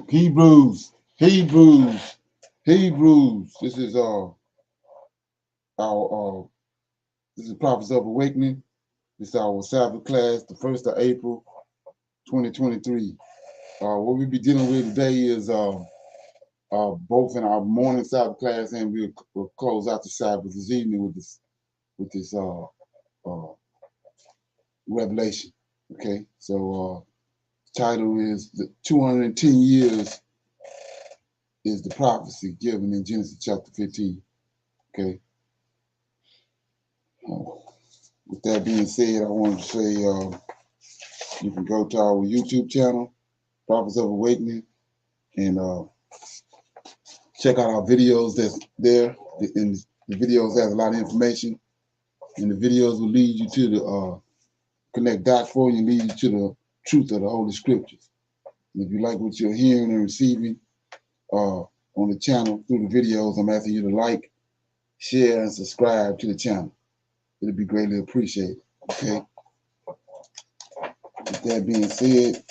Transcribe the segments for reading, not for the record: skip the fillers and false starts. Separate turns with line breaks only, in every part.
Hebrews. This is our this is Prophets of Awakening. This is our Sabbath class, the 1st of April, 2023. What we'll be dealing with today is both in our morning Sabbath class, and we'll close out the Sabbath this evening with this revelation. Okay, so the title is the 210 years is the prophecy given in Genesis chapter 15. Okay. With that being said, I wanted to say you can go to our YouTube channel, Prophets of Awakening, and check out our videos that's there. And the videos has a lot of information, and the videos will lead you to the connect dots for you and lead you to the truth of the Holy Scriptures. And if you like what you're hearing and receiving on the channel through the videos, I'm asking you to like, share, and subscribe to the channel. It'll be greatly appreciated. Okay. With that being said,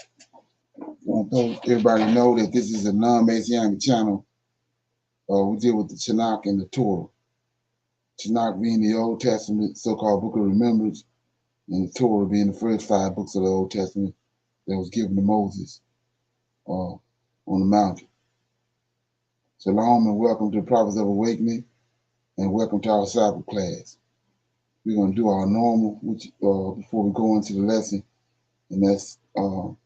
I want to let everybody know that this is a non-Messianic channel. We deal with the Tanakh and the Torah. Tanakh being the Old Testament, so-called Book of Remembrance, and the Torah being the first 5 books of the Old Testament that was given to Moses on the mountain. Shalom and welcome to the Prophets of Awakening, and welcome to our Sabbath class. We're going to do our normal, which before we go into the lesson, and that's our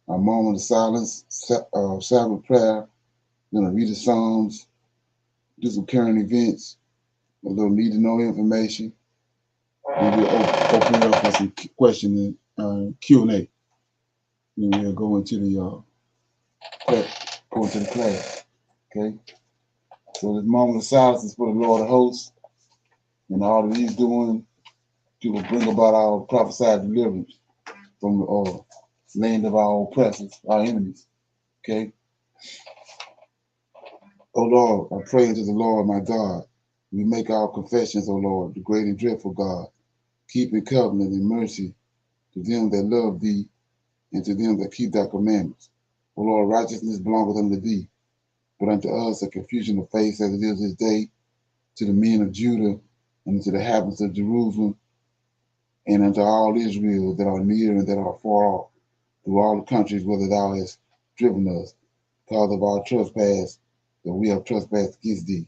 moment of silence, Sabbath prayer. We're going to read the Psalms, do some current events, a little need-to-know information, and we'll open it up for some question and Q&A. Then we'll go into the class. Okay. So this moment of silence is for the Lord of hosts, and all that He's doing to bring about our prophesied deliverance from the land of our oppressors, our enemies. Okay. O Lord, I pray unto the Lord my God. We make our confessions, O Lord, the great and dreadful God, keeping covenant and mercy to them that love thee and to them that keep thy commandments. O Lord, righteousness belongeth unto thee, but unto us a confusion of face as it is this day, to the men of Judah and to the inhabitants of Jerusalem, and unto all Israel that are near and that are far off, through all the countries whither thou hast driven us, because of our trespass, that we have trespassed against thee.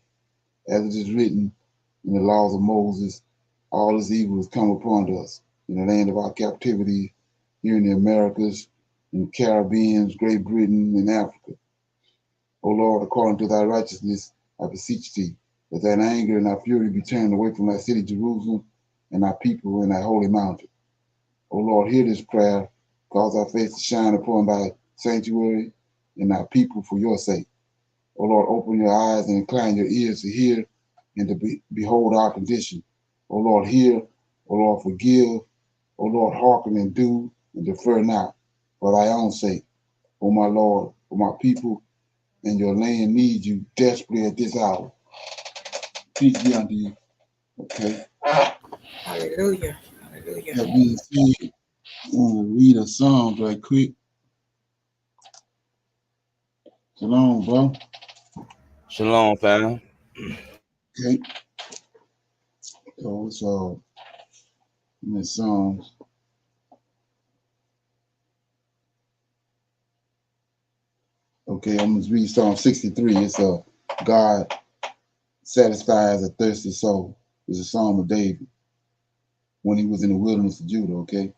As it is written in the laws of Moses, all this evil has come upon us in the land of our captivity, here in the Americas, in the Caribbean, Great Britain, and Africa. O Lord, according to thy righteousness, I beseech thee, that thine anger and thy fury be turned away from thy city Jerusalem, and thy people in thy holy mountain. O Lord, hear this prayer, cause thy face to shine upon thy sanctuary and thy people for your sake. O Lord, open your eyes and incline your ears to hear and to behold our condition. O Lord, hear. O Lord, forgive. O Lord, hearken and do and defer not for thy own sake. O my Lord, for my people and your land need you desperately at this hour. Peace be unto you. Okay.
Hallelujah. Hallelujah.
That being said, I want to read a psalm right quick. Shalom, bro.
Shalom, fam.
Okay. So it's in the Psalms. Okay, I'm gonna read Psalm 63. It's God satisfies a thirsty soul. It's a psalm of David when he was in the wilderness of Judah. Okay.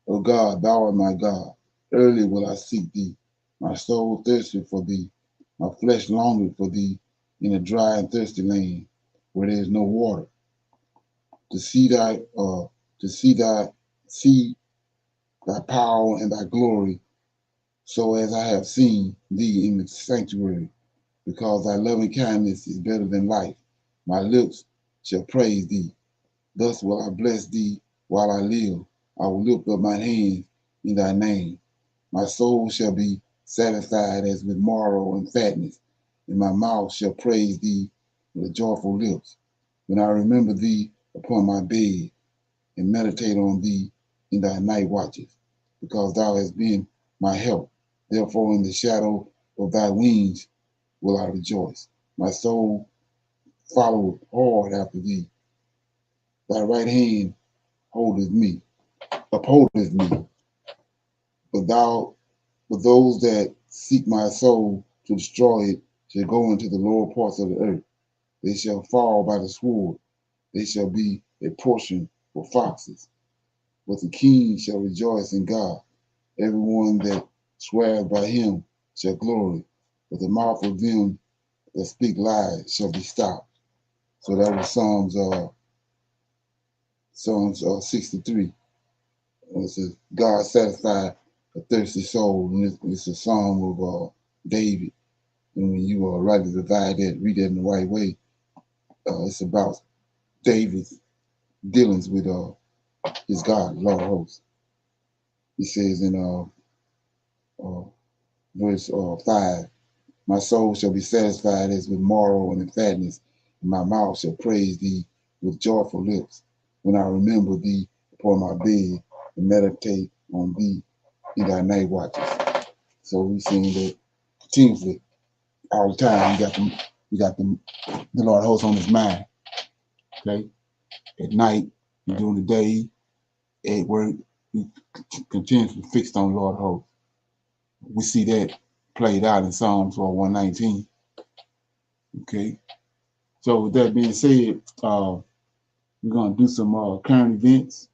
O God, thou art my God. Early will I seek thee. My soul thirsteth for thee. My flesh longeth for thee in a dry and thirsty land where there is no water. To see thy power and thy glory, so as I have seen thee in the sanctuary, because thy loving kindness is better than life. My lips shall praise thee. Thus will I bless thee While I live, I will lift up my hands in thy name. My soul shall be satisfied as with marrow and fatness, and my mouth shall praise thee with joyful lips. When I remember thee upon my bed, and meditate on thee in thy night watches, because thou hast been my help. Therefore in the shadow of thy wings will I rejoice. My soul followeth hard after thee. Thy right hand upholdeth me. But those that seek my soul to destroy it shall go into the lower parts of the earth. They shall fall by the sword. They shall be a portion for foxes. But the king shall rejoice in God. Everyone that swears by him shall glory. But the mouth of them that speak lies shall be stopped. So that was Psalms 63. It says, God satisfied a thirsty soul. And it's a psalm of David. And when you rightly divide that, read that in the right way, it's about David's dealings with his God, Lord of hosts. He says in verse 5, my soul shall be satisfied as with marrow and in fatness, and my mouth shall praise thee with joyful lips. When I remember thee upon my bed and meditate on thee in thy night watches. So we're seeing that continuously all the time. You got the Lord of hosts on his mind. Okay? At night, during the day, at work, we continuously fixed on Lord of hosts. We see that played out in Psalms 119. Okay? So with that being said, we're gonna do some current events.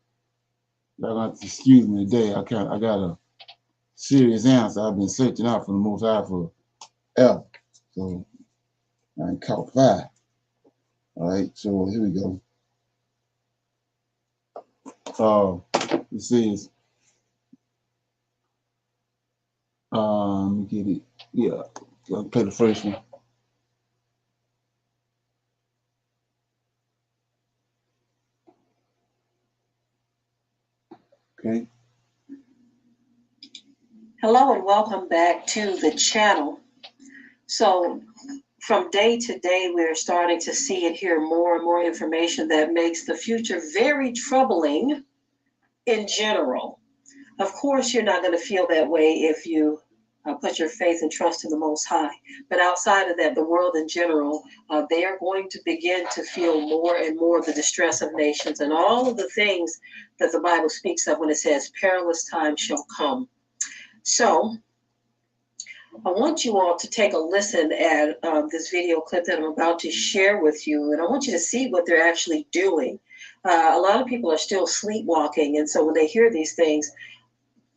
Y'all gonna have to excuse me today. I got a serious answer. I've been searching out for the Most High for ever. So I ain't caught fire. All right, so here we go. It says, let me get it. Yeah, I'll play the first one. Okay.
Hello and welcome back to the channel. So from day to day, we're starting to see and hear more and more information that makes the future very troubling in general. Of course, you're not going to feel that way if you put your faith and trust in the Most High. But outside of that, the world in general, they are going to begin to feel more and more of the distress of nations and all of the things that the Bible speaks of when it says perilous times shall come. So I want you all to take a listen at this video clip that I'm about to share with you, and I want you to see what they're actually doing. A lot of people are still sleepwalking, and so when they hear these things,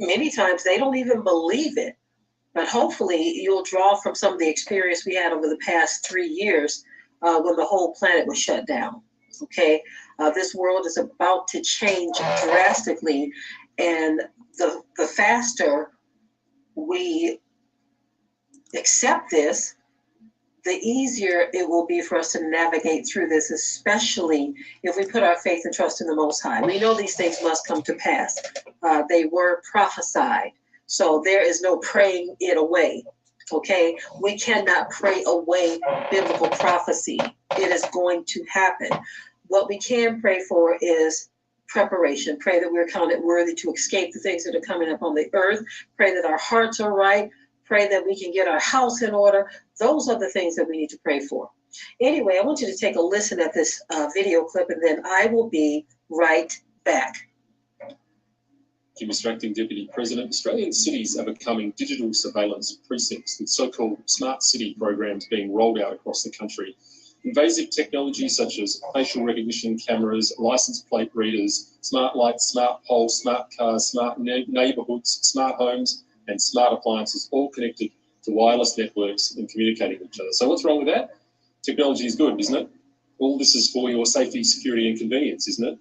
many times they don't even believe it. But hopefully you'll draw from some of the experience we had over the past 3 years when the whole planet was shut down. Okay, this world is about to change drastically, and the faster we accept this, the easier it will be for us to navigate through this, especially if we put our faith and trust in the Most High. We know these things must come to pass. They were prophesied. So there is no praying it away. Okay? We cannot pray away biblical prophecy. It is going to happen. What we can pray for is preparation. Pray that we're counted worthy to escape the things that are coming up on the earth. Pray that our hearts are right. Pray that we can get our house in order. Those are the things that we need to pray for. Anyway, I want you to take a listen at this video clip, and then I will be right back.
Mr. Acting Deputy President, Australian cities are becoming digital surveillance precincts with so-called smart city programs being rolled out across the country. Invasive technologies such as facial recognition cameras, license plate readers, smart lights, smart poles, smart cars, smart neighbourhoods, smart homes, and smart appliances, all connected to wireless networks and communicating with each other. So what's wrong with that? Technology is good, isn't it? All this is for your safety, security, and convenience, isn't it?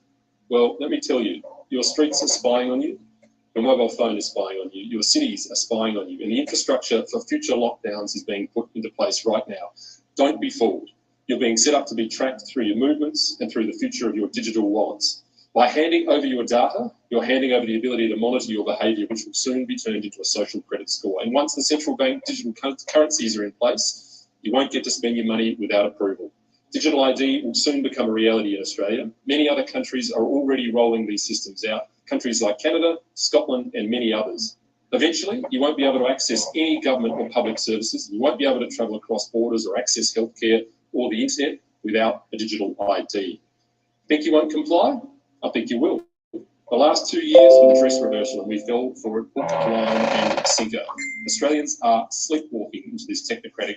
Well, let me tell you, your streets are spying on you, your mobile phone is spying on you, your cities are spying on you, and the infrastructure for future lockdowns is being put into place right now. Don't be fooled. You're being set up to be tracked through your movements and through the future of your digital wallets. By handing over your data, you're handing over the ability to monitor your behaviour, which will soon be turned into a social credit score. And once the central bank digital currencies are in place, you won't get to spend your money without approval. Digital ID will soon become a reality in Australia. Many other countries are already rolling these systems out, countries like Canada, Scotland, and many others. Eventually, you won't be able to access any government or public services. You won't be able to travel across borders or access healthcare or the internet without a digital ID. Think you won't comply? I think you will. The last 2 years were the dress reversal, and we fell for it hook, line, and sinker. Australians are sleepwalking into this technocratic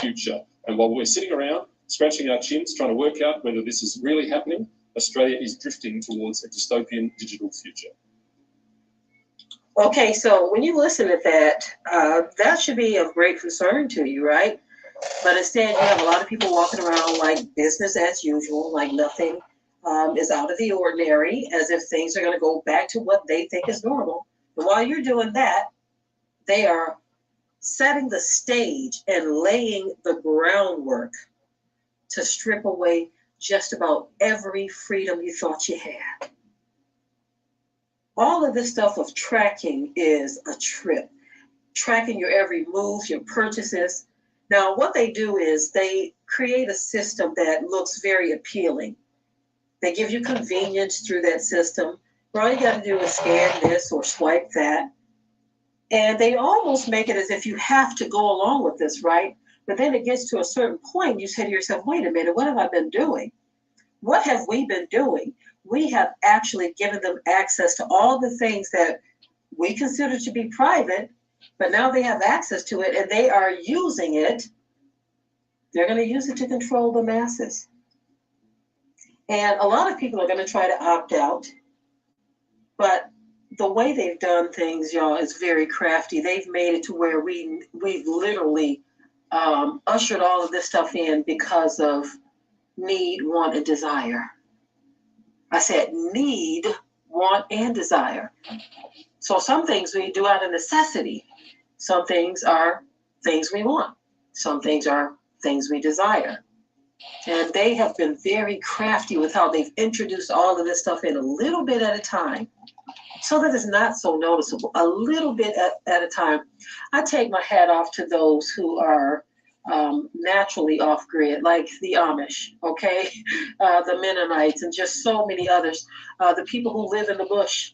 future. And while we're sitting around, scratching our chins, trying to work out whether this is really happening, Australia is drifting towards a dystopian digital future.
Okay, so when you listen to that, that should be of great concern to you, right? But instead, you have a lot of people walking around like business as usual, like nothing is out of the ordinary, as if things are going to go back to what they think is normal. And while you're doing that, they are setting the stage and laying the groundwork to strip away just about every freedom you thought you had. All of this stuff of tracking is a trip. Tracking your every move, your purchases. Now, what they do is they create a system that looks very appealing. They give you convenience through that system. All you got to do is scan this or swipe that. And they almost make it as if you have to go along with this, right? But then it gets to a certain point, you say to yourself, wait a minute, what have I been doing? What have we been doing? We have actually given them access to all the things that we consider to be private, but now they have access to it and they are using it. They're going to use it to control the masses. And a lot of people are going to try to opt out, but the way they've done things, y'all, is very crafty. They've made it to where we've literally ushered all of this stuff in because of need, want, and desire. I said need, want, and desire. So some things we do out of necessity. Some things are things we want. Some things are things we desire. And they have been very crafty with how they've introduced all of this stuff in a little bit at a time so that it's not so noticeable, a little bit at a time. I take my hat off to those who are naturally off-grid, like the Amish, okay, the Mennonites, and just so many others, the people who live in the bush.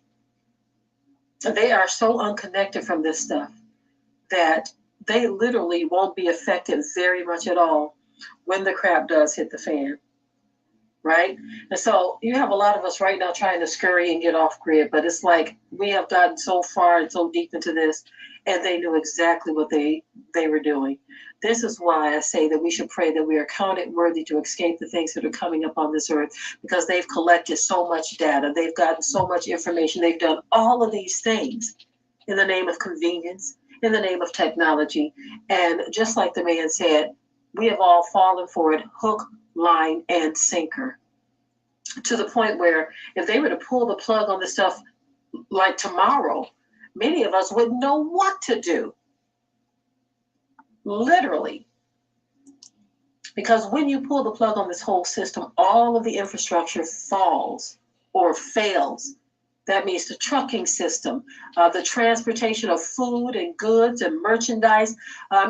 They are so unconnected from this stuff that they literally won't be affected very much at all when the crap does hit the fan, right? And so you have a lot of us right now trying to scurry and get off grid, but it's like we have gotten so far and so deep into this, and they knew exactly what they were doing. This is why I say that we should pray that we are counted worthy to escape the things that are coming up on this earth, because they've collected so much data, they've gotten so much information, they've done all of these things in the name of convenience, in the name of technology. And just like the man said, we have all fallen for it, hook, line, and sinker, to the point where if they were to pull the plug on this stuff like tomorrow, many of us wouldn't know what to do. Literally. Because when you pull the plug on this whole system, all of the infrastructure falls or fails. That means the trucking system, the transportation of food and goods and merchandise,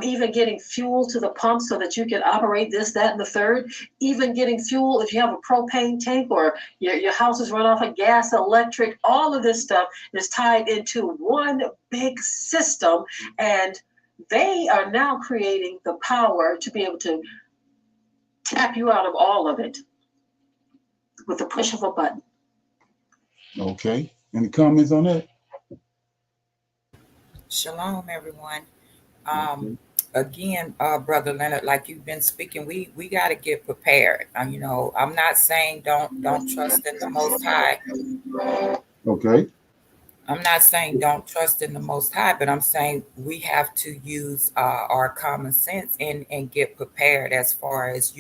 even getting fuel to the pump so that you can operate this, that, and the third, even getting fuel if you have a propane tank or your house is run off of gas, electric, all of this stuff is tied into one big system. And they are now creating the power to be able to tap you out of all of it with the push of a button.
Okay. Any comments on that?
Shalom, everyone. Again, Brother Leonard, like you've been speaking, we got to get prepared. I'm not saying don't trust in the Most High.
Okay.
I'm not saying don't trust in the Most High, but I'm saying we have to use our common sense and get prepared as far as,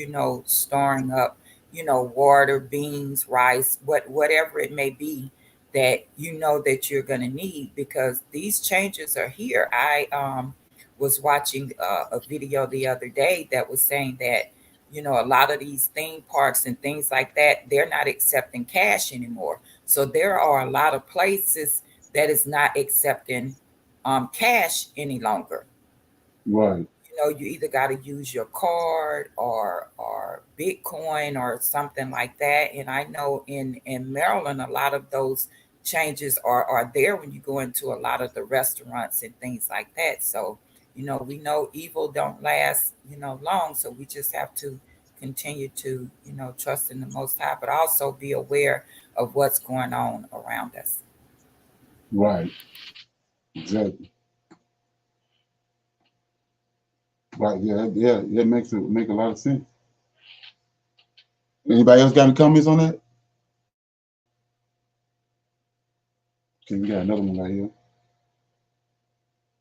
storing up, water, beans, rice, whatever it may be that that you're going to need, because these changes are here. I was watching a video the other day that was saying that you know, a lot of these theme parks and things like that, they're not accepting cash anymore. So there are a lot of places that is not accepting cash any longer.
Right.
You know, you either got to use your card or Bitcoin or something like that. And I know in Maryland, a lot of those changes are there when you go into a lot of the restaurants and things like that. So, you know, we know evil don't last, you know, long. So we just have to continue to, you know, trust in the Most High, but also be aware of what's going on around us.
Right. Exactly. Right. Yeah. Yeah. That make a lot of sense. Anybody else got any comments on that? Okay, we got another one right here.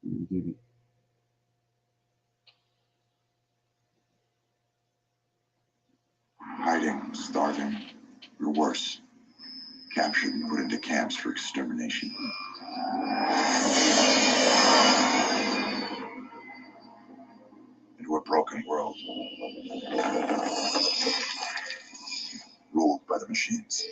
Let me get it.
Hiding, starving, or worse, captured and put into camps for extermination. Into a broken world, ruled by the machines.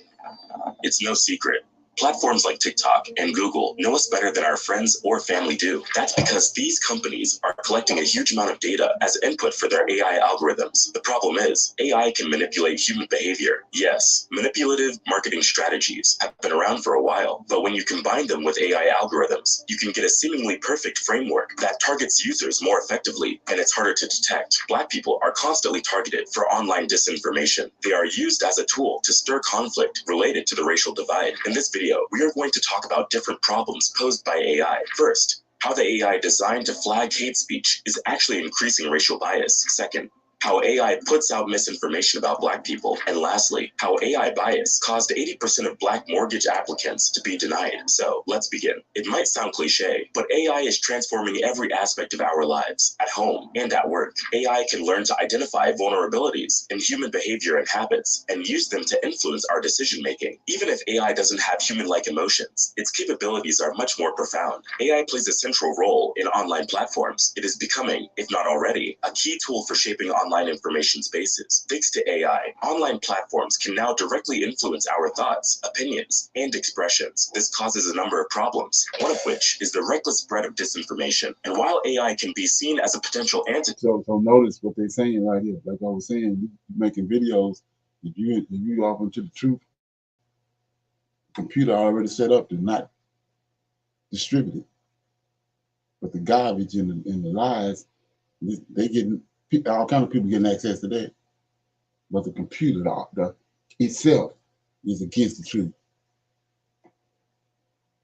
It's no secret. Platforms like TikTok and Google know us better than our friends or family do. That's because these companies are collecting a huge amount of data as input for their AI algorithms. The problem is, AI can manipulate human behavior. Yes, manipulative marketing strategies have been around for a while, but when you combine them with AI algorithms, you can get a seemingly perfect framework that targets users more effectively, and it's harder to detect. Black people are constantly targeted for online disinformation. They are used as a tool to stir conflict related to the racial divide. In this video, we are going to talk about different problems posed by AI. First, how the AI designed to flag hate speech is actually increasing racial bias. Second, how AI puts out misinformation about Black people. And lastly, how AI bias caused 80% of Black mortgage applicants to be denied. So let's begin. It might sound cliche, but AI is transforming every aspect of our lives, at home and at work. AI can learn to identify vulnerabilities in human behavior and habits and use them to influence our decision making. Even if AI doesn't have human-like emotions, its capabilities are much more profound. AI plays a central role in online platforms. It is becoming, if not already, a key tool for shaping online information spaces. Thanks to AI, online platforms can now directly influence our thoughts, opinions, and expressions. This causes a number of problems, one of which is the reckless spread of disinformation. And while AI can be seen as a potential antidote,
So notice what they're saying right here. Like I was saying, you making videos, if you off into the truth, computer already set up to not distribute it. But the garbage and the lies, they getting all kind of people getting access to that. But the computer, itself, is against the truth.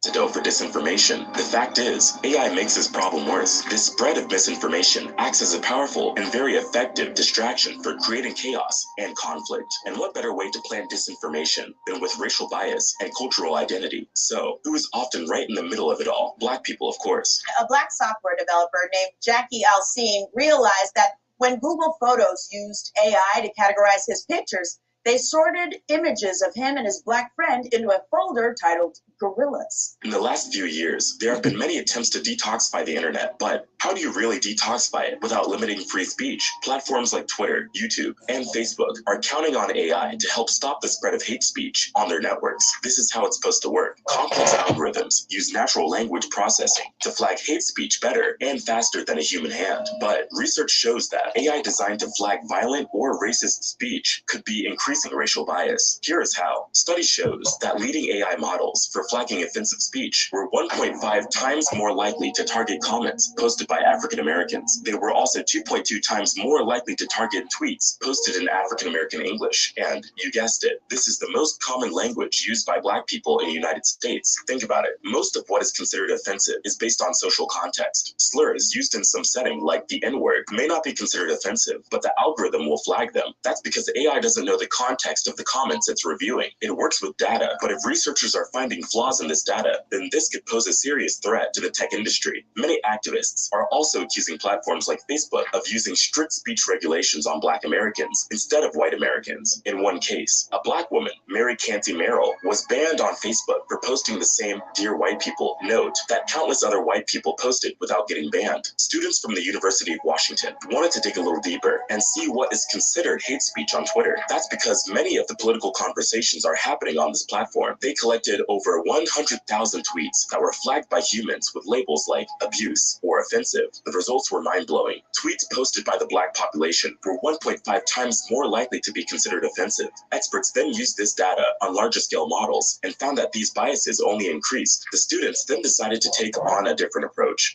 antidote for disinformation. The fact is, AI makes this problem worse. This spread of misinformation acts as a powerful and very effective distraction for creating chaos and conflict. And what better way to plant disinformation than with racial bias and cultural identity? So, who is often right in the middle of it all? Black people, of course.
A Black software developer named Jackie Alcine realized that when Google Photos used AI to categorize his pictures, they sorted images of him and his Black friend into a folder titled Gorillas.
In the last few years, there have been many attempts to detoxify the internet, but how do you really detoxify it without limiting free speech? Platforms like Twitter, YouTube, and Facebook are counting on AI to help stop the spread of hate speech on their networks. This is how it's supposed to work. Complex algorithms use natural language processing to flag hate speech better and faster than a human hand. But research shows that AI designed to flag violent or racist speech could be increasing racial bias. Here is how. Study shows that leading AI models for flagging offensive speech were 1.5 times more likely to target comments posted by African Americans. They were also 2.2 times more likely to target tweets posted in African American English. And you guessed it, this is the most common language used by Black people in the United States. Think about it. Most of what is considered offensive is based on social context. Slurs used in some setting, like the N-word, may not be considered offensive, but the algorithm will flag them. That's because AI doesn't know the context of the comments it's reviewing. It works with data, but if researchers are finding flaws in this data, then this could pose a serious threat to the tech industry. Many activists are are also accusing platforms like Facebook of using strict speech regulations on Black Americans instead of white Americans. In one case, a Black woman, Mary Canty Merrill, was banned on Facebook for posting the same "Dear White People" note that countless other white people posted without getting banned. Students from the University of Washington wanted to dig a little deeper and see what is considered hate speech on Twitter. That's because many of the political conversations are happening on this platform. They collected over 100,000 tweets that were flagged by humans with labels like abuse or offensive. The results were mind-blowing. Tweets posted by the Black population were 1.5 times more likely to be considered offensive. Experts then used this data on larger scale models and found that these biases only increased. The students then decided to take on a different approach.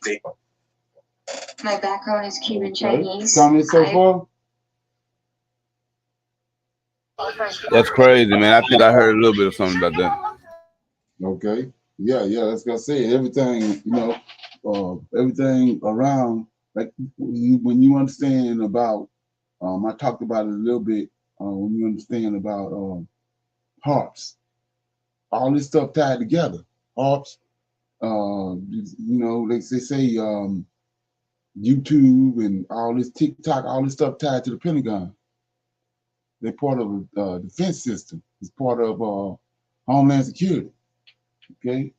My background is Cuban Chinese.
Comments so far?
That's crazy, man. I think I heard a little bit of something about that.
Okay. Yeah, that's what I say. Everything, everything around, like when you understand about, I talked about it a little bit, when you understand about harps, all this stuff tied together. Harps, they say YouTube and all this TikTok, all this stuff tied to the Pentagon. They're part of a defense system. It's part of Homeland Security. Okay.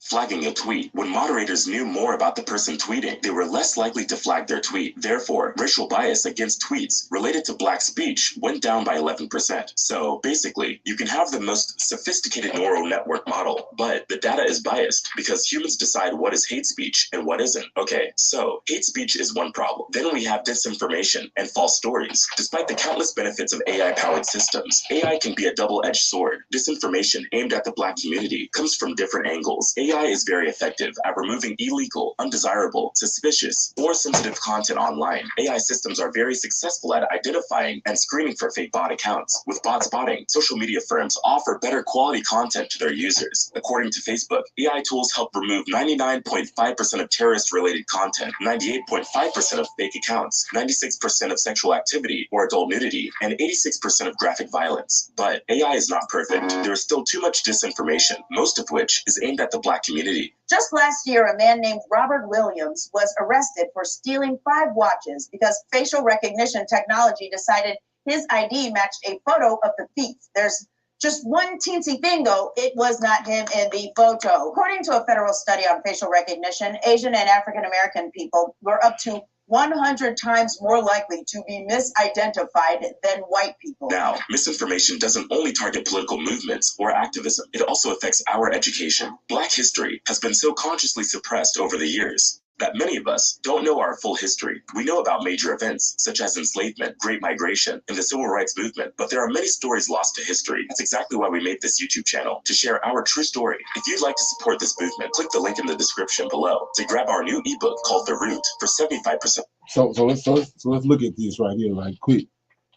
Flagging a tweet. When moderators knew more about the person tweeting, they were less likely to flag their tweet. Therefore, racial bias against tweets related to Black speech went down by 11%. So basically, you can have the most sophisticated neural network model, but the data is biased because humans decide what is hate speech and what isn't. Okay, so hate speech is one problem. Then we have disinformation and false stories. Despite the countless benefits of AI-powered systems, AI can be a double-edged sword. Disinformation aimed at the Black community comes from different angles. AI is very effective at removing illegal, undesirable, suspicious, or sensitive content online. AI systems are very successful at identifying and screening for fake bot accounts. With bot spotting, social media firms offer better quality content to their users. According to Facebook, AI tools help remove 99.5% of terrorist-related content, 98.5% of fake accounts, 96% of sexual activity or adult nudity, and 86% of graphic violence. But AI is not perfect. There is still too much disinformation, most of which is aimed at the Black community.
Just last year, a man named Robert Williams was arrested for stealing 5 watches because facial recognition technology decided his ID matched a photo of the thief. There's just one teensy thing, though. It was not him in the photo. According to a federal study on facial recognition, Asian and African American people were up to 100 times more likely to be misidentified than white people.
Now, misinformation doesn't only target political movements or activism, it also affects our education. Black history has been so consciously suppressed over the years that many of us don't know our full history. We know about major events such as enslavement, Great Migration, and the Civil Rights Movement, but there are many stories lost to history. That's exactly why we made this YouTube channel, to share our true story. If you'd like to support this movement, click the link in the description below to grab our new ebook called The Root for 75%.
So let's look at this right here, right quick.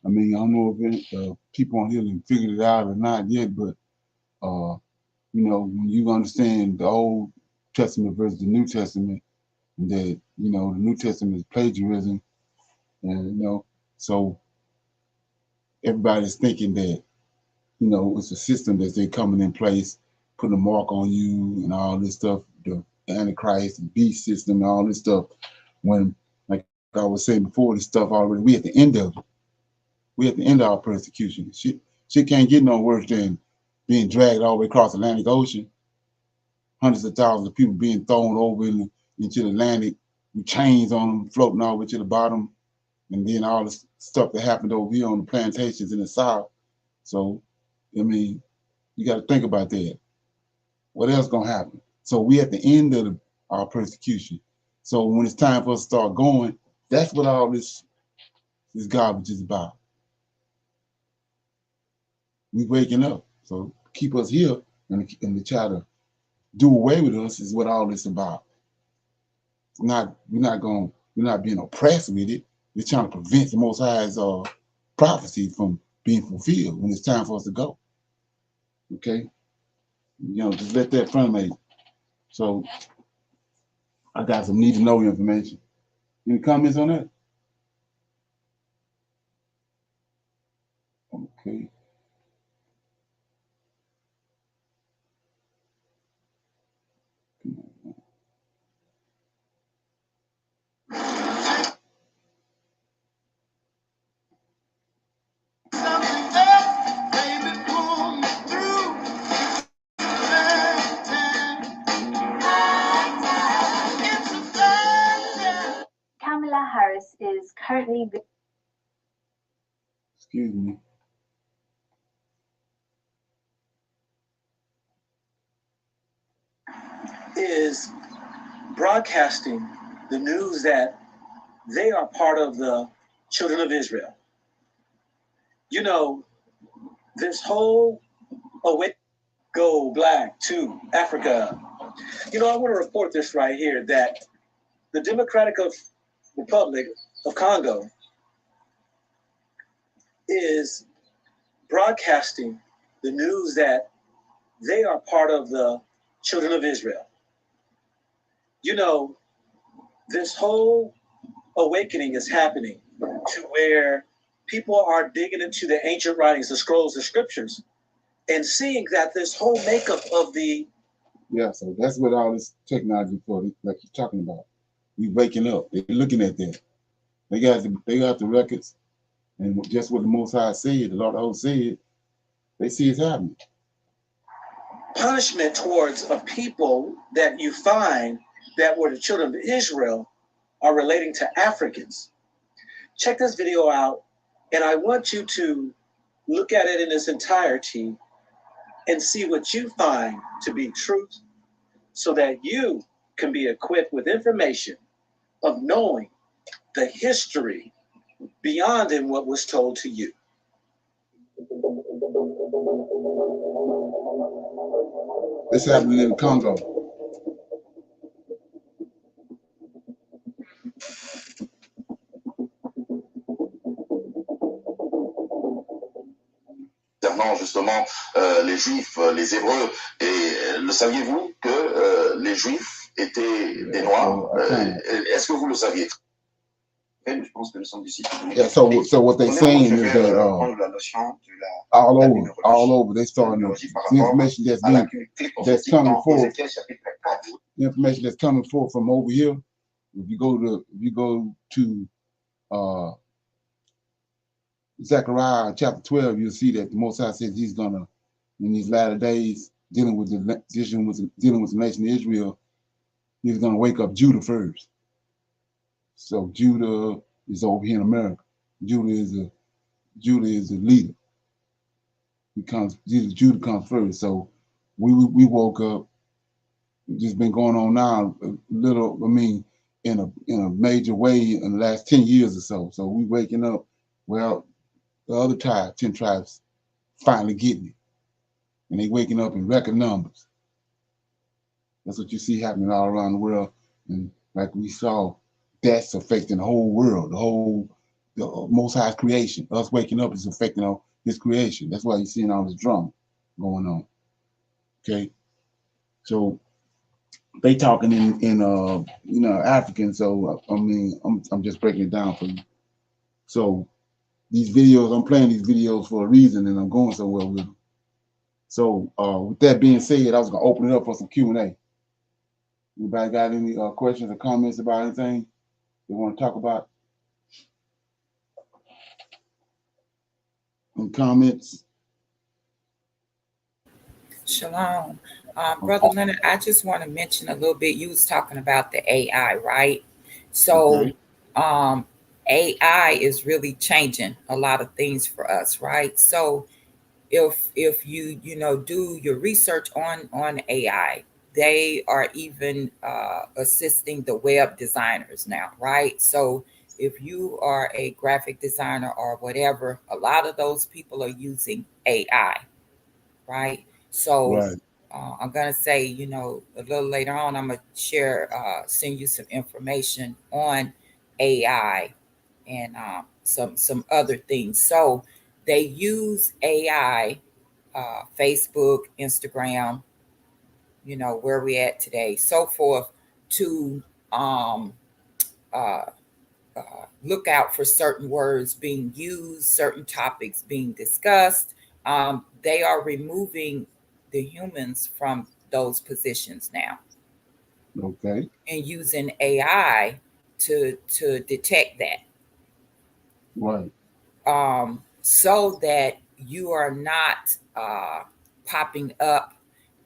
I mean, I don't know if people on here have figured it out or not yet, but when you understand the Old Testament versus the New Testament, that the New Testament is plagiarism, and so everybody's thinking that it's a system that they're coming in place, putting a mark on you and all this stuff, the Antichrist, the beast system, and all this stuff. When, like I was saying before, this stuff already, we at the end of it. We at the end of our persecution. Shit can't get no worse than being dragged all the way across the Atlantic Ocean. Hundreds of thousands of people being thrown over into the Atlantic with chains on them, floating all the way to the bottom. And then all the stuff that happened over here on the plantations in the South. So, I mean, you got to think about that. What else gonna happen? So we at the end of our persecution. So when it's time for us to start going, that's what all this garbage is about. We waking up. So keep us here and to try to do away with us is what all this about. We're not being oppressed with it. We're trying to prevent the Most High's prophecy from being fulfilled when it's time for us to go. Okay? Just let that permeate. So I got some need to know information. Any comments on that? Okay. Excuse me.
Is broadcasting the news that they are part of the children of Israel. You know, this whole awake, go black to Africa. You know, I want to report this right here that the Democratic Republic of Congo is broadcasting the news that they are part of the children of Israel. You know, this whole awakening is happening to where people are digging into the ancient writings, the scrolls, the scriptures, and seeing that this whole makeup of the
so that's what all this technology for, like you're talking about. We waking up. They're looking at that. They got the records, and just what the Most High said, the Lord of Hosts said, they see it's happening.
Punishment towards a people that you find that were the children of Israel are relating to Africans. Check this video out, and I want you to look at it in its entirety and see what you find to be truth so that you can be equipped with information of knowing the history beyond in what was told to you.
This happening in Congo.
Concernant justement les Juifs, les Hébreux, et le saviez-vous que les Juifs étaient des Noirs? Est-ce que vous le saviez? Je pense que nous sommes d'ici.
Yeah, so what they saying is that all over they starting to, the information that's coming forth. The information that's coming forth from over here. If you go to Zechariah chapter 12, you'll see that the Most High says He's gonna, in these latter days, dealing with the nation of Israel, He's gonna wake up Judah first. So Judah is over here in America. Judah is a leader. Judah comes first. So we woke up. Just been going on now a little. I mean, in a major way in the last 10 years or so. So we waking up. Well, the other 10 tribes finally getting it, and they waking up in record numbers. That's what you see happening all around the world, and like we saw. That's affecting the whole world, the Most High's creation. Us waking up is affecting all His creation. That's why you're seeing all this drama going on. Okay, so they talking in African. So I mean, I'm just breaking it down for you. So these videos, I'm playing these videos for a reason, and I'm going somewhere with them. So with that being said, I was gonna open it up for some Q&A. Anybody got any questions or comments about anything they want to talk about? Any comments?
Shalom. Brother Leonard, I just want to mention a little bit. You was talking about the AI, right? So AI is really changing a lot of things for us, right? So if you do your research on AI, they are even assisting the web designers now, right? So if you are a graphic designer or whatever, a lot of those people are using AI, right? So I'm gonna say, a little later on, I'm gonna send you some information on AI and some other things. So they use AI, Facebook, Instagram, where we at today, so forth, to look out for certain words being used, certain topics being discussed. They are removing the humans from those positions now.
Okay.
And using AI to detect that.
Right.
So that you are not popping up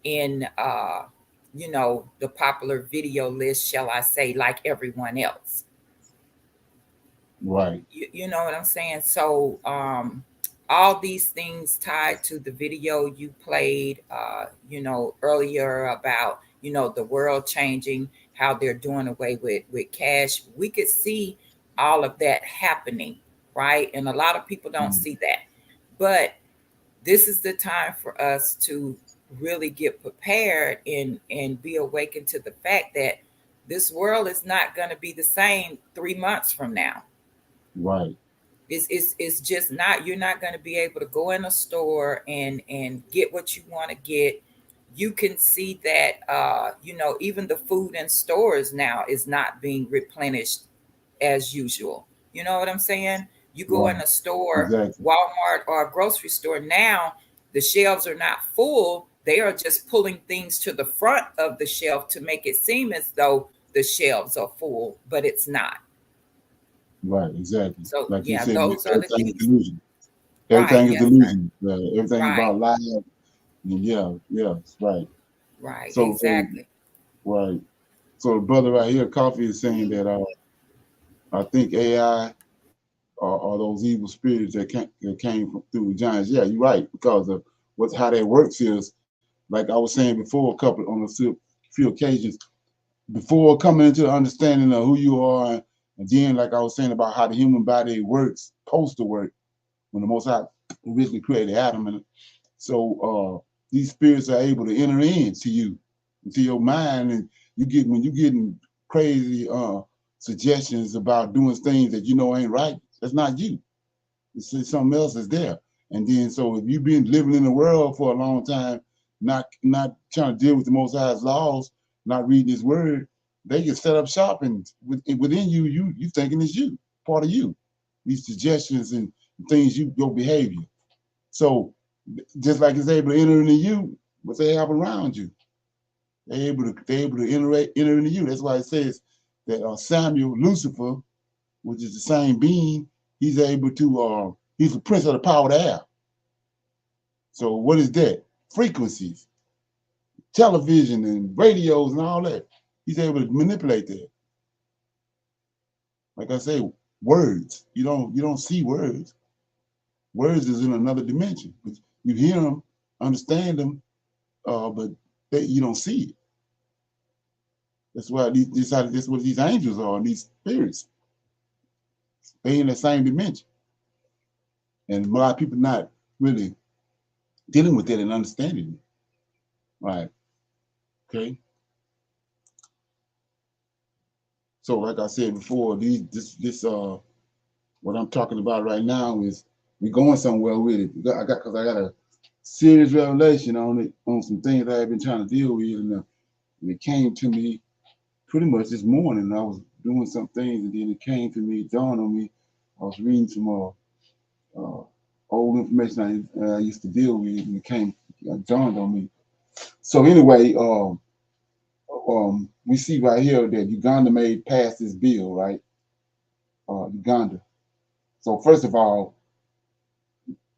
in the popular video list, shall I say, like everyone else.
Right.
You know what I'm saying? So all these things tied to the video you played, earlier about, the world changing, how they're doing away with cash. We could see all of that happening, right? And a lot of people don't see that. But this is the time for us to really get prepared and be awakened to the fact that this world is not going to be the same 3 months from now.
Right.
It's just not. You're not going to be able to go in a store and get what you want to get. You can see that even the food in stores now is not being replenished as usual. You know what I'm saying? You go in
Right.
a store,
Exactly.
Walmart or a grocery store now, the shelves are not full. They are just pulling things to the front of the shelf to make it seem as though the shelves are full, but it's not.
Right. Exactly.
So
Like you
yeah,
said,
those are the
everything is
things.
delusion.
Right.
Everything is
Yes, sir.
delusion. Everything
Right.
about life. Yeah. Yes. Right.
Right.
So,
Exactly.
right. So the brother right here, Coffee, is saying that I think AI are those evil spirits that came from, through the giants. Yeah, you're right, because of how that works is, like I was saying before, on a few occasions, before coming into the understanding of who you are, and then like I was saying about how the human body works, supposed to work, when the Most High originally created Adam, and so these spirits are able to enter into you, into your mind, and when you getting crazy suggestions about doing things that you know ain't right, that's not you. It's something else is there. And then so if you've been living in the world for a long time, not trying to deal with the Most High's laws, not reading His Word, they get set up shop, and within you, you thinking it's you, part of you. These suggestions and things, your behavior. So just like it's able to enter into you, what they have around you, they're able to enter into you. That's why it says that Samuel, Lucifer, which is the same being, he's able to, he's the prince of the power of the air. So what is that? Frequencies, television and radios and all that. He's able to manipulate that. Like I say, words. You don't see words. Words is in another dimension. But you hear them, understand them, but you don't see it. That's why that's what these angels are, these spirits. They in the same dimension. And a lot of people not really dealing with that and understanding it. Right. Okay. So like I said before, what I'm talking about right now is we're going somewhere with it. Because I got a serious revelation on it, on some things I've been trying to deal with, and it came to me pretty much this morning. I was doing some things, and then it came to me, dawned on me. I was reading some old information I used to deal with, and it dawned on me. So anyway, we see right here that Uganda passed this bill, right? Uganda. So first of all,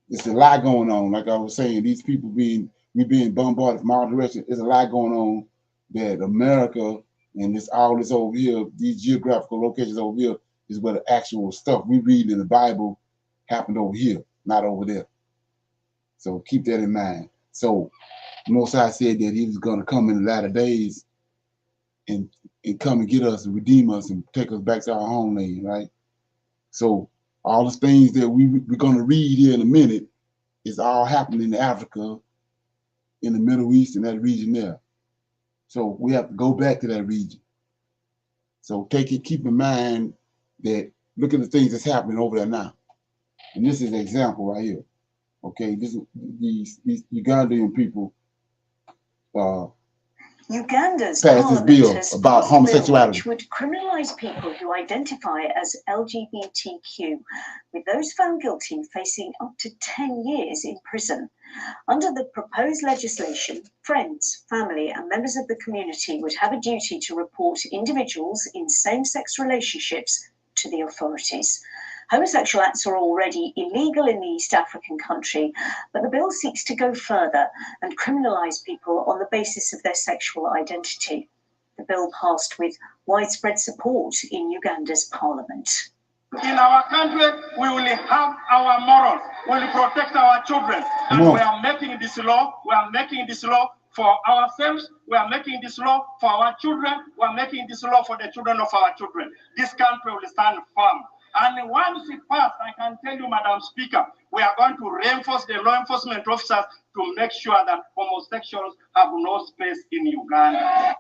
it's a lot going on. Like I was saying, these people we being bombarded from all directions. There's a lot going on that America and all this over here, these geographical locations over here, is where the actual stuff we read in the Bible happened over here, not over there. So keep that in mind. So Mosiah said that he was going to come in the latter days and come and get us and redeem us and take us back to our homeland, right? So all the things that we're going to read here in a minute is all happening in Africa, in the Middle East, and that region there. So we have to go back to that region. So keep in mind that look at the things that's happening over there now. And this is an example right here. Okay, these Ugandan people
Uganda's
passed this
parliament
bill
has
about
passed a bill
homosexuality.
which would criminalise people who identify as LGBTQ, with those found guilty facing up to 10 years in prison. Under the proposed legislation, friends, family and members of the community would have a duty to report individuals in same-sex relationships to the authorities. Homosexual acts are already illegal in the East African country, but the bill seeks to go further and criminalise people on the basis of their sexual identity. The bill passed with widespread support in Uganda's parliament.
In our country, we will have our morals. We will protect our children. And we are making this law. We are making this law for ourselves. We are making this law for our children. We are making this law for the children of our children. This country will stand firm. And once it passed, I can tell you, Madam Speaker, we are going to reinforce the law enforcement officers to make sure that homosexuals have no space in Uganda.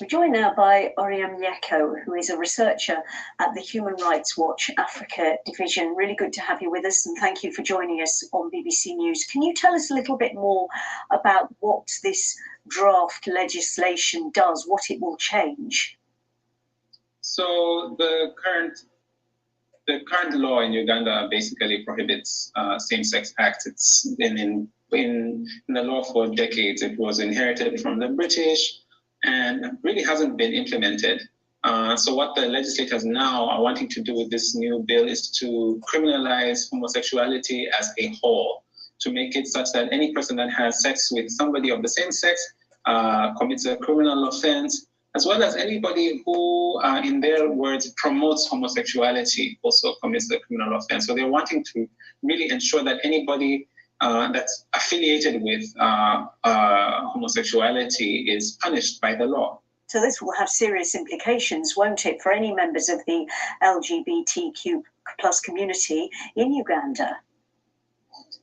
We're joined now by Oriam Yeko, who is a researcher at the Human Rights Watch Africa Division. Really good to have you with us, and thank you for joining us on BBC News. Can you tell us a little bit more about what this draft legislation does, what it will change?
So the current law in Uganda basically prohibits same-sex acts. It's been in the law for decades. It was inherited from the British and really hasn't been implemented. So what the legislators now are wanting to do with this new bill is to criminalize homosexuality as a whole, to make it such that any person that has sex with somebody of the same sex commits a criminal offense, as well as anybody who, in their words, promotes homosexuality also commits a criminal offense. So they're wanting to really ensure that anybody that's affiliated with homosexuality is punished by the law.
So this will have serious implications, won't it, for any members of the LGBTQ plus community in Uganda?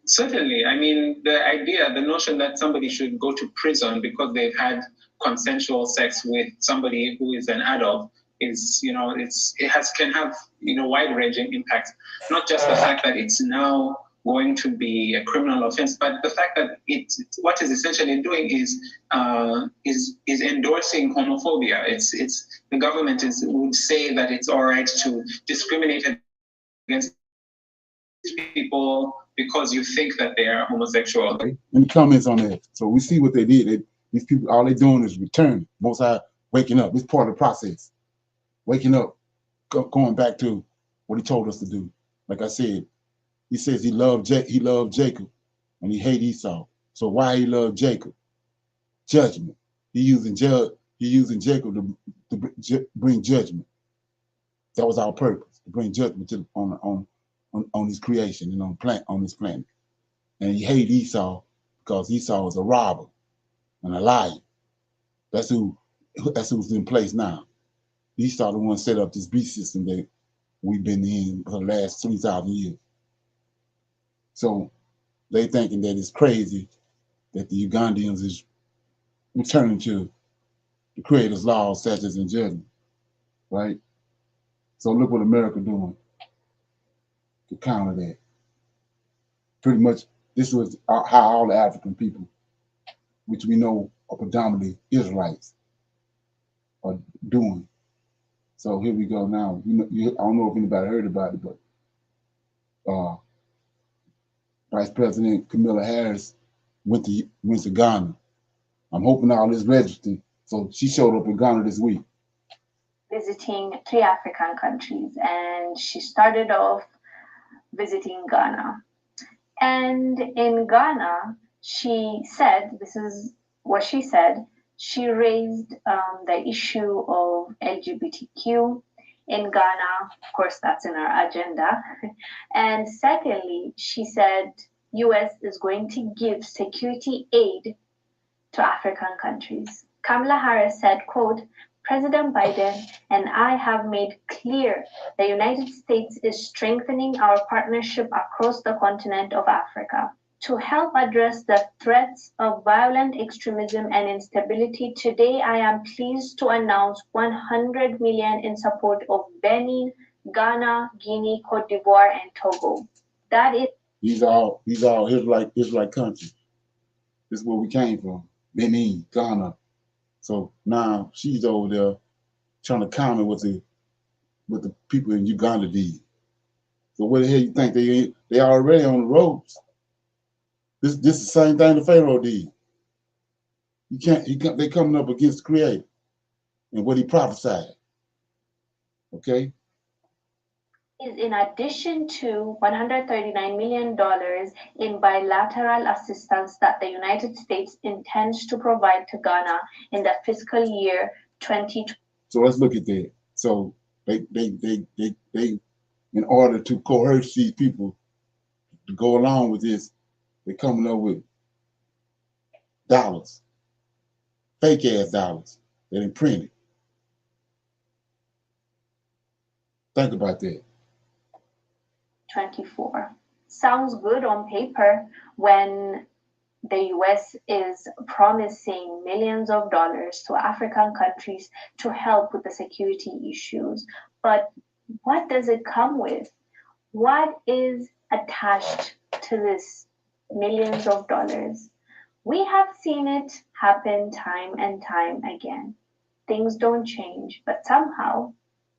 Certainly. I mean, the notion that somebody should go to prison because they've had consensual sex with somebody who is an adult is, can have, wide-ranging impacts. Not just the fact that it's now going to be a criminal offense, but the fact that what it's essentially doing is endorsing homophobia. It's the government would say that it's all right to discriminate against people because you think that they are homosexual.
Any comments on that? So we see what they did. These people, all they're doing is return. Most High waking up. It's part of the process. Waking up, going back to what he told us to do. Like I said, he says he loved Jacob and he hated Esau. So why he loved Jacob? Judgment. He using Jacob to bring judgment. That was our purpose, to bring judgment on his creation and on his planet. And he hated Esau because Esau was a robber and a liar. That's who's in place now. Esau the one set up this beast system that we've been in for the last 3,000 years. So they thinking that it's crazy that the Ugandans is returning to the Creator's laws, statutes, and judgment, right? So look what America doing to counter that. Pretty much, this was how all the African people, which we know are predominantly Israelites, are doing. So here we go now. I don't know if anybody heard about it, but Vice President Kamala Harris went to Ghana. I'm hoping all this registered. So she showed up in Ghana this week.
Visiting 3 African countries, and she started off visiting Ghana. And in Ghana, she said, this is what she said, she raised the issue of LGBTQ in Ghana. Of course, that's in our agenda. And secondly, she said US is going to give security aid to African countries. Kamala Harris said, quote, President Biden and I have made clear the United States is strengthening our partnership across the continent of Africa. To help address the threats of violent extremism and instability, today I am pleased to announce $100 million in support of Benin, Ghana, Guinea, Cote d'Ivoire, and Togo. That is.
These are Israelite countries. This is where we came from. Benin, Ghana. So now she's over there trying to counter what the people in Uganda did. So what the hell you think they already on the ropes? This is the same thing the Pharaoh did. They coming up against the Creator and what he prophesied. Okay?
Is in addition to $139 million in bilateral assistance that the United States intends to provide to Ghana in the fiscal year 2020.
So let's look at that. So They in order to coerce these people to go along with this, they're coming up with dollars, fake ass dollars that they printed. Think about that.
24. Sounds good on paper when the US is promising millions of dollars to African countries to help with the security issues. But what does it come with? What is attached to this millions of dollars? We have seen it happen time and time again. Things don't change, but somehow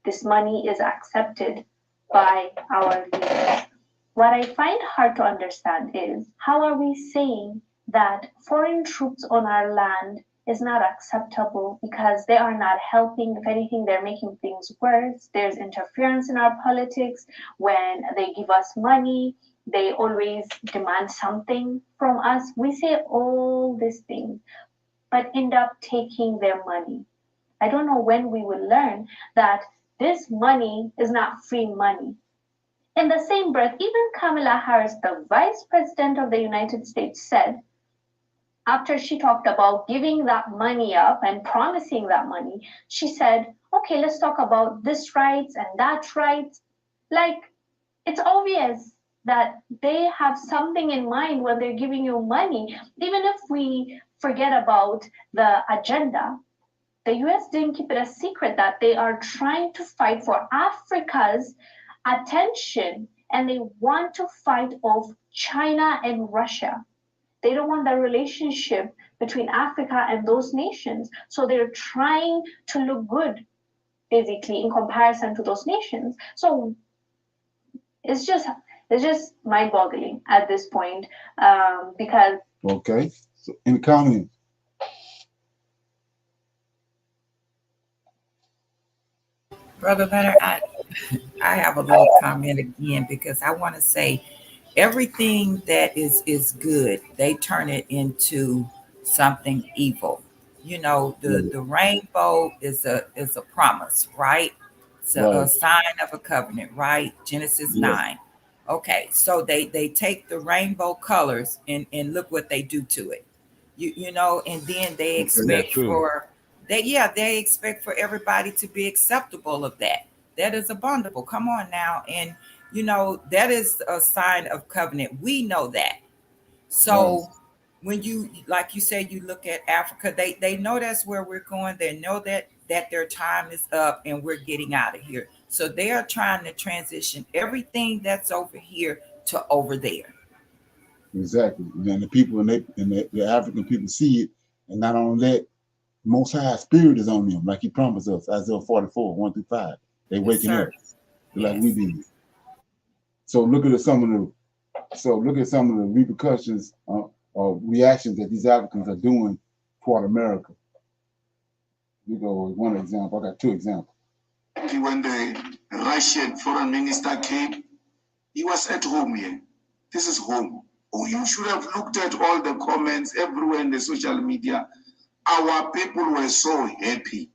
this money is accepted by our leaders. What I find hard to understand is how are we saying that foreign troops on our land is not acceptable because they are not helping. If anything, they're making things worse. There's interference in our politics. When they give us money, they always demand something from us. We say all these things, but end up taking their money. I don't know when we will learn that this money is not free money. In the same breath, even Kamala Harris, the Vice President of the United States, said, after she talked about giving that money up and promising that money, she said, okay, let's talk about this rights and that rights. Like, it's obvious that they have something in mind when they're giving you money. Even if we forget about the agenda, the US didn't keep it a secret that they are trying to fight for Africa's attention, and they want to fight off China and Russia. They don't want the relationship between Africa and those nations. So they're trying to look good, basically, in comparison to those nations. So it's just mind-boggling at this point, because.
Okay. So in the comments.
Brother Leonard, I have a little comment again because I want to say everything that is good, they turn it into something evil. You know, the rainbow is a promise, right? It's a sign of a covenant, right? Genesis 9. Okay, so they take the rainbow colors and look what they do to it. You know, and then they expect for they expect for everybody to be acceptable of that. That is abominable. Come on now. And you know, that is a sign of covenant. We know that. So when you, like you say, you look at Africa, they know that's where we're going. They know that their time is up and we're getting out of here. So they are trying to transition everything that's over here to over there.
Exactly. And the people and the African people see it, and not only that, Most High Spirit is on them, like He promised us, Isaiah 44, 1-5. They waking up, like we did. So look at some of the repercussions or reactions that these Africans are doing toward America. We go with one example. I got two examples.
When the Russian foreign minister came, he was at home here. This is home. Oh, you should have looked at all the comments everywhere in the social media. Our people were so happy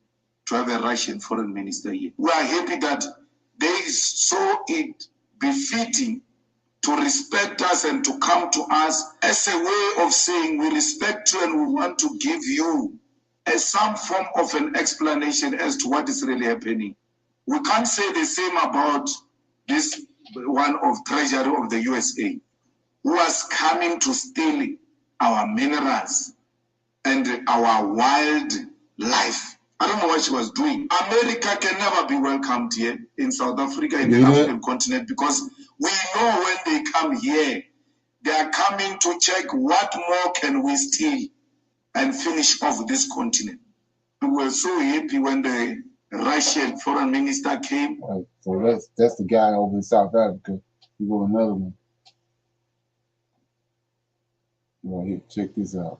to have a Russian foreign minister here. We are happy that they saw it befitting to respect us and to come to us as a way of saying we respect you and we want to give you some form of an explanation as to what is really happening. We can't say the same about this one of Treasury of the USA, who was coming to steal our minerals and our wild life. I don't know what she was doing. America can never be welcomed here in South Africa, in the African continent, because we know when they come here, they are coming to check what more can we steal and finish off this continent. We were so happy when the Russian foreign minister came.
Right. So that's the guy over in South Africa. We go another one. Well, here, check this out.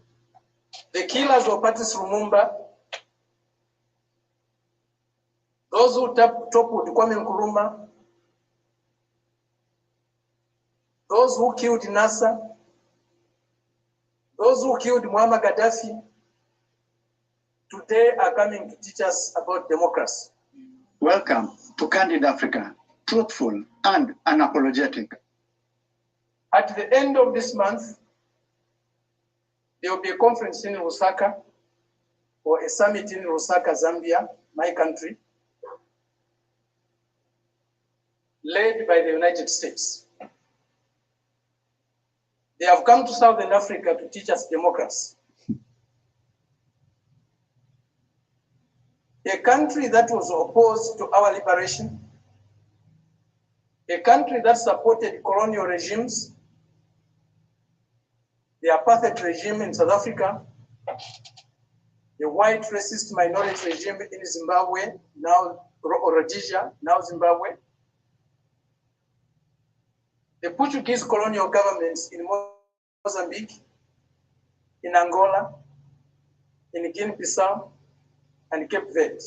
The killers were Patrice Lumumba. Those who toppled Kwame Nkrumah. Those who killed Nasser. Those who killed Muammar Gaddafi today are coming to teach us about democracy.
Welcome to Candid Africa, truthful and unapologetic.
At the end of this month, there will be a conference in Lusaka, or a summit in Lusaka, Zambia, my country, led by the United States. They have come to Southern Africa to teach us democracy. A country that was opposed to our liberation, a country that supported colonial regimes, the apartheid regime in South Africa, the white racist minority regime in Zimbabwe, now Rhodesia, now Zimbabwe, the Portuguese colonial governments in Mozambique, in Angola, in Guinea-Bissau, and Cape Verde.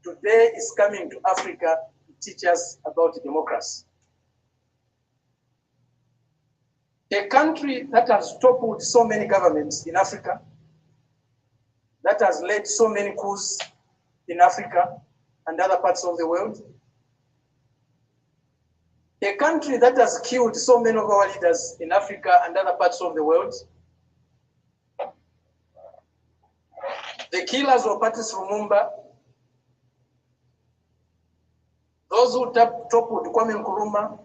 Today is coming to Africa to teach us about democracy. A country that has toppled so many governments in Africa, that has led so many coups in Africa and other parts of the world, a country that has killed so many of our leaders in Africa and other parts of the world. The killers of Patrice Lumumba, those who toppled Kwame Nkrumah,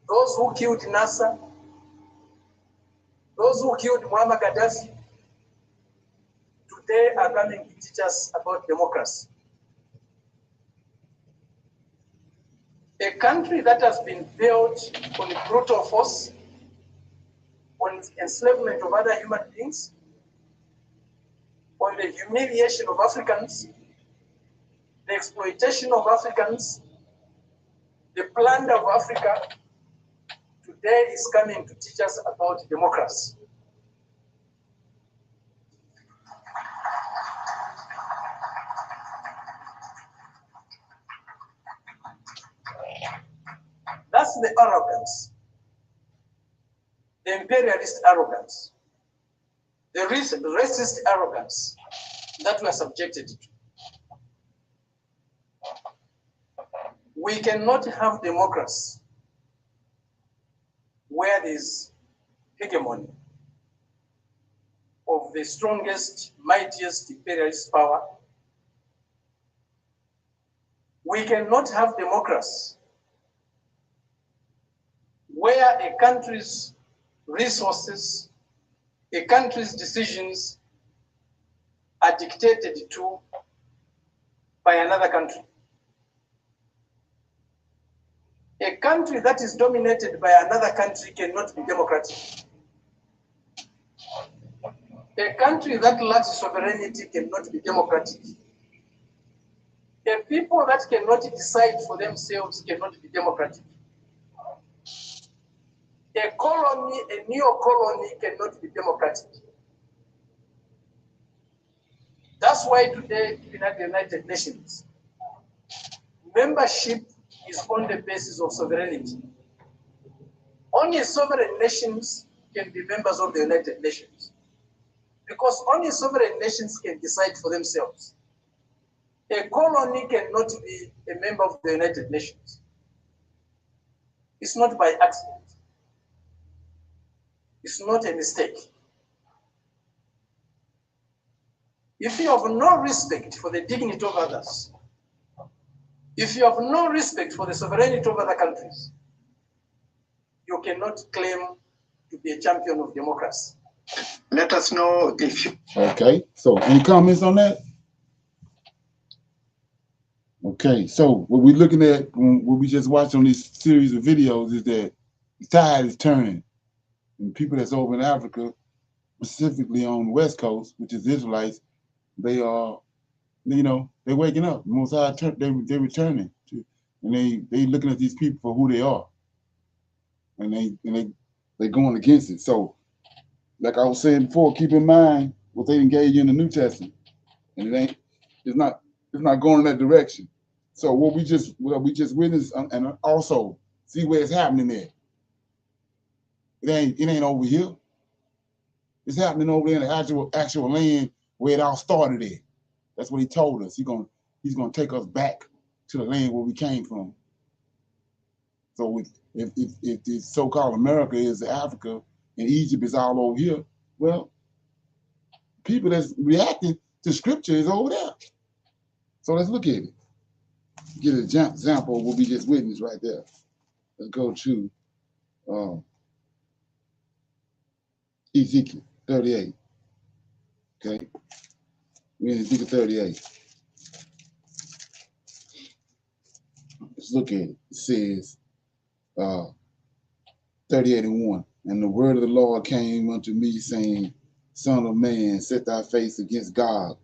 those who killed Nasser, those who killed Muammar Gaddafi, today are coming to teach us about democracy. A country that has been built on brutal force, on enslavement of other human beings, on the humiliation of Africans, the exploitation of Africans, the plunder of Africa, today is coming to teach us about democracy. That's the arrogance, the imperialist arrogance, the racist arrogance that we are subjected to. We cannot have democracy where there is hegemony of the strongest, mightiest imperialist power. We cannot have democracy where a country's resources, a country's decisions are dictated to by another country. A country that is dominated by another country cannot be democratic. A country that lacks sovereignty cannot be democratic. A people that cannot decide for themselves cannot be democratic. A colony, a neo-colony cannot be democratic. That's why today, even at the United Nations, membership is on the basis of sovereignty. Only sovereign nations can be members of the United Nations, because only sovereign nations can decide for themselves. A colony cannot be a member of the United Nations. It's not by accident. It's not a mistake. If you have no respect for the dignity of others, if you have no respect for the sovereignty of other countries, you cannot claim to be a champion of democracy.
Let us know if you...
Okay, so any comments on that? Okay, so what we're looking at, what we just watched on this series of videos is that the tide is turning. And people that's over in Africa, specifically on the West Coast, which is Israelites, they are, you know, they're waking up. The Most High, they're returning. And they looking at these people for who they are. And they're going against it. So, like I was saying before, keep in mind what they engage in the New Testament. And it's not going in that direction. So what we just witnessed, and also see where it's happening there. It ain't over here. It's happening over there in the actual land where it all started at. That's what he told us. He's gonna take us back to the land where we came from. So if the so-called America is Africa and Egypt is all over here, well, people that's reacting to scripture is over there. So let's look at it. Get an example of what we just witnessed right there. Let's go to Ezekiel 38. Okay, we're in Ezekiel 38. Let's look at it. It says 38:1. And the word of the Lord came unto me, saying, Son of man, set thy face against God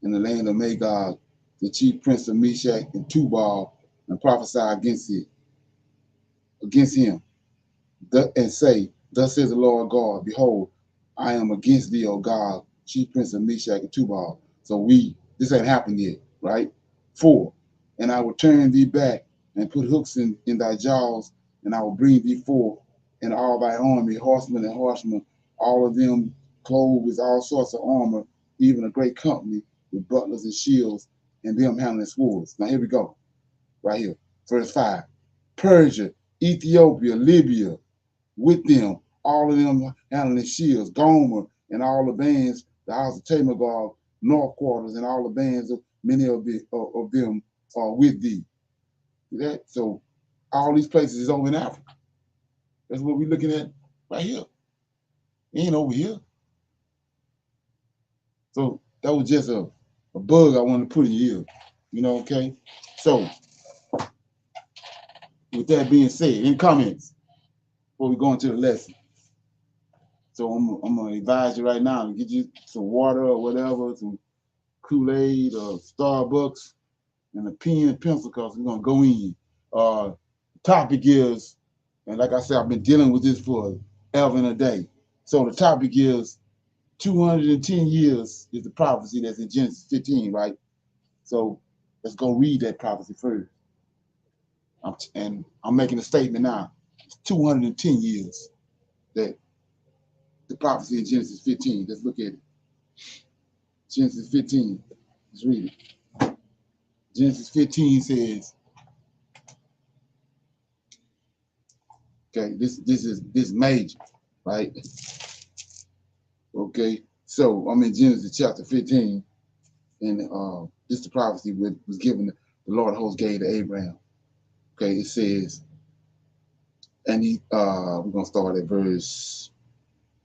in the land of Magog, the chief prince of Meshach and Tubal, and prophesy against him, and say, Thus says the Lord God, behold, I am against thee, O God, chief prince of Meshach and Tubal. So this ain't happened yet, right? 4, and I will turn thee back and put hooks in thy jaws, and I will bring thee forth and all thy army, horsemen and horsemen, all of them clothed with all sorts of armor, even a great company with bucklers and shields, and them handling swords. Now here we go, right here, verse 5. Persia, Ethiopia, Libya, with them, all of them handling shields, Gomer and all the bands, the house of Tamagog, North Quarters, and all the bands of many of them are with thee. That so all these places is over in Africa. That's what we're looking at right here. It ain't over here. So that was just a bug I wanted to put in here. You know, okay? So with that being said, any comments before we go into the lesson? So I'm gonna advise you right now to get you some water or whatever, some Kool-Aid or Starbucks, and a pen and pencil, because we're gonna go in. Topic is, and like I said, I've been dealing with this for ever and a day. So the topic is 210 years is the prophecy that's in Genesis 15, right? So let's go read that prophecy first. I'm making a statement now. It's 210 years that the prophecy in Genesis 15. Let's look at it. Genesis 15. Let's read it. Genesis 15 says, okay, this is major, right? Okay, so I'm in Genesis chapter 15, and this is the prophecy was given, the Lord of hosts gave to Abraham. Okay, it says, and we're gonna start at verse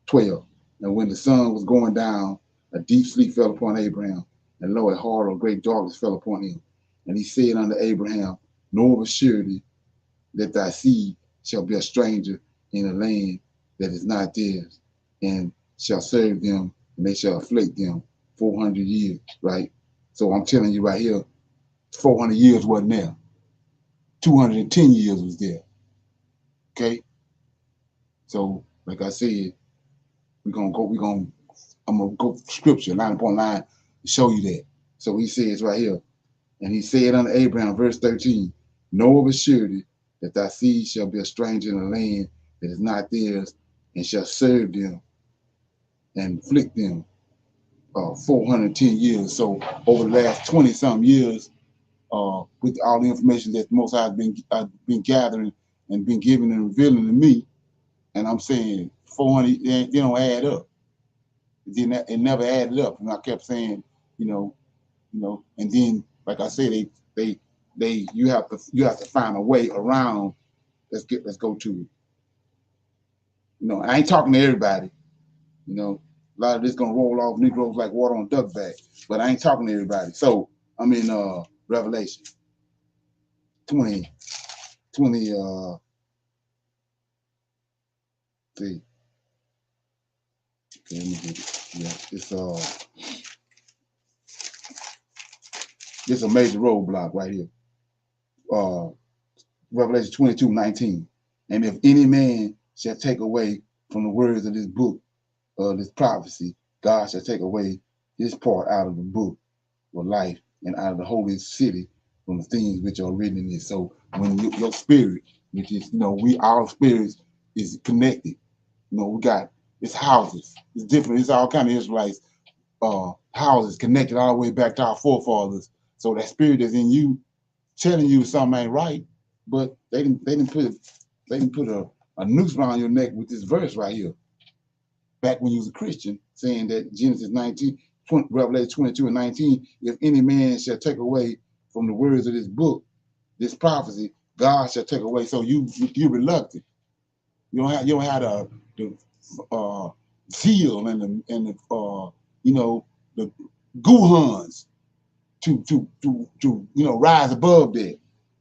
12. And when the sun was going down, a deep sleep fell upon Abraham, and lo, a horror of great darkness fell upon him. And he said unto Abraham, Know of a surety that thy seed shall be a stranger in a land that is not theirs, and shall serve them, and they shall afflict them 400 years, right? So I'm telling you right here, 400 years wasn't there. 210 years was there. Okay? So, like I said, I'm gonna go scripture line upon line to show you that. So he says right here, and he said unto Abraham, verse 13, Know of a surety that thy seed shall be a stranger in a land that is not theirs, and shall serve them and afflict them 410 years. So over the last 20-something years, with all the information that the Most High has been gathering and been giving and revealing to me, and I'm saying 400, they don't add up. It never added up, and I kept saying, you know, and then like I said, you have to find a way around. Let's go to it. You know, I ain't talking to everybody. You know, a lot of this gonna roll off Negroes like water on a duck back, but I ain't talking to everybody. So I'm in Revelation 20. See, okay, let me get it. Yeah, it's a major roadblock right here. Revelation 22:19. And if any man shall take away from the words of this book, this prophecy, God shall take away his part out of the book of life and out of the holy city from the things which are written in it. So when your spirit, which is, our spirits is connected. We got, it's houses, it's different, it's all kind of Israelites houses connected all the way back to our forefathers. So that spirit that's in you telling you something ain't right, but they didn't put a noose around your neck with this verse right here. Back when you was a Christian, saying that Genesis 19, Revelation 22 and 19, if any man shall take away from the words of this book, this prophecy, God shall take away. So you're reluctant. You don't have the zeal and the you know, the guhans to rise above that.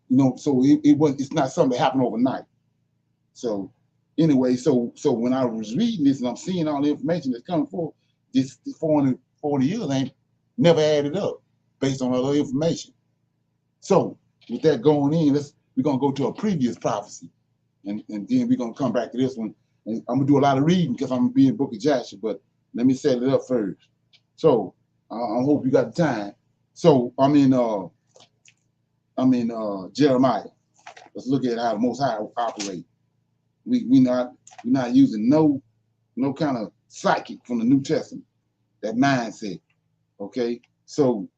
You know, so it's not something that happened overnight. So anyway, so when I was reading this and I'm seeing all the information that's coming forth, this 40 years ain't never added up based on other information. So with that going in, we're gonna go to a previous prophecy, and then we're gonna come back to this one. And I'm gonna do a lot of reading because I'm gonna be in Book of Joshua, but let me set it up first. So I hope you got the time. So I'm in Jeremiah. Let's look at how the Most High operate. We're not using no kind of psychic from the New Testament, that mindset. Okay, so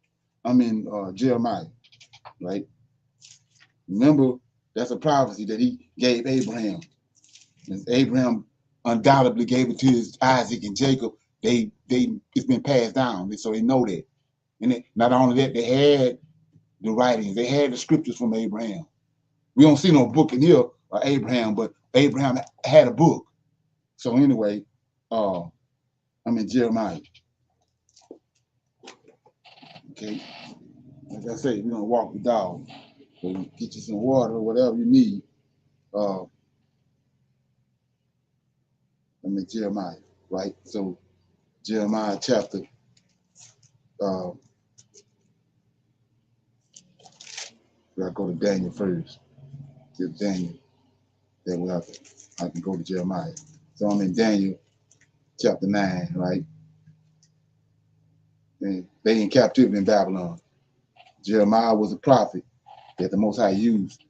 I'm in Jeremiah, right? Remember, that's a prophecy that he gave Abraham. And Abraham undoubtedly gave it to his Isaac and Jacob. It's been passed down, so they know that. And not only that, they had the writings, they had the scriptures from Abraham. We don't see no book in here of Abraham, but Abraham had a book. So anyway, I'm in Jeremiah. Okay, like I say, we're gonna walk the dog. So get you some water or whatever you need. I'm in Jeremiah, right? So Jeremiah chapter. We gotta go to Daniel first. To Daniel, then I can go to Jeremiah. So I'm in Daniel chapter 9, right? And they in captivity in Babylon. Jeremiah was a prophet that the Most High used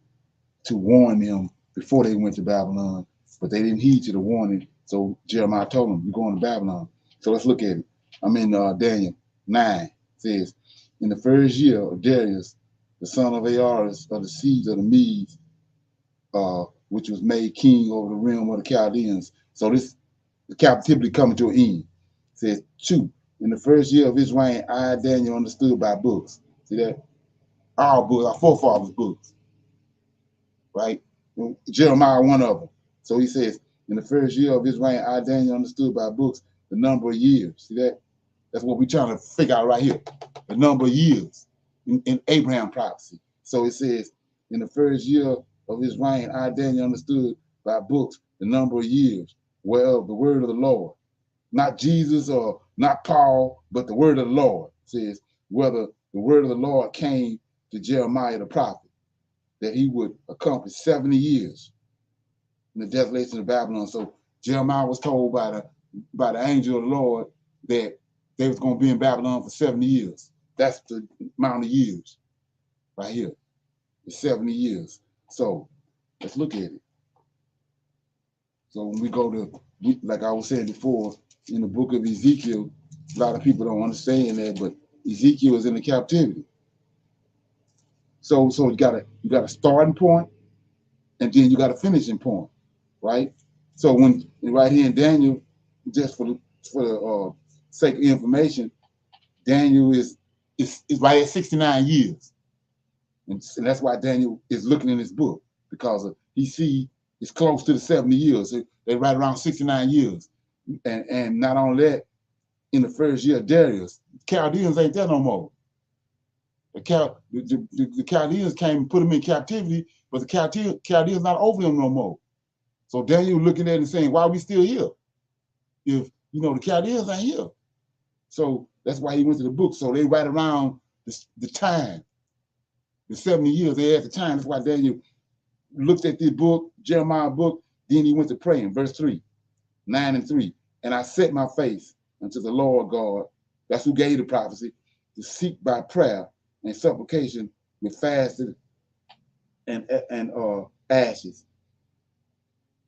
to warn them before they went to Babylon, but they didn't heed to the warning. So Jeremiah told them, "You're going to Babylon." So let's look at it. I'm in Daniel 9. It says, "In the first year of Darius, the son of Aarus, of the seeds of the Medes, which was made king over the realm of the Chaldeans." So the captivity coming to an end. It says 2. In the first year of his reign, I, Daniel, understood by books. See that? Our books, our forefathers' books. Right? Jeremiah, one of them. So he says, in the first year of his reign, I, Daniel, understood by books the number of years. See that? That's what we're trying to figure out right here. The number of years in Abraham prophecy. So it says, in the first year of his reign, I, Daniel, understood by books the number of years. Well, the word of the Lord. Not Jesus or not Paul, but the word of the Lord says, whether the word of the Lord came to Jeremiah the prophet, that he would accomplish 70 years in the desolation of Babylon. So Jeremiah was told by the angel of the Lord that they was going to be in Babylon for 70 years. That's the amount of years right here, the 70 years. So let's look at it. So when we go to, like I was saying before, in the book of Ezekiel, a lot of people don't understand that, but Ezekiel is in the captivity. So you got a starting point, and then you got a finishing point, right? So when right here in Daniel, just for the sake of information, Daniel is right at 69 years, and that's why Daniel is looking in his book, because he see it's close to the 70 years. They're right around 69 years, and not only that, in the first year of Darius, Chaldeans ain't there no more. The Chaldeans came and put them in captivity, but the Chaldeans not over them no more. So Daniel looking at it and saying, why are we still here? If, the Chaldeans ain't here. So that's why he went to the book. So they right around the time, the 70 years they had the time. That's why Daniel looked at this book, Jeremiah book, then he went to pray in verse 3, 9 and 3. And I set my face unto the Lord God, that's who gave the prophecy, to seek by prayer and supplication with fasting and ashes.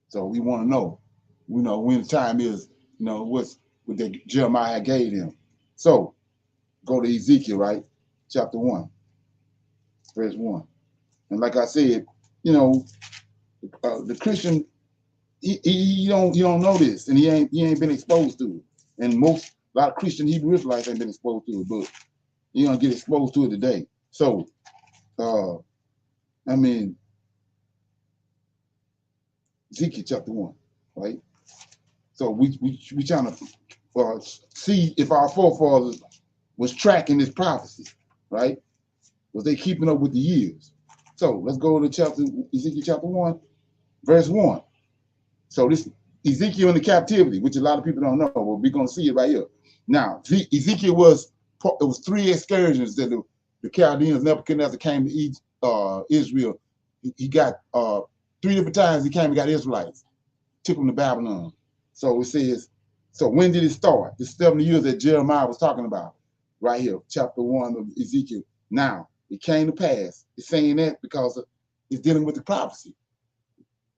So we want to know, when the time is, what Jeremiah gave him. So go to Ezekiel, right? Chapter 1, verse 1. And like I said, you know, the Christian, he don't know this, and he ain't been exposed to it. And a lot of Christian Hebrew Israelites ain't been exposed to it, but you're gonna get exposed to it today. So I mean, Ezekiel chapter 1, right? So we trying to see if our forefathers was tracking this prophecy, right? Was they keeping up with the years? So let's go to Ezekiel chapter 1, verse 1. So this Ezekiel in the captivity, which a lot of people don't know, but we're gonna see it right here. Now, Ezekiel it was 3 excursions that the Chaldeans, Nebuchadnezzar came to Israel. He got 3 different times he came and got Israelites, took them to Babylon. So it says, so when did it start? The 70 years that Jeremiah was talking about, right here, chapter 1 of Ezekiel. Now, it came to pass. It's saying that because it's dealing with the prophecy.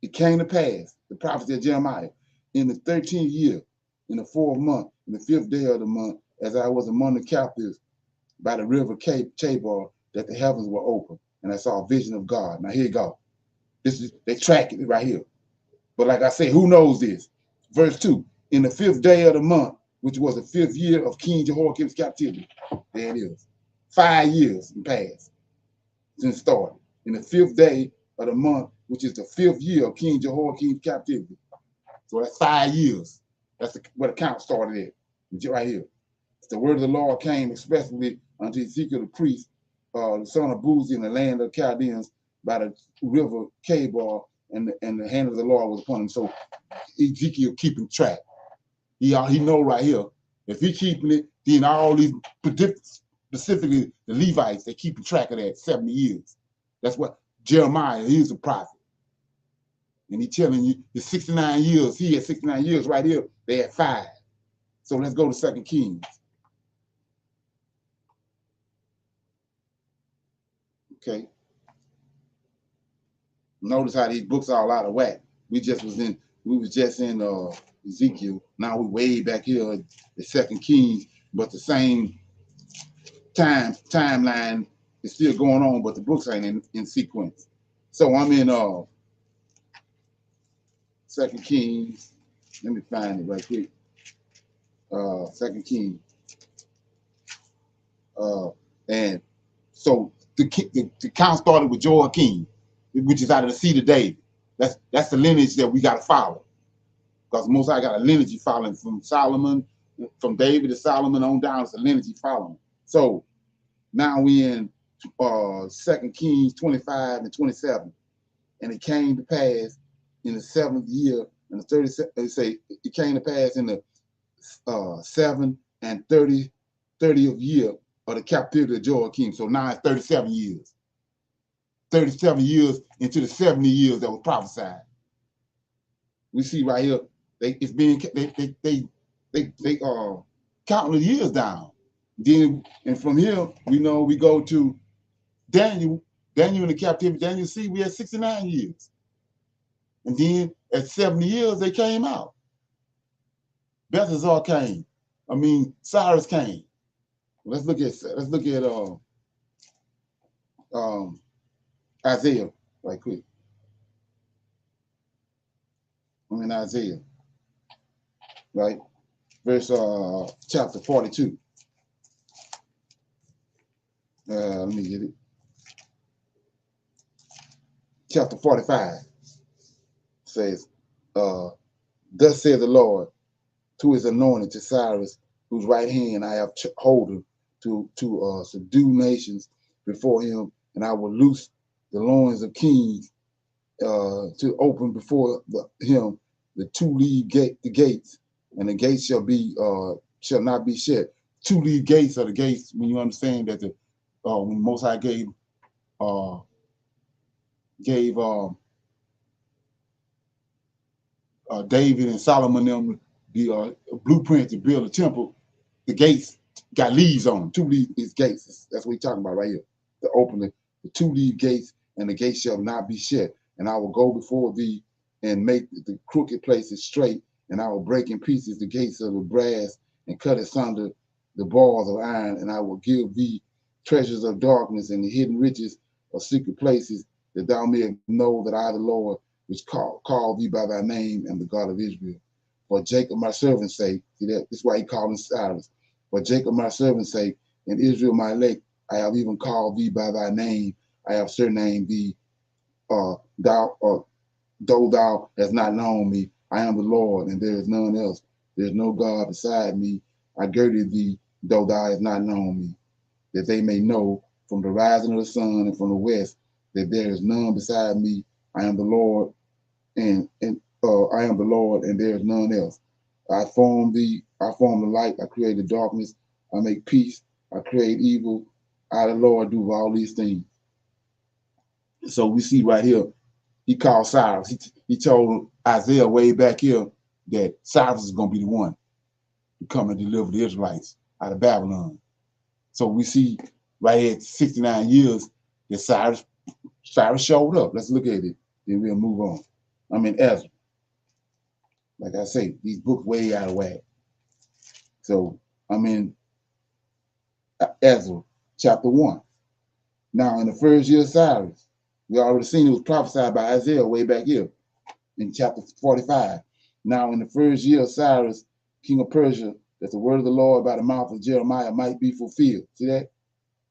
It came to pass, the prophecy of Jeremiah, in the 13th year, in the 4th month, in the 5th day of the month, as I was among the captives by the river Chabar, that the heavens were open, and I saw a vision of God. Now here you go. They track it right here. But like I say, who knows this? Verse 2, in the 5th day of the month, which was the 5th year of King Jehoiakim's captivity. There it is. 5 years passed since it started. In the 5th day of the month, which is the 5th year of King Jehoiakim's captivity. So that's 5 years. That's where the count started at, right here. The word of the Lord came expressly unto Ezekiel the priest, the son of Buzi, in the land of Chaldeans by the river Chabar, and the hand of the Lord was upon him. So Ezekiel keeping track. He know right here. If he keeping it, then all these, specifically the Levites, they keeping track of that 70 years. That's what Jeremiah, he's a prophet. And he telling you the 69 years, he had 69 years right here, they had 5. So let's go to 2 Kings. Okay. Notice how these books are all out of whack. We was just in Ezekiel. Now we way back here at the 2 Kings, but the same timeline is still going on, but the books ain't in sequence. So I'm in 2 Kings. Let me find it right quick. 2 Kings. And so the count started with Joachim, which is out of the seed of David. That's the lineage that we got to follow. Because Most High got a lineage following from Solomon, from David to Solomon on down. It's a lineage following. So now we in 2 Kings 25 and 27. And it came to pass in the 7th year, and the 37th, they say it came to pass in the 7th and 30th year of the captivity of Joachim. So now it's 37 years. 37 years into the 70 years that was prophesied. We see right here, they counting the years down. Then, and from here, we know we go to Daniel in the captivity. Daniel, see, we had 69 years. And then at 70 years, they came out. Belshazzar came. Cyrus came. Let's look at Isaiah right quick. I'm in Isaiah, right? Verse chapter 42. Let me get it. Chapter 45 says, thus saith the Lord to his anointed, to Cyrus, whose right hand I have holden to subdue nations before him, and I will loose the loins of kings to open before him the 2-leaved gates, and the gates shall not be shut. 2-leaved gates are the gates when you understand that when Most High gave David and Solomon them the blueprint to build a temple, the gates got leaves on them. 2-leaved gates. That's what he's talking about right here. To open the 2-leaved gates, and the gates shall not be shut. And I will go before thee and make the crooked places straight, and I will break in pieces the gates of the brass and cut asunder the bars of iron, and I will give thee treasures of darkness and the hidden riches of secret places, that thou mayest know that I, the Lord, which call thee by thy name, am the God of Israel. For Jacob my servant's sake, see that? This is why he called him Cyrus. For Jacob my servant's sake, and Israel my elect, I have even called thee by thy name. I have surnamed thee, though thou hast not known me. I am the Lord, and there is none else. There is no God beside me. I girded thee, though thou hast not known me, that they may know from the rising of the sun and from the west that there is none beside me. I am the Lord, and I am the Lord, and there is none else. I form the light. I create the darkness. I make peace. I create evil. I, the Lord, do all these things. So we see right here, he called Cyrus. He told Isaiah way back here that Cyrus is going to be the one to come and deliver the Israelites out of Babylon. So we see right here at 69 years that Cyrus showed up. Let's look at it. Then we'll move on. I'm in Ezra. Like I say, these books way out of whack. So I'm in Ezra chapter 1. Now in the first year of Cyrus, we already seen it was prophesied by Isaiah way back here in chapter 45. Now in the first year of Cyrus, king of Persia, that the word of the Lord by the mouth of Jeremiah might be fulfilled. See that?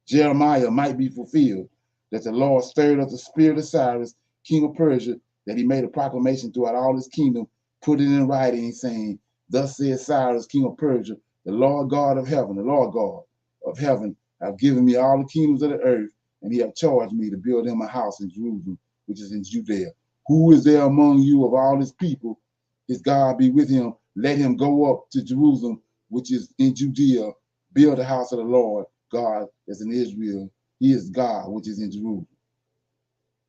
Jeremiah might be fulfilled, that the Lord stirred up the spirit of Cyrus, king of Persia, that he made a proclamation throughout all his kingdom, put it in writing, saying, thus says Cyrus, king of Persia, the Lord God of heaven, the Lord God of heaven, have given me all the kingdoms of the earth, and he have charged me to build him a house in Jerusalem, which is in Judea. Who is there among you of all his people? His God be with him. Let him go up to Jerusalem, which is in Judea, build the house of the Lord God that's in Israel. He is God, which is in Jerusalem.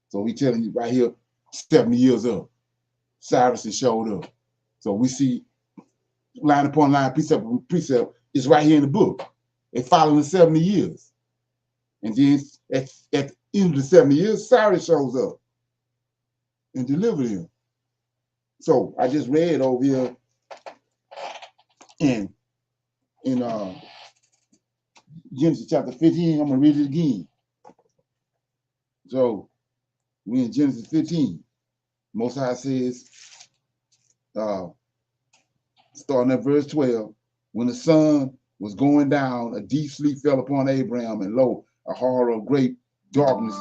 So he's telling you right here, 70 years up, Cyrus has showed up. So we see line upon line, precept upon precept, it's right here in the book. They following 70 years. And then at the end of the 70 years, Cyrus shows up and delivers him. So I just read over here in Genesis chapter 15. I'm going to read it again. So we're in Genesis 15. Most High says, starting at verse 12, when the sun was going down, a deep sleep fell upon Abraham, and lo, a horror of great darkness.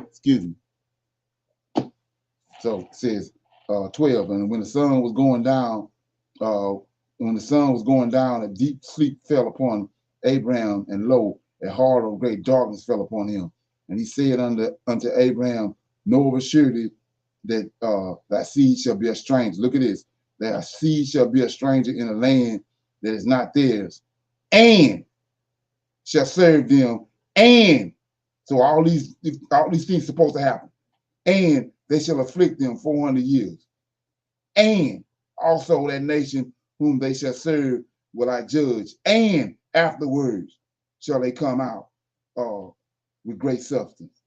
Excuse me. So it says 12, and when the sun was going down, a deep sleep fell upon Abraham, and lo, a horror of great darkness fell upon him. And he said unto Abraham, know of a surety that thy seed shall be a stranger. Look at this. Thy seed shall be a stranger in a land that is not theirs, and shall serve them. And so all these things supposed to happen. And they shall afflict them 400 years. And also that nation whom they shall serve will I judge. And afterwards shall they come out with great substance.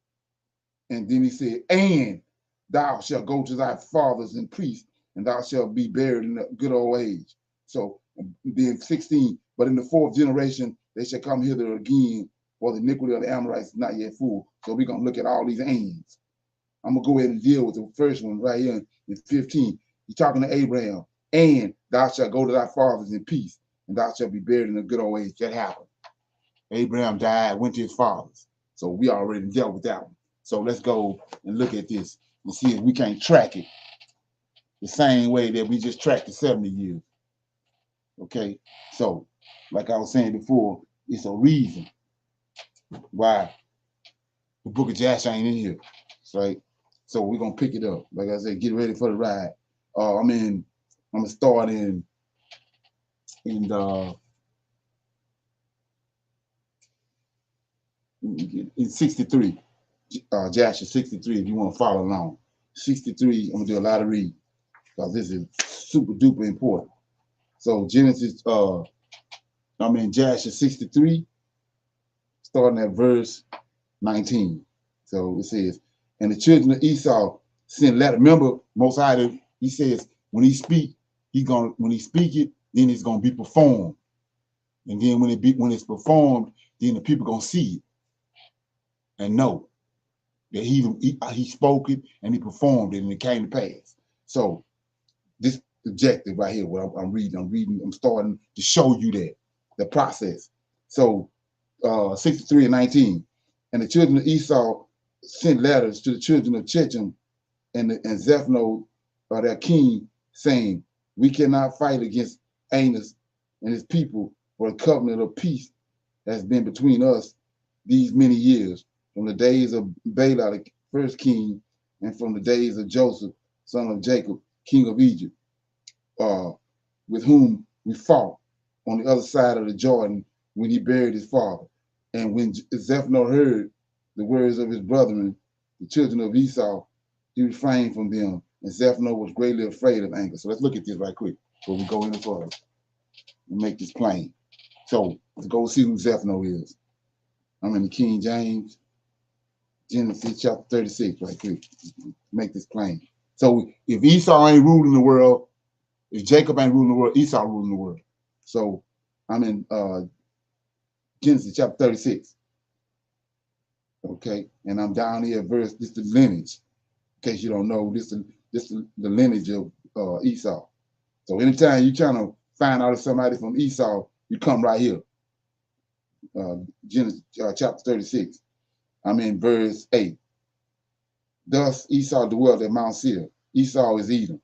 And then he said, and thou shalt go to thy fathers in peace, and thou shalt be buried in a good old age. So then 16, but in the fourth generation, they shall come hither again, for the iniquity of the Amorites is not yet full. So we're going to look at all these ands. I'm going to go ahead and deal with the first one right here in 15. He's talking to Abraham, and thou shalt go to thy fathers in peace, and thou shalt be buried in a good old age. That happened. Abraham died, went to his fathers. So we already dealt with that one. So let's go and look at this and see if we can't track it the same way that we just tracked the 70 years. Okay, so like I was saying before, it's a reason why the book of Jasher ain't in here, right? So we're gonna pick it up. Like I said, get ready for the ride. I'm gonna start in 63. Jasher 63, if you want to follow along. 63, I'm gonna do a lot of reading because this is super duper important. So Jasher 63, starting at verse 19. So it says, and the children of Esau send letter. Remember, Most High, he says when he speak, when he speak it, then it's gonna be performed. And then when it's performed, then the people gonna see it and know that he spoke it and he performed it and it came to pass. So this objective right here, what I'm reading, I'm starting to show you that the process. So 63 and 19, and the children of Esau sent letters to the children of Chechem and Zephno, their king, saying, we cannot fight against Anus and his people, for a covenant of peace has been between us these many years, from the days of Bela, the first king, and from the days of Joseph, son of Jacob, king of Egypt, with whom we fought on the other side of the Jordan when he buried his father. And when Zephno heard the words of his brethren, the children of Esau, he refrained from them, and Zephno was greatly afraid of anger. So let's look at this right quick before we go any further and make this plain. So let's go see who Zephno is. I'm in the King James, Genesis chapter 36, right quick. Make this plain. So if Esau ain't ruling the world, if Jacob ain't ruling the world, Esau ruling the world. So I'm in Genesis chapter 36. Okay, and I'm down here verse, this is the lineage. In case you don't know, this is the lineage of Esau. So anytime you're trying to find out if somebody from Esau, you come right here. Genesis chapter 36. I'm in verse 8. Thus Esau dwelt at Mount Seir. Esau is Edom.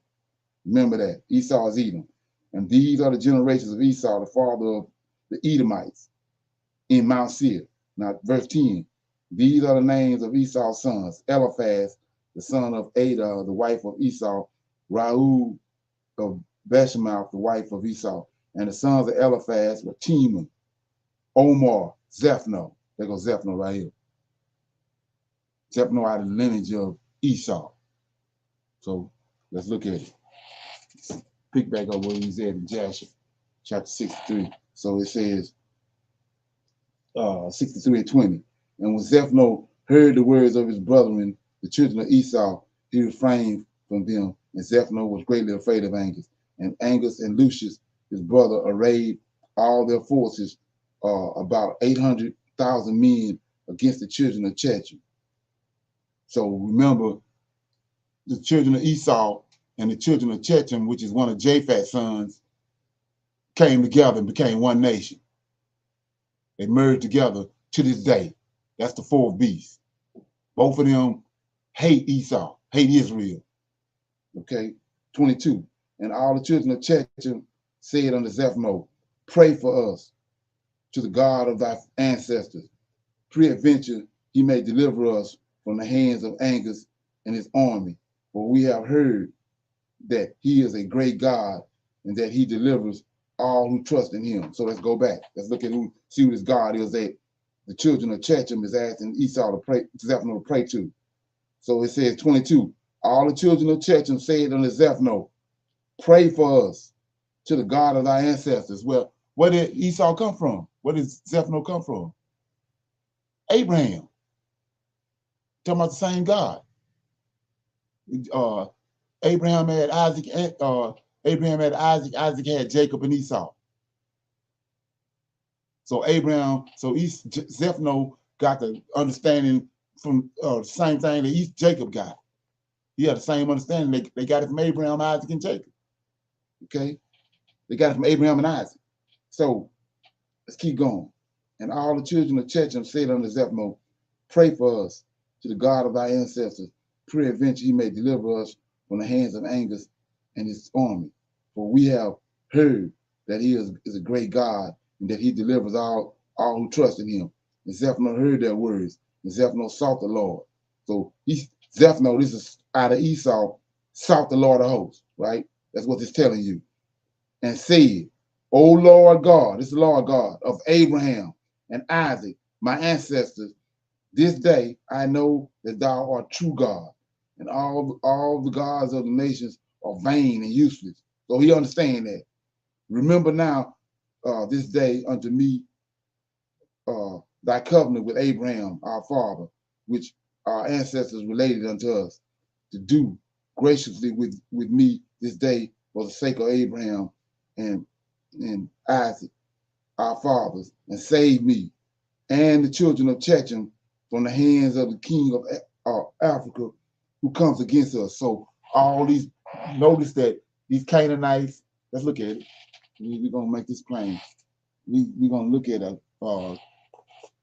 Remember that. Esau is Edom. And these are the generations of Esau, the father of the Edomites, in Mount Seir. Now, verse 10. These are the names of Esau's sons: Eliphaz, the son of Ada, the wife of Esau, Reu of Bashemath, the wife of Esau. And the sons of Eliphaz were Teman, Omar, Zephno. There goes Zephno right here. Zephno out of the lineage of Esau. So let's look at it. Pick back up where he's at in Jasher, chapter 63. So it says 63 and 20. And when Zephno heard the words of his brethren, the children of Esau, he refrained from them. And Zephno was greatly afraid of Angus. And Angus and Lucius, his brother, arrayed all their forces, about 800,000 men, against the children of Chechem. So remember, the children of Esau and the children of Chechem, which is one of Japhet's sons, came together and became one nation. They merged together to this day. That's the fourth beast. Both of them hate Esau, hate Israel. Okay, 22. And all the children of Chechem said unto Zephno, pray for us to the God of thy ancestors. Peradventure he may deliver us from the hands of Angus and his army. For we have heard that he is a great God and that he delivers all who trust in him. So let's go back. Let's look at see who this God is that the children of Chechem is asking Esau to pray, Zephno to pray to. So it says 22, all the children of Chechem said unto Zephno, pray for us to the God of thy ancestors. Well, where did Esau come from? Where did Zephno come from? Abraham. Talking about the same God. Abraham had Isaac, Isaac had Jacob and Esau. So Zephno got the understanding from the same thing that Jacob got. He had the same understanding. They got it from Abraham, Isaac, and Jacob. Okay? They got it from Abraham and Isaac. So let's keep going. And all the children of Chechem said unto Zephno, pray for us to the God of thy ancestors. Peradventure he may deliver us from the hands of Angus and his army. For we have heard that he is a great God and that he delivers all who trust in him. And Zephno heard their words, and Zephno sought the Lord. So Zephno, this is out of Esau, sought the Lord of hosts, right? That's what it's telling you. And said, O Lord God, this is the Lord God of Abraham and Isaac, my ancestors, this day I know that thou art true God, and all the gods of the nations are vain and useless. So he understands that. Remember now this day unto me thy covenant with Abraham, our father, which our ancestors related unto us. to do graciously with me this day for the sake of Abraham and Isaac, our fathers, and save me and the children of Chechem from the hands of the king of Africa who comes against us. So all these, notice that these Canaanites, let's look at it. We're going to make this plain. We're going to look at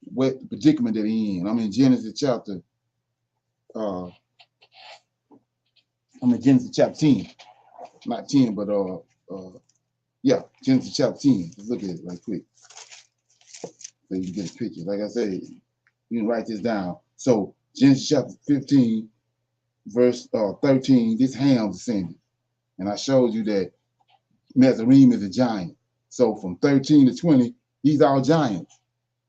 what predicament they're in. I'm in Genesis chapter, Genesis chapter 10. Not 10, but yeah, Genesis chapter 10. Let's look at it right quick so you can get a picture. Like I said, you can write this down. So Genesis chapter 15, verse 13, this Ham descended. And I showed you that Mizraim is a giant. So from 13 to 20, these are giants.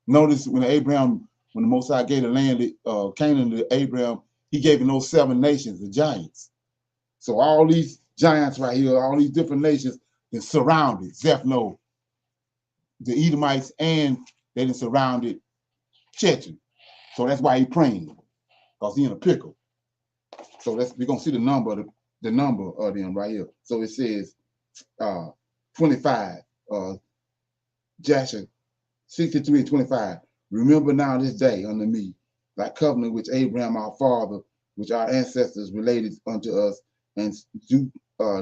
Notice when the Most High gave the land Canaan to Abraham, he gave him those 7 nations, the giants. So all these giants right here, all these different nations, they surrounded Zephno, the Edomites, and they surrounded Chechem. So that's why he's praying, because he's in a pickle. So we're gonna see the number of them right here. So it says 25, Jasher 63:25. Remember now this day unto me, thy covenant which Abraham our father, which our ancestors related unto us, and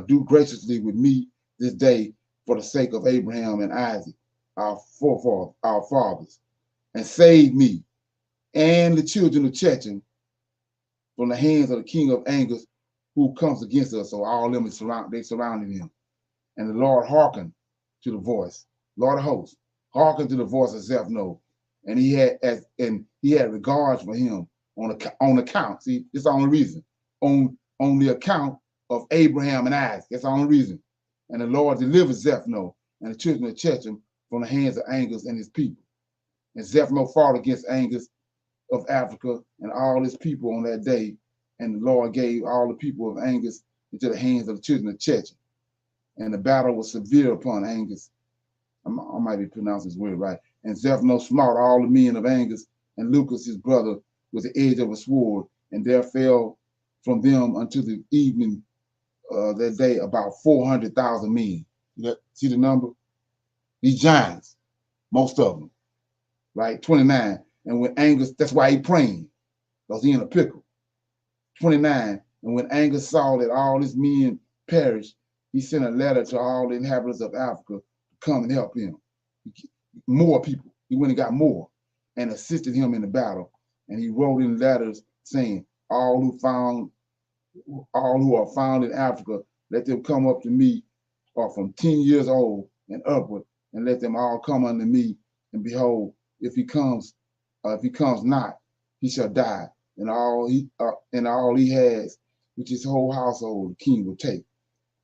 do graciously with me this day for the sake of Abraham and Isaac, our fathers, and save me and the children of Chechem from the hands of the king of Angus who comes against us. So all of them surrounded him. And the Lord hearkened to the voice, Lord of hosts, hearkened to the voice of Zephno, and he had regard for him on account. See, it's the only reason. On the account of Abraham and Isaac. That's the only reason. And the Lord delivered Zephno and the children of Chechem from the hands of Angus and his people. And Zephno fought against Angus of Africa and all his people on that day. And the Lord gave all the people of Angus into the hands of the children of Chechem. And the battle was severe upon Angus. I might be pronouncing this word right. And Zephno smote all the men of Angus and Lucas his brother with the edge of a sword, and there fell from them until the evening that day about 400,000 men. See the number? These giants, most of them, right? 29. And when Angus, that's why he praying, because he in a pickle. 29. And when Angus saw that all his men perished, he sent a letter to all the inhabitants of Africa to come and help him. More people. He went and got more and assisted him in the battle. And he wrote in letters saying, all who are found in Africa, let them come up to me, or from 10 years old and upward, and let them all come unto me. And behold, if he comes not, he shall die. And all he has, which his whole household, the king will take.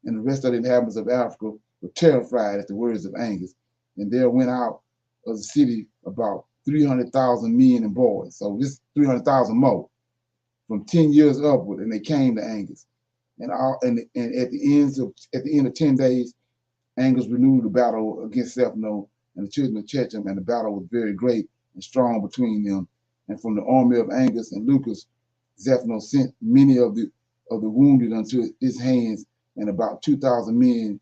And the rest of the inhabitants of Africa were terrified at the words of Angus. And there went out of the city about 300,000 men and boys. So this 300,000 more from 10 years upward, and they came to Angus. And at the end of 10 days, Angus renewed the battle against Zephno and the children of Chechem, and the battle was very great and strong between them. And from the army of Angus and Lucas, Zephno sent many of the wounded unto his hands, and about 2,000 men.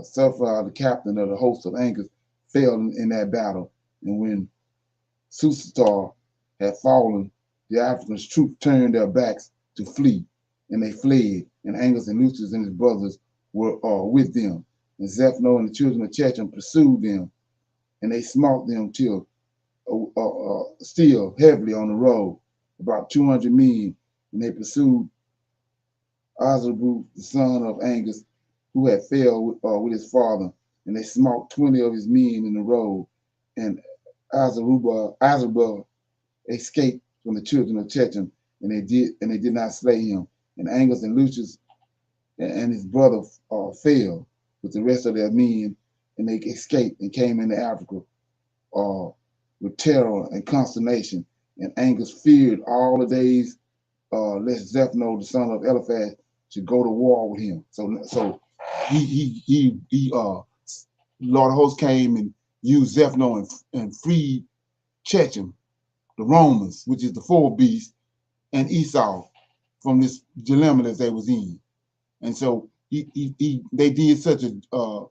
Sephar, the captain of the host of Angus, fell in that battle. And when Sustar had fallen, the Africans' troops turned their backs to flee, and they fled. And Angus and Lucius and his brothers were with them. And Zephno and the children of Chechem pursued them, and they smote them till still heavily on the road, about 200 men. And they pursued Azarbu, the son of Angus, who had fell with his father, and they smote 20 of his men in the road. And Azarbu escaped from the children of Chechem, and they did not slay him. And Angus and Lucius and his brother fell with the rest of their men, and they escaped and came into Africa with terror and consternation. And Angus feared all the days lest Zephno, the son of Eliphaz, should go to war with him. So Lord of hosts came and used Zephno and freed Chechem, the Romans, which is the 4 beasts, and Esau, from this dilemma that they was in. And so they did such a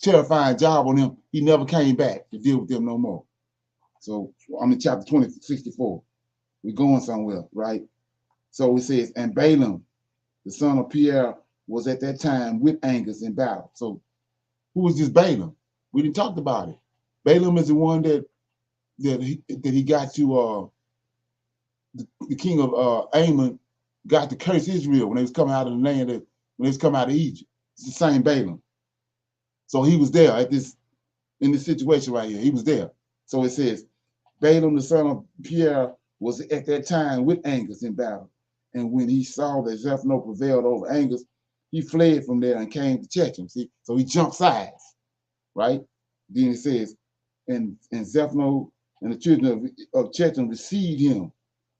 terrifying job on him, he never came back to deal with them no more. So I'm in chapter 64. We're going somewhere, right? So it says, and Balaam, the son of Peor, was at that time with Angus in battle. So who was this Balaam? We didn't talk about it. Balaam is the one that he got to the king of Ammon got to curse Israel when they was coming out of the land when they was coming out of Egypt. It's the same Balaam. So he was there in this situation right here. He was there. So it says, Balaam, the son of Peor, was at that time with Angus in battle. And when he saw that Zephano prevailed over Angus, he fled from there and came to Chechem. See, so he jumped sides, right? Then it says, and Zephano and the children of Chechem received him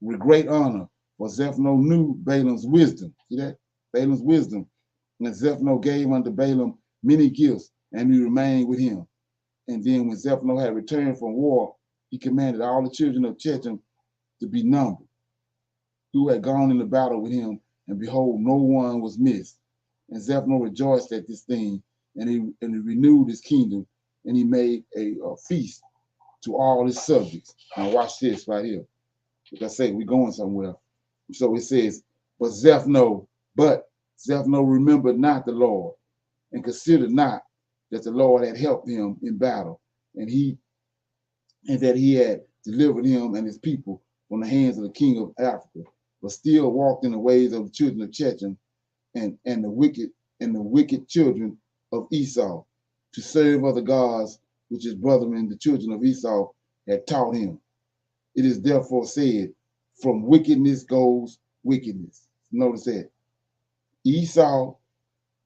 with great honor, for Zephano knew Balaam's wisdom. See that? Balaam's wisdom. And Zephano gave unto Balaam many gifts, and he remained with him. And then when Zephano had returned from war, he commanded all the children of Chechem to be numbered, who had gone into battle with him, and behold, no one was missed. And Zephano rejoiced at this thing, and he renewed his kingdom, and he made a feast to all his subjects. Now watch this right here. Like I say, we're going somewhere. So it says, but Zephano remembered not the Lord, and considered not that the Lord had helped him in battle, and that he had delivered him and his people from the hands of the king of Africa, but still walked in the ways of the children of Chechem and the wicked children of Esau, to serve other gods which his brethren, the children of Esau, had taught him. It is therefore said, from wickedness goes wickedness. Notice that. Esau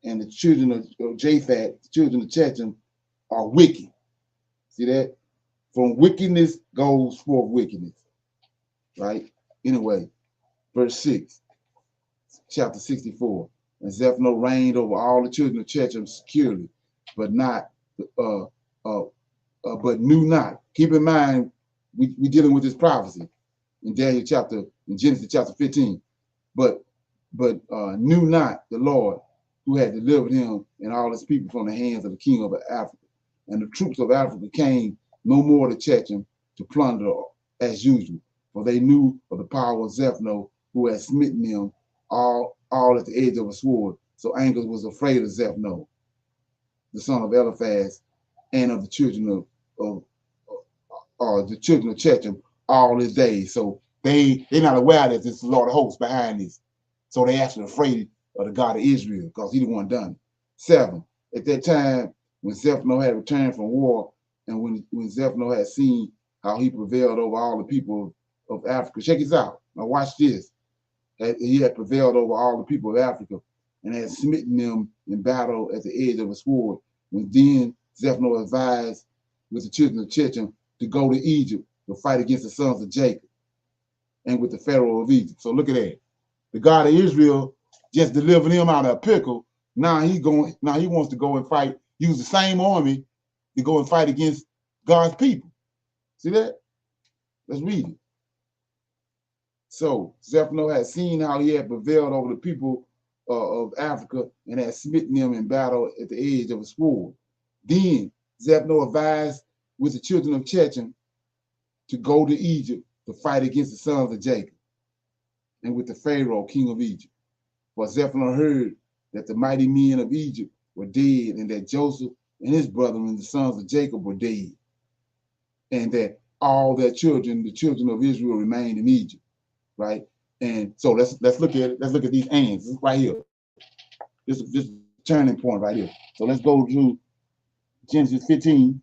and the children of Japhet, the children of Chechem, are wicked. See that? From wickedness goes forth wickedness. Right? Anyway, verse 6, chapter 64. And Zephano reigned over all the children of Chechem securely, but knew not. Keep in mind, we dealing with this prophecy in Genesis chapter 15. But knew not the Lord, who had delivered him and all his people from the hands of the king of Africa. And the troops of Africa came no more to Chechem to plunder as usual, for they knew of the power of Zephano, who had smitten them all at the edge of a sword. So Angus was afraid of Zephano, the son of Eliphaz, and of the children of Chechem all his days. So they're not aware that this Lord of hosts behind this. So they actually afraid of the God of Israel, because he the one done it. 7, at that time when Zephano had returned from war, and when Zephano had seen how he prevailed over all the people of Africa. Check this out. Now watch this. He had prevailed over all the people of Africa and had smitten them in battle at the edge of a sword. When then Zephano advised with the children of Chechem to go to Egypt to fight against the sons of Jacob and with the Pharaoh of Egypt. So look at that. The God of Israel just delivered him out of a pickle. Now he wants to go and fight, use the same army to go and fight against God's people. See that? Let's read it. So Zephano had seen how he had prevailed over the people of Africa and had smitten them in battle at the edge of a sword. Then Zephano advised with the children of Chechem to go to Egypt to fight against the sons of Jacob and with the Pharaoh, king of Egypt. For Zephano heard that the mighty men of Egypt were dead, and that Joseph and his brethren, the sons of Jacob, were dead, and that all their children, the children of Israel, remained in Egypt. Right? And so let's look at it. Let's look at these ands. This is right here. This turning point right here. So let's go to Genesis 15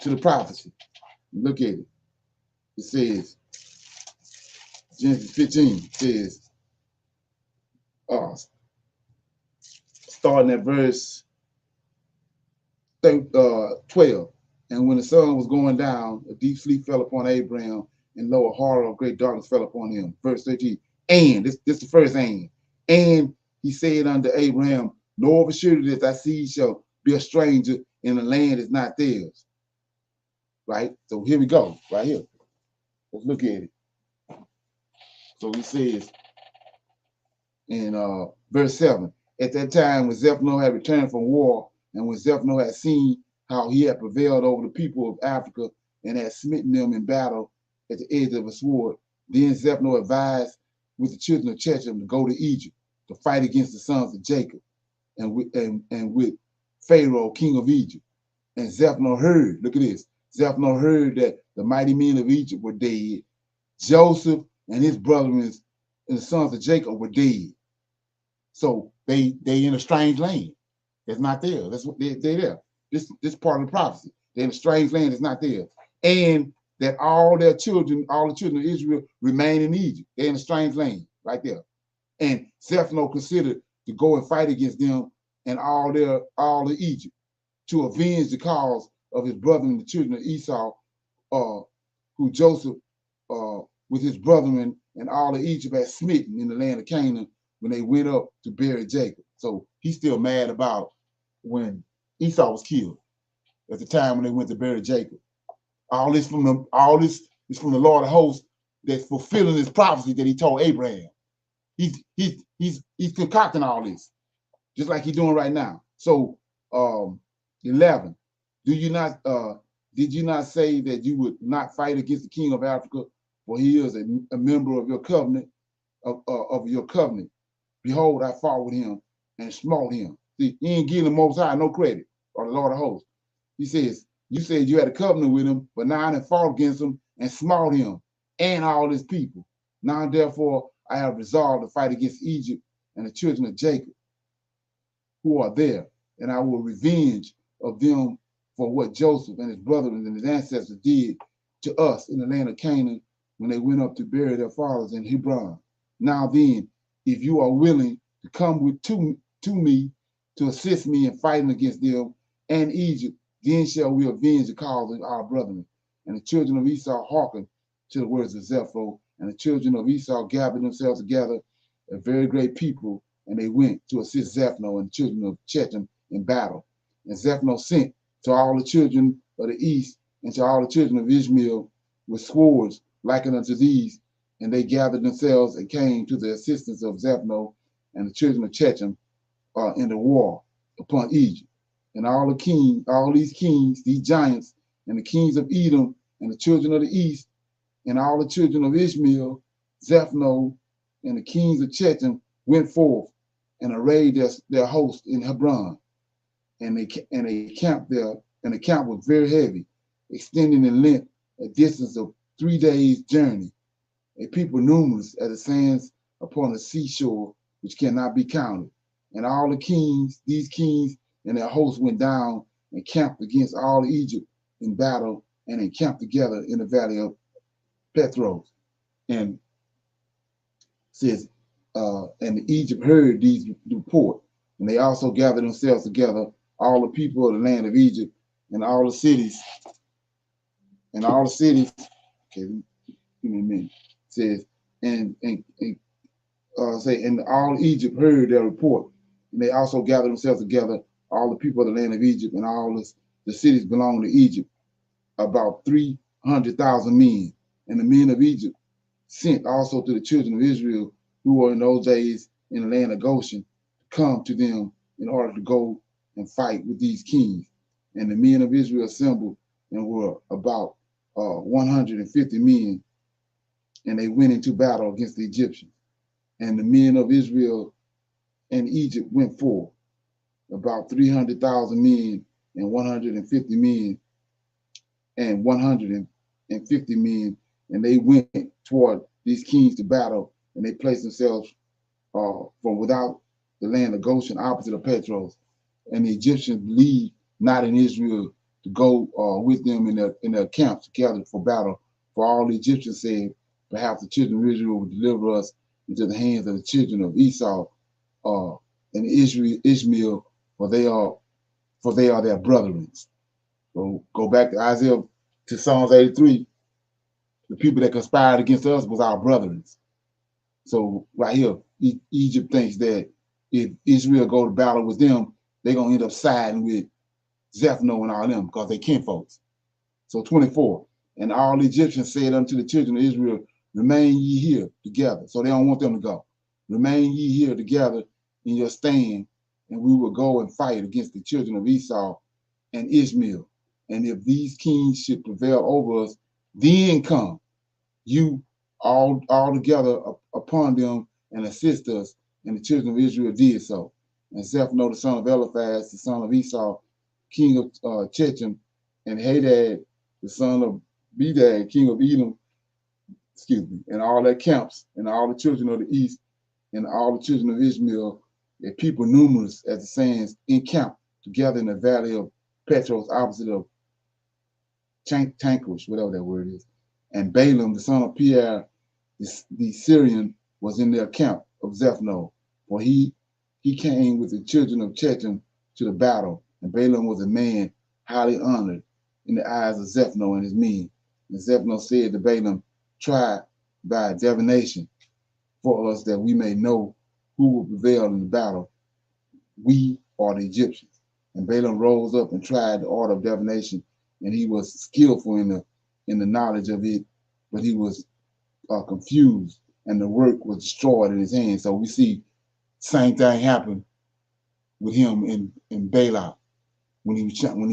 to the prophecy. Look at it. It says, Genesis 15 says, starting at verse 12. And when the sun was going down, a deep sleep fell upon Abraham, and lo, a horror of great darkness fell upon him. Verse 13. And this the first and he said unto Abraham, know of a surety that thy seed shall be a stranger, and the land is not theirs. Right? So here we go, right here. Let's look at it. So he says, in verse 7. At that time, when Zephaniah had returned from war, and when Zephaniah had seen how he had prevailed over the people of Africa and had smitten them in battle at the edge of a sword, then Zephaniah advised with the children of Chechem to go to Egypt to fight against the sons of Jacob and with Pharaoh, king of Egypt. And Zephaniah heard, look at this, Zephaniah heard that the mighty men of Egypt were dead. Joseph and his brethren and the sons of Jacob were dead. So they in a strange land. That's not there. That's what they're there. This part of the prophecy. They're in a strange land that's not there. And that all their children, all the children of Israel remain in Egypt. They're in a strange land right there. And Zephaniah considered to go and fight against them and all of Egypt to avenge the cause of his brethren, the children of Esau, who Joseph with his brethren and all of Egypt had smitten in the land of Canaan when they went up to bury Jacob. So he's still mad about when Esau was killed at the time when they went to bury Jacob. All this is from the Lord of hosts that's fulfilling his prophecy that he told Abraham. He's concocting all this, just like he's doing right now. So 11, did you not say that you would not fight against the king of Africa, for he is a member of your covenant, of your covenant? Behold, I fought with him and smote him. See, he ain't giving the Most High no credit, or the Lord of hosts. He says, you said you had a covenant with him, but now I have fought against him and smote him and all his people. Now, therefore, I have resolved to fight against Egypt and the children of Jacob who are there, and I will revenge of them for what Joseph and his brothers and his ancestors did to us in the land of Canaan when they went up to bury their fathers in Hebron. Now then, if you are willing to come to me to assist me in fighting against them and Egypt, then shall we avenge the cause of our brethren. And the children of Esau hearkened to the words of Zephaniah, and the children of Esau gathered themselves together, a very great people, and they went to assist Zephaniah and the children of Chechem in battle. And Zephaniah sent to all the children of the east and to all the children of Ishmael with swords likened unto these, and they gathered themselves and came to the assistance of Zephaniah and the children of Chechem in the war upon Egypt. And all these kings, these giants, and the kings of Edom, and the children of the east, and all the children of Ishmael, Zephaniah, and the kings of Chechem went forth and arrayed their host in Hebron. And they camped there, and the camp was very heavy, extending in length a distance of 3 days' journey. A people numerous as the sands upon the seashore, which cannot be counted. And all the kings, these kings and their hosts went down and camped against all Egypt in battle, and encamped together in the valley of Petros. And says, and Egypt heard these report, and they also gathered themselves together, all the people of the land of Egypt, and all the cities, okay, give me a minute. Says, and all Egypt heard their report, and they also gathered themselves together, all the people of the land of Egypt, and all the cities belonging to Egypt, about 300,000 men. And the men of Egypt sent also to the children of Israel, who were in those days in the land of Goshen, to come to them in order to go and fight with these kings. And the men of Israel assembled and were about 150 men, and they went into battle against the Egyptians. And the men of Israel and Egypt went forth, about 300,000 men and 150 men and 150 men, and they went toward these kings to battle, and they placed themselves from without the land of Goshen, opposite of Petros. And the Egyptians believed not in Israel to go with them in their camps together for battle. For all the Egyptians said, perhaps the children of Israel would deliver us into the hands of the children of Esau and Ishmael, for they are their brethren. So go back to Isaiah, to Psalms 83. The people that conspired against us was our brethren. So right here, Egypt thinks that if Israel go to battle with them, they're gonna end up siding with Zephaniah and all them because they kinfolks. So 24, and all the Egyptians said unto the children of Israel, remain ye here together. So they don't want them to go. Remain ye here together in your stand, and we will go and fight against the children of Esau and Ishmael. And if these kings should prevail over us, then come you all together upon them and assist us. And the children of Israel did so. And Zephno, the son of Eliphaz, the son of Esau, king of Chechem, and Hadad, the son of Bedad, king of Edom, and all their camps, and all the children of the east, and all the children of Ishmael, a people numerous as the sands, encamped together in the valley of Petros, opposite of Tankush, whatever that word is. And Balaam, the son of Peor, the Syrian, was in their camp of Zephno, for he came with the children of Chechem to the battle. And Balaam was a man highly honored in the eyes of Zephno and his men. And Zephno said to Balaam, try by divination for us that we may know who will prevail in the battle, we or the Egyptians. And Balaam rose up and tried the art of divination, and he was skillful in the knowledge of it, but he was confused, and the work was destroyed in his hands. So we see same thing happen with him in Balak when he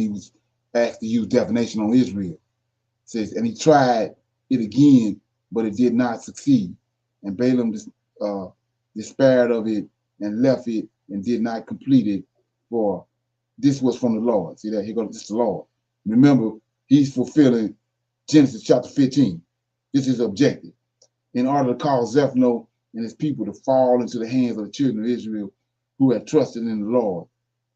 was asked to use divination on Israel. It says, and he tried it again, but it did not succeed. And Balaam despaired of it and left it and did not complete it, for this was from the Lord. See that? Here goes, this is the Lord. Remember, he's fulfilling Genesis chapter 15. This is objective. In order to cause Zephno and his people to fall into the hands of the children of Israel who had trusted in the Lord,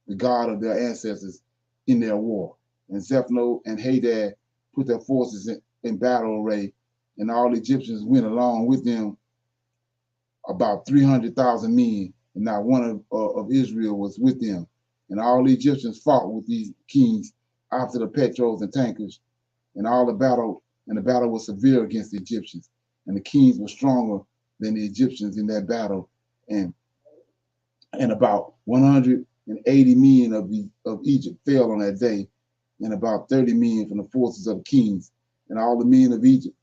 the God of their ancestors, in their war. And Zephno and Hadad put their forces in battle array, and all the Egyptians went along with them, about 300,000 men, and not one of Israel was with them. And all the Egyptians fought with these kings after the Petros and Tankush, and the battle was severe against the Egyptians. And the kings were stronger than the Egyptians in that battle, and about 180 men of Egypt fell on that day, and about 30 men from the forces of the kings. And all the men of Egypt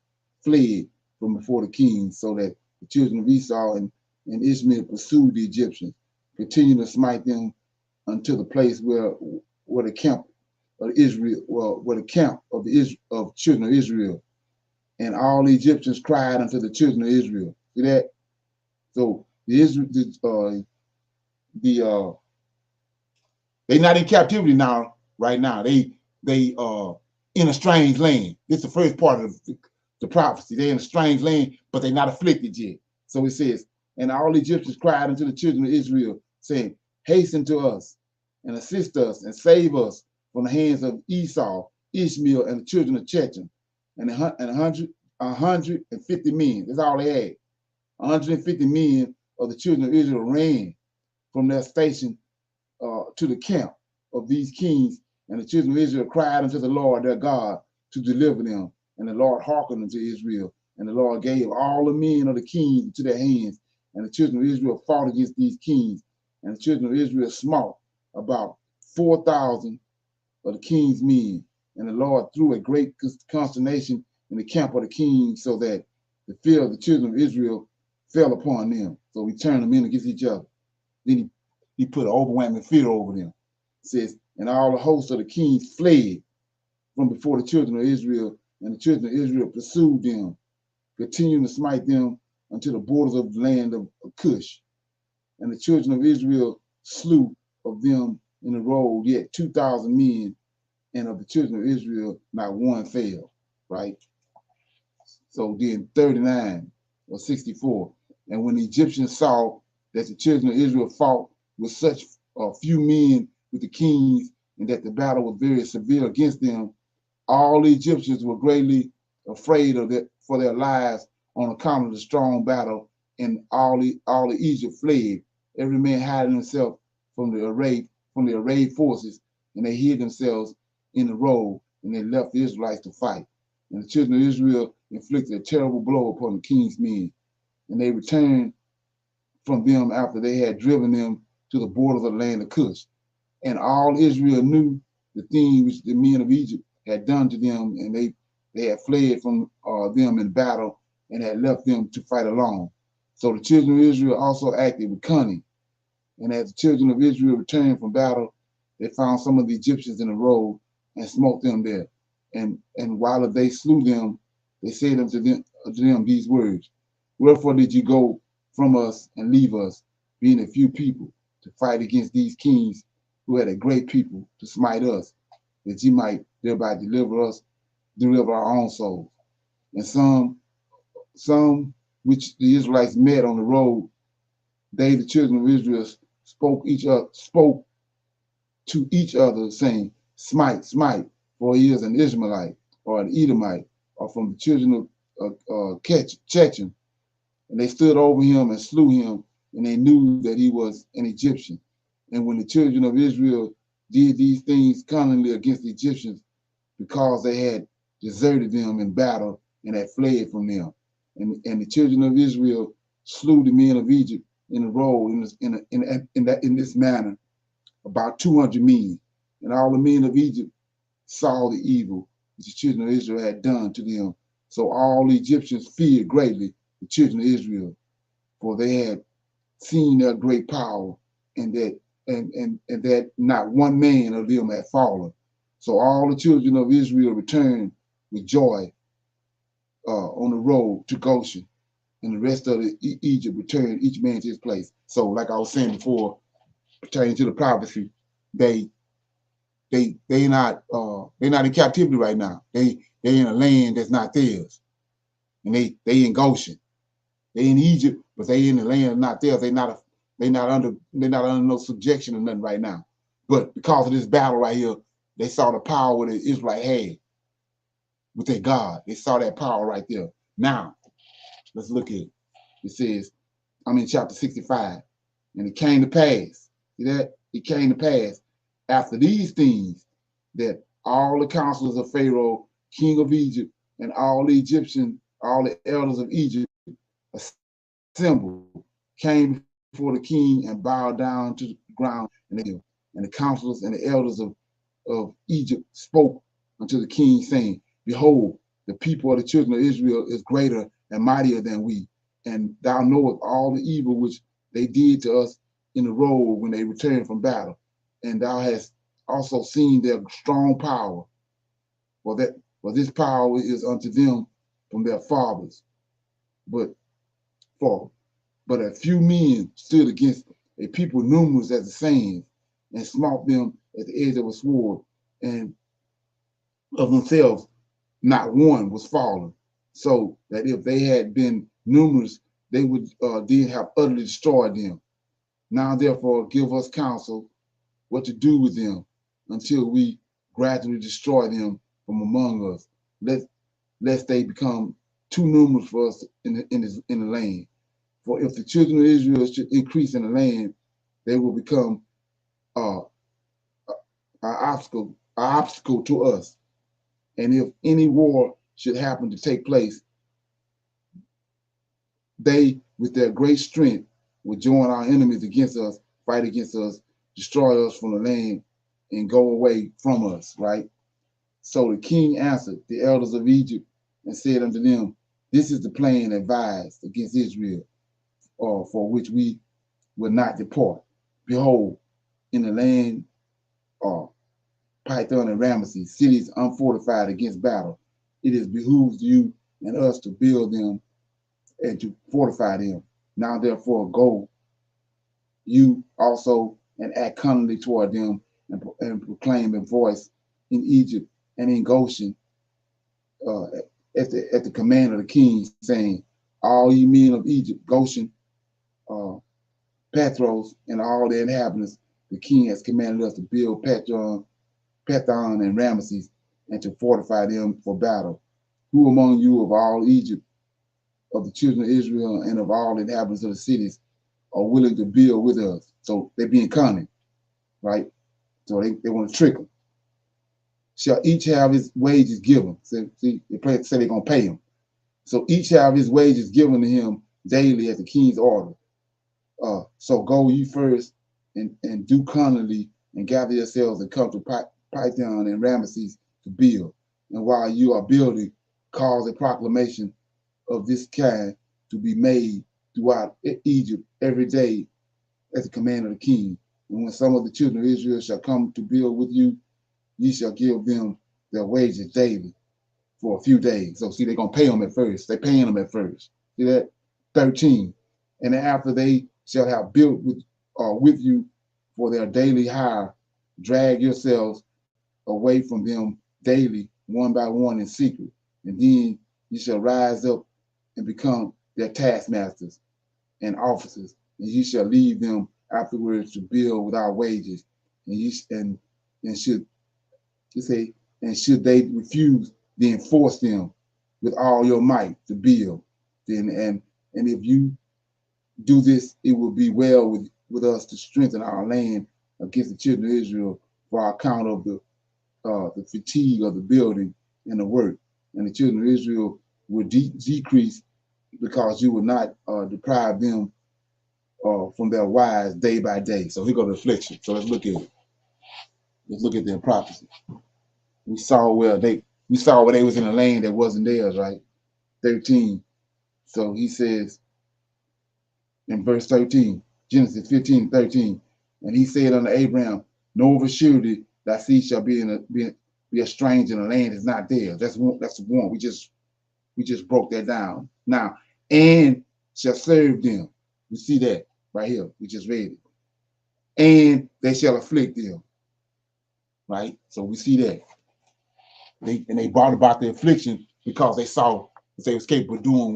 fled from before the kings, so that the children of Esau and Ishmael pursued the Egyptians, continuing to smite them until the place where the camp of Israel, where the camp of children of Israel. And all the Egyptians cried unto the children of Israel. See that? So they not in captivity now, right now. They in a strange land. This is the first part of the prophecy. They're in a strange land, but they're not afflicted yet. So it says, and all the Egyptians cried unto the children of Israel, saying, hasten to us and assist us and save us from the hands of Esau, Ishmael, and the children of Chechem. And 150 men, that's all they had. 150 men of the children of Israel ran from their station to the camp of these kings, and the children of Israel cried unto the Lord their God to deliver them. And the Lord hearkened unto Israel, and the Lord gave all the men of the kings into their hands, and the children of Israel fought against these kings, and the children of Israel smote about 4,000 of the king's men. And the Lord threw a great consternation in the camp of the kings, so that the fear of the children of Israel fell upon them. So we turned them in against each other. Then he put an overwhelming fear over them. It says, and all the hosts of the kings fled from before the children of Israel, and the children of Israel pursued them, continuing to smite them unto the borders of the land of Cush. And the children of Israel slew of them in the road yet 2,000 men, and of the children of Israel not one fell, right? So then 39 or 64. And when the Egyptians saw that the children of Israel fought with such few men with the kings, and that the battle was very severe against them, all the Egyptians were greatly afraid for their lives on account of the strong battle, and all the Egypt fled, every man hiding himself from the arrayed forces, and they hid themselves in the road, and they left the Israelites to fight. And the children of Israel inflicted a terrible blow upon the king's men, and they returned from them after they had driven them to the borders of the land of Cush. And all Israel knew the thing which the men of Egypt had done to them, and they had fled from them in battle and had left them to fight alone. So the children of Israel also acted with cunning. And as the children of Israel returned from battle, they found some of the Egyptians in the road and smote them there. And while they slew them, they said unto them these words, wherefore did you go from us and leave us, being a few people, to fight against these kings who had a great people to smite us, that ye might thereby deliver our own souls. And some which the Israelites met on the road, they, the children of Israel, spoke to each other, saying, smite, smite, for he is an Ishmaelite, or an Edomite, or from the children of Chechem. And they stood over him and slew him, and they knew that he was an Egyptian. And when the children of Israel did these things cunningly against the Egyptians, because they had deserted them in battle and had fled from them. And the children of Israel slew the men of Egypt in a row in this manner, about 200 men. And all the men of Egypt saw the evil which the children of Israel had done to them. So all the Egyptians feared greatly the children of Israel, for they had seen their great power, and that not one man of them had fallen. So all the children of Israel returned with joy on the road to Goshen, and the rest of Egypt returned, each man to his place. So, like I was saying before, pertaining to the prophecy, they're not in captivity right now. They in a land that's not theirs, and they in Goshen. They in Egypt, but they in the land not theirs. They not under no subjection or nothing right now. But because of this battle right here, they saw the power that Israel had with their God. They saw that power right there. Now, let's look at it. It says, I'm in chapter 65, and it came to pass. See that? It came to pass after these things that all the counselors of Pharaoh, king of Egypt, and all the Egyptians, all the elders of Egypt assembled, came before the king and bowed down to the ground. And the counselors and the elders of Egypt spoke unto the king, saying, behold, the people of the children of Israel is greater and mightier than we. And thou knowest all the evil which they did to us in the road when they returned from battle. And thou hast also seen their strong power, for this power is unto them from their fathers. But a few men stood against a people numerous as the sands, and smote them at the edge of a sword, and of themselves not one was fallen. So that if they had been numerous, they would then have utterly destroyed them. Now therefore give us counsel what to do with them, until we gradually destroy them from among us, lest they become too numerous for us in the land. For if the children of Israel should increase in the land, they will become an obstacle to us. And if any war should happen to take place, they, with their great strength, will join our enemies against us, fight against us, destroy us from the land, and go away from us, right? So the king answered the elders of Egypt and said unto them, this is the plan advised against Israel, for which we will not depart. Behold, in the land of Python and Ramesses, cities unfortified against battle, it is behooves you and us to build them and to fortify them. Now therefore go you also and act cunningly toward them, and proclaim a voice in Egypt and in Goshen at the command of the king, saying, all ye men of Egypt, Goshen, Pathros, and all the inhabitants, the king has commanded us to build Pathon and Ramesses, and to fortify them for battle. Who among you of all Egypt, of the children of Israel, and of all the inhabitants of the cities, are willing to build with us? So they're being cunning, right? So they want to trick them. Shall each have his wages given? See, they say they're going to pay him. So each have his wages given to him daily at the king's order. So go ye first and do cunningly, and gather yourselves and come to Python and Ramesses to build. And while you are building, cause a proclamation of this kind to be made throughout Egypt every day at the command of the king. And when some of the children of Israel shall come to build with you, ye shall give them their wages daily for a few days. So see, they're going to pay them at first. They're paying them at first. See that? 13. And after they shall have built with you for their daily hire, drag yourselves away from them daily, one by one in secret. And then you shall rise up and become their taskmasters and officers, and you shall leave them afterwards to build without wages. And should they refuse, then force them with all your might to build. And if you do this, it will be well with us to strengthen our land against the children of Israel for account of the fatigue of the building and the work. And the children of Israel will decrease because you will not deprive them from their wives day by day. So here go the affliction. So let's look at it. Let's look at their prophecy. We saw where they was in a land that wasn't theirs, right? 13. So he says in verse 13, Genesis 15:13, and he said unto Abraham, know of a surety thy seed shall be a stranger in a land that's not theirs. That's one. We just broke that down. Now, and shall serve them. We see that right here. We just read it. And they shall afflict them. Right? So we see that. They brought about the affliction because they saw what they was capable of doing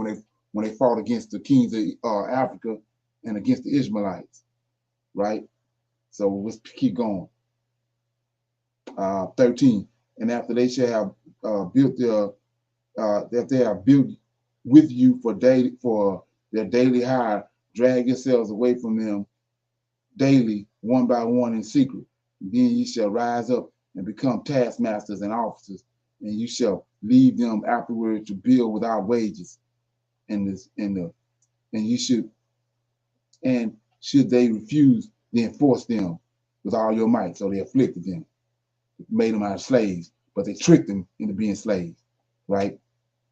when they fought against the kings of Africa and against the Ishmaelites. Right? So let's keep going. 13. And after they shall have built that they have built with you for their daily hire, drag yourselves away from them daily, one by one in secret. And then you shall rise up and become taskmasters and officers, and you shall leave them afterward to build without wages. And should they refuse, then force them with all your might. So they afflicted them, made them out of slaves, but they tricked them into being slaves, right?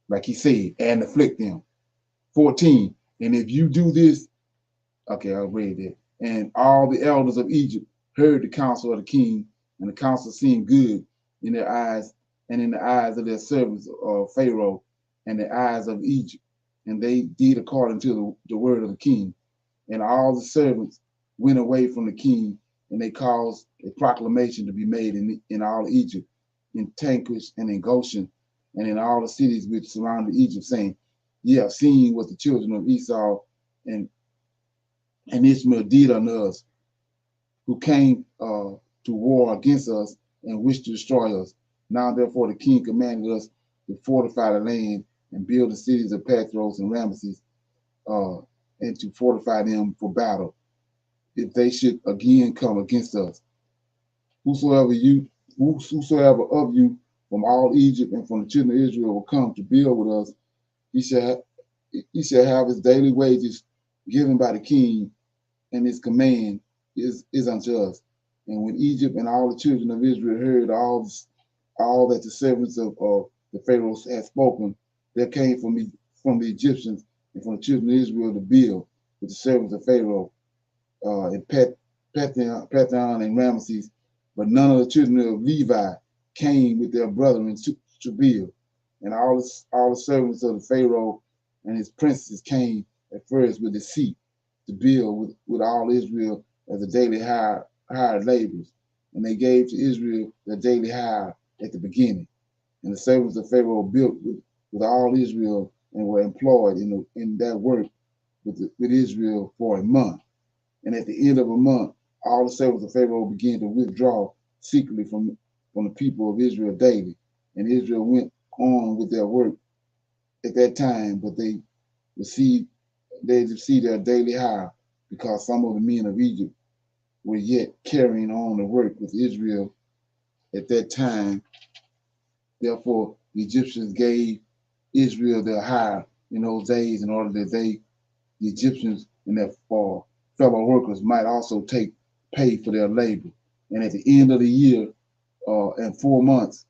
Like he said, and afflict them. 14. And if you do this, okay, I read that. And all the elders of Egypt heard the counsel of the king, and the counsel seemed good in their eyes and in the eyes of their servants of Pharaoh and the eyes of Egypt. And they did according to the word of the king. And all the servants went away from the king, and they caused a proclamation to be made in all Egypt, in Tankish and in Goshen, and in all the cities which surrounded Egypt, saying, ye have seen what the children of Esau and Ishmael did unto us, who came to war against us and wished to destroy us. Now therefore the king commanded us to fortify the land and build the cities of Pathros and Ramesses, and to fortify them for battle, if they should again come against us. Whosoever of you from all Egypt and from the children of Israel will come to build with us, he shall have his daily wages given by the king, and his command is unto us. And when Egypt and all the children of Israel heard all that the servants of the Pharaoh had spoken, there came from the Egyptians and from the children of Israel to build with the servants of Pharaoh in Pethon and Ramesses, but none of the children of Levi came with their brethren to build. And all the servants of the Pharaoh and his princes came at first with deceit to build with all Israel as a daily hired laborers. And they gave to Israel their daily hire at the beginning. And the servants of Pharaoh built with all Israel and were employed in that work with Israel for a month. And at the end of a month, all the servants of Pharaoh began to withdraw secretly from the people of Israel daily. And Israel went on with their work at that time, but they received their daily hire, because some of the men of Egypt were yet carrying on the work with Israel at that time. Therefore, the Egyptians gave Israel their hire in those days in order that the Egyptians and their fellow workers might also take pay for their labor. And at the end of the year, and 4 months,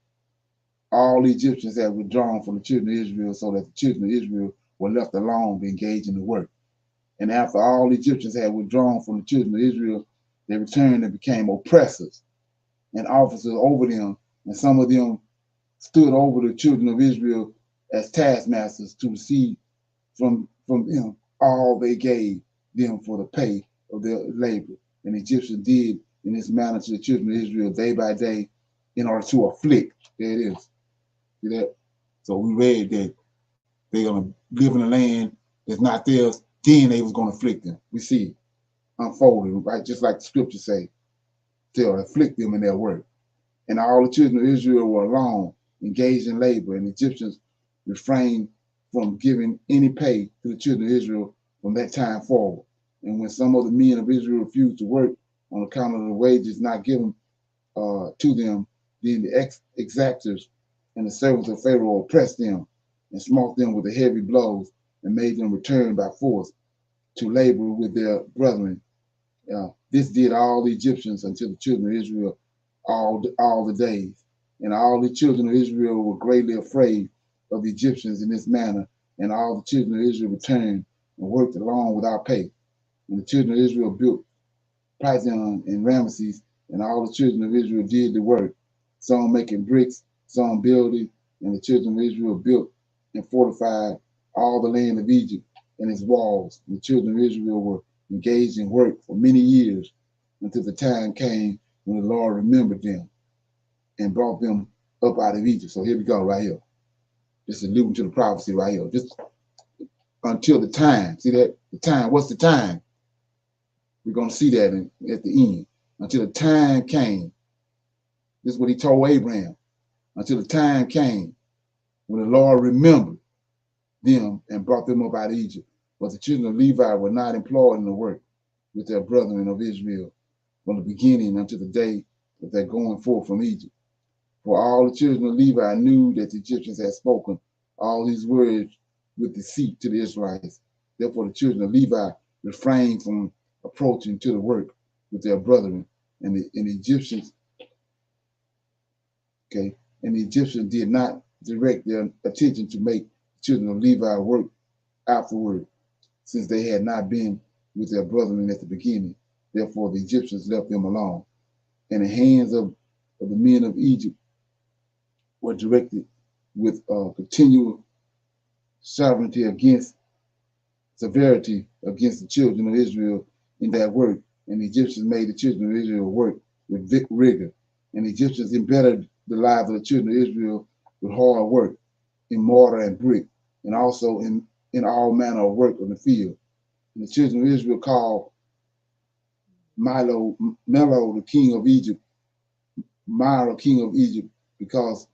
all the Egyptians had withdrawn from the children of Israel, so that the children of Israel were left alone to engage in the work. And after all the Egyptians had withdrawn from the children of Israel, they returned and became oppressors and officers over them. And some of them stood over the children of Israel as taskmasters to receive from them all they gave them for the pay of their labor. And the Egyptians did in this manner to the children of Israel day by day in order to afflict. There it is. See that? So we read that they're going to live in a land that's not theirs, then they was going to afflict them. We see it unfolding, right? Just like the scriptures say, to afflict them in their work. And all the children of Israel were alone, engaged in labor, and the Egyptians refrained from giving any pay to the children of Israel from that time forward. And when some of the men of Israel refused to work on account of the wages not given to them, then the exactors and the servants of Pharaoh oppressed them and smote them with the heavy blows and made them return by force to labor with their brethren. This did all the Egyptians until the children of Israel all the days. And all the children of Israel were greatly afraid of the Egyptians in this manner, and all the children of Israel returned and worked along without pay. And the children of Israel built Pithom and Ramesses, and all the children of Israel did the work, some making bricks, some building, and the children of Israel built and fortified all the land of Egypt and its walls. And the children of Israel were engaged in work for many years until the time came when the Lord remembered them and brought them up out of Egypt. So here we go, right here. This is alluding to the prophecy right here. Just until the time. See that? The time. What's the time? We're going to see that at the end. Until the time came. This is what he told Abraham. Until the time came when the Lord remembered them and brought them up out of Egypt. But the children of Levi were not employed in the work with their brethren of Israel from the beginning until the day that they're going forth from Egypt. For all the children of Levi knew that the Egyptians had spoken all these words with deceit to the Israelites. Therefore the children of Levi refrained from approaching to the work with their brethren. And the Egyptians, and the Egyptians did not direct their attention to make the children of Levi work afterward, since they had not been with their brethren at the beginning. Therefore the Egyptians left them alone. And the hands of the men of Egypt were directed with continual severity against the children of Israel in that work. And the Egyptians made the children of Israel work with rigor. And the Egyptians embittered the lives of the children of Israel with hard work in mortar and brick, and also in all manner of work on the field. And the children of Israel called Melo the king of Egypt, Myra king of Egypt, because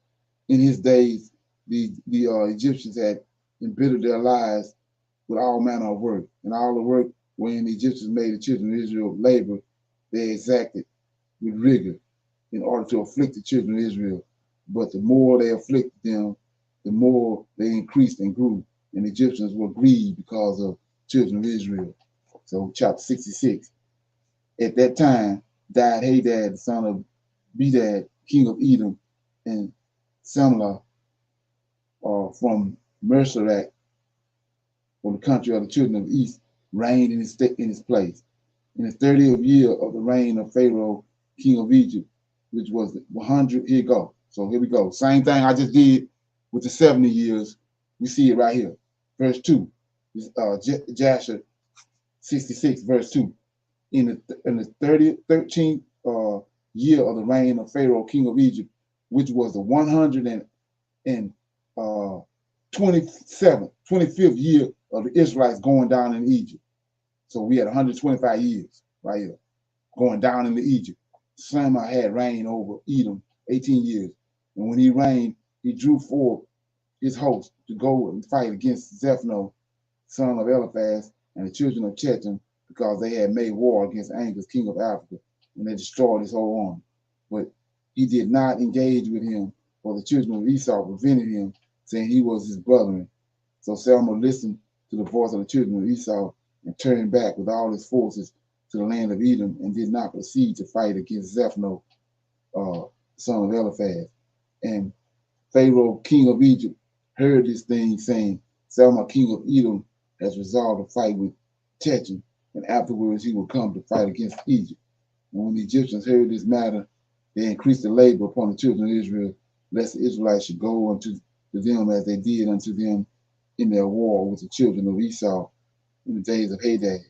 in his days the Egyptians had embittered their lives with all manner of work. And all the work when the Egyptians made the children of Israel labor, they exacted with rigor in order to afflict the children of Israel. But the more they afflicted them, the more they increased and grew. And the Egyptians were grieved because of children of Israel. So chapter 66. At that time died Hadad, the son of Bedad, king of Edom, and Samlah from Mersarak, from the country of the children of the east, reigned in his place. In the 30th year of the reign of Pharaoh, king of Egypt, which was 100. Here you go. So here we go. Same thing I just did with the 70 years. We see it right here. Verse 2. Jasher 66, verse 2. In the 13th year of the reign of Pharaoh, king of Egypt, which was the 25th year of the Israelites going down in Egypt. So we had 125 years right here, going down into Egypt. Samlah had reigned over Edom 18 years. And when he reigned, he drew forth his host to go and fight against Zephno, son of Eliphaz, and the children of Chetam, because they had made war against Angus, king of Africa, and they destroyed his whole army. But he did not engage with him, for the children of Esau prevented him, saying he was his brethren. So Salma listened to the voice of the children of Esau and turned back with all his forces to the land of Edom, and did not proceed to fight against Zephno, son of Eliphaz. And Pharaoh, king of Egypt, heard this thing, saying, Salma, king of Edom, has resolved to fight with touching, and afterwards he will come to fight against Egypt. And when the Egyptians heard this matter, they increased the labor upon the children of Israel, lest the Israelites should go unto them as they did unto them in their war with the children of Esau in the days of Hadad.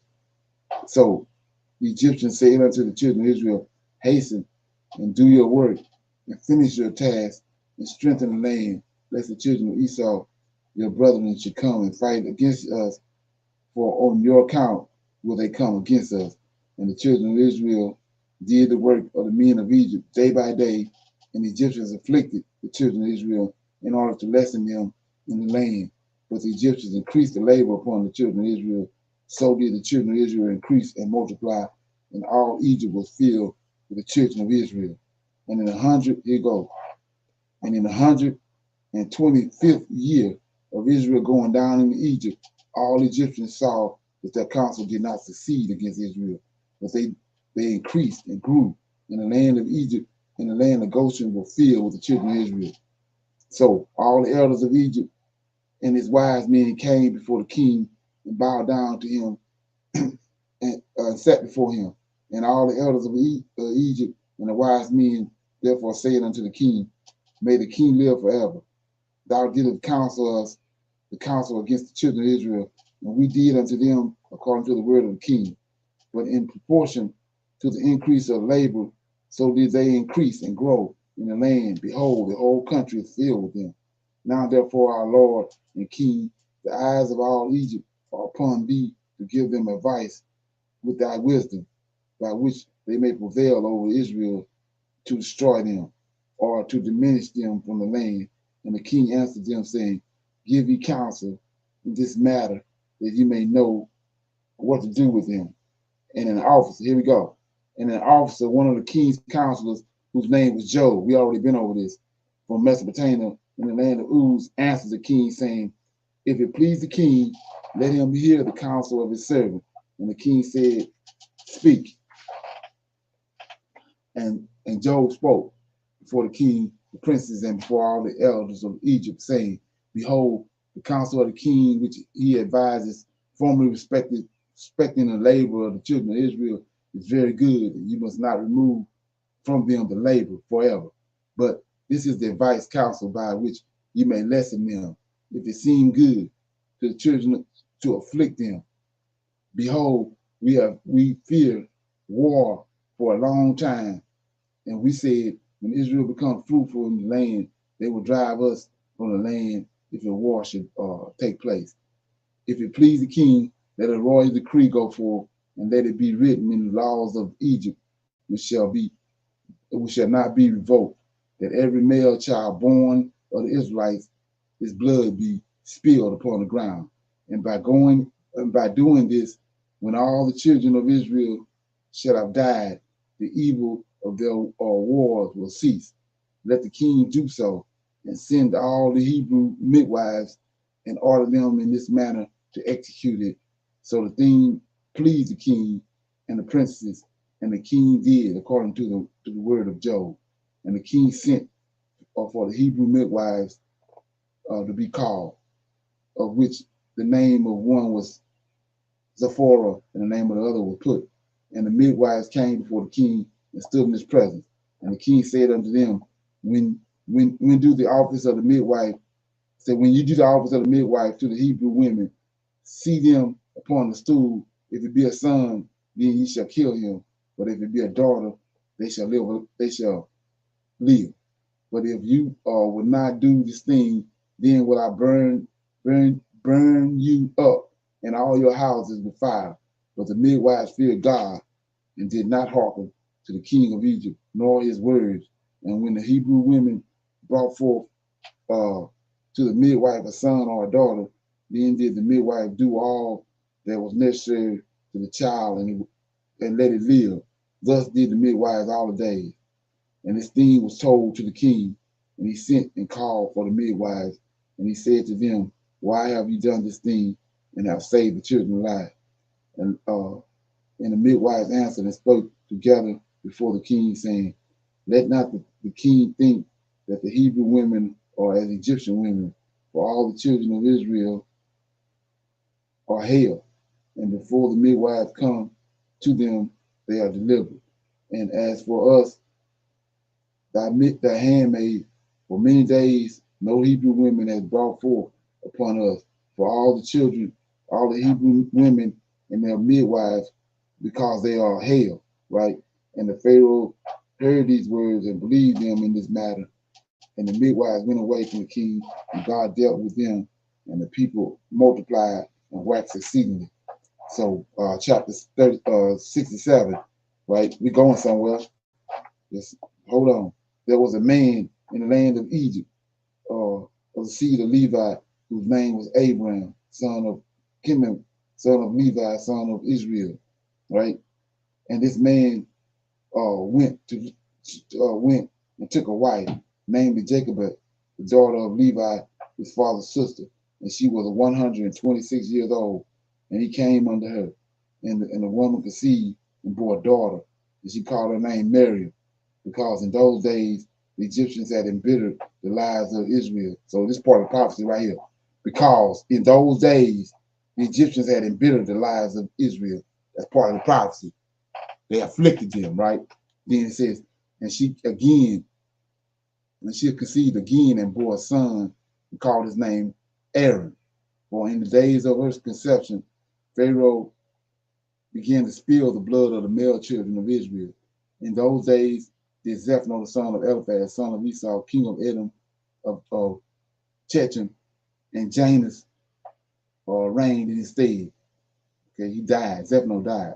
So the Egyptians said unto the children of Israel, hasten and do your work and finish your task and strengthen the land, lest the children of Esau, your brethren, should come and fight against us, for on your account will they come against us. And the children of Israel did the work of the men of Egypt day by day, and the Egyptians afflicted the children of Israel in order to lessen them in the land. But the Egyptians increased the labor upon the children of Israel. So did the children of Israel increase and multiply, and all Egypt was filled with the children of Israel. And in 125th year of Israel going down into Egypt, all Egyptians saw that their counsel did not succeed against Israel, but they increased and grew, and the land of Egypt and the land of Goshen were filled with the children of Israel. So all the elders of Egypt and his wise men came before the king and bowed down to him and sat before him. And all the elders of Egypt and the wise men therefore said unto the king, may the king live forever. Thou didst counsel us the counsel against the children of Israel, and we did unto them according to the word of the king. But in proportion to the increase of labor, so did they increase and grow in the land. Behold, the whole country is filled with them. Now therefore, our Lord and King, the eyes of all Egypt are upon thee to give them advice with thy wisdom, by which they may prevail over Israel to destroy them, or to diminish them from the land. And the king answered them, saying, give ye counsel in this matter, that you may know what to do with them. And an officer, here we go, and an officer, one of the king's counselors, whose name was Job, we already been over this, from Mesopotamia in the land of Uz, answered the king, saying, if it please the king, let him hear the counsel of his servant. And the king said, speak. And Job spoke before the king, the princes, and before all the elders of Egypt, saying, behold, the counsel of the king, which he advises, formerly respecting the labor of the children of Israel, is very good, and you must not remove from them the labor forever. But this is the advice counsel by which you may lessen them, if it seem good to the children to afflict them. Behold, we fear war for a long time, and we said, when Israel becomes fruitful in the land, they will drive us from the land if a war should take place. If it please the king, let a royal decree go forth, and let it be written in the laws of Egypt, which shall not be revoked, that every male child born of the Israelites, his blood be spilled upon the ground. And by doing this, when all the children of Israel shall have died, the evil of their wars will cease. Let the king do so, and send all the Hebrew midwives and order them in this manner to execute it. So the thing pleased the king and the princes, and the king did according to the word of Job. And the king sent for the Hebrew midwives to be called, of which the name of one was Zephora, and the name of the other was Put. And the midwives came before the king and stood in his presence. And the king said unto them, when do the office of the midwife, when you do the office of the midwife to the Hebrew women, see them upon the stool. If it be a son, then ye shall kill him. But if it be a daughter, they shall live. But if you will not do this thing, then will I burn you up and all your houses with fire. But the midwives feared God and did not hearken to the king of Egypt, nor his words. And when the Hebrew women brought forth to the midwife a son or a daughter, then did the midwife do all that was necessary to the child and let it live. Thus did the midwives all the days. And this thing was told to the king, and he sent and called for the midwives, and he said to them, why have you done this thing and have saved the children alive? And the midwives answered and spoke together before the king, saying, let not the king think that the Hebrew women are as Egyptian women, for all the children of Israel are hale. and before the midwives come to them, they are delivered. And as for us, thy handmaid, for many days no Hebrew women has brought forth upon us. For all the children, all the Hebrew women and their midwives, because they are hale, right? And the Pharaoh heard these words and believed them in this matter. And the midwives went away from the king, and God dealt with them, and the people multiplied and waxed exceedingly. So chapter 67, right? We're going somewhere. Just hold on. There was a man in the land of Egypt, of the seed of Levi, whose name was Abraham, son of Kenan, son of Levi, son of Israel, right? And this man went and took a wife, named Jacobite, the daughter of Levi, his father's sister, and she was 126 years old. And he came unto her, and the woman conceived and bore a daughter, and she called her name Mary, because in those days the Egyptians had embittered the lives of Israel. So this part of prophecy right here, because in those days the Egyptians had embittered the lives of Israel. That's part of the prophecy. They afflicted them, right? Then it says, and she conceived again and bore a son, and called his name Aaron. For in the days of her conception, Pharaoh began to spill the blood of the male children of Israel. In those days did Zephon, the son of Eliphaz, son of Esau, king of Edom, of Chechem, and Janus reigned in his stead. Okay, he died. Zephon died.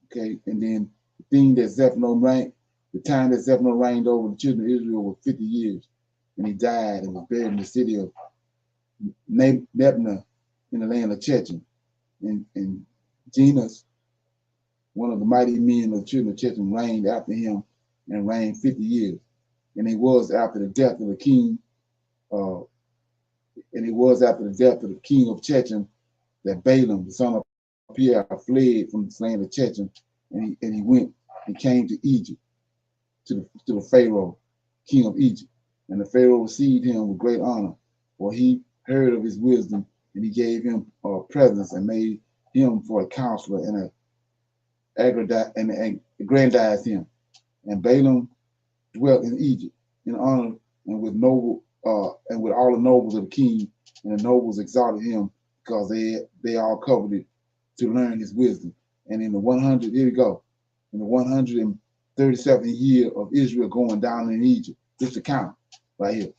Okay, and then the thing that Zephon reigned, the time that Zephon reigned over the children of Israel was 50 years, and he died and was buried in the city of Nebna in the land of Chechem. And Janus, one of the mighty men of the children of Chechem, reigned after him and reigned 50 years. And it was after the death of the king, of Chechem that Balaam, the son of Beor, fled from the land of Chechem, and he went and came to Egypt, to the Pharaoh, king of Egypt. And the Pharaoh received him with great honor, for he heard of his wisdom, and he gave him presents and made him for a counselor and aggrandized him. And Balaam dwelt in Egypt in honor and with with all the nobles of the king, and the nobles exalted him because they all coveted to learn his wisdom. And in the 137th year of Israel going down in Egypt, just the count right here.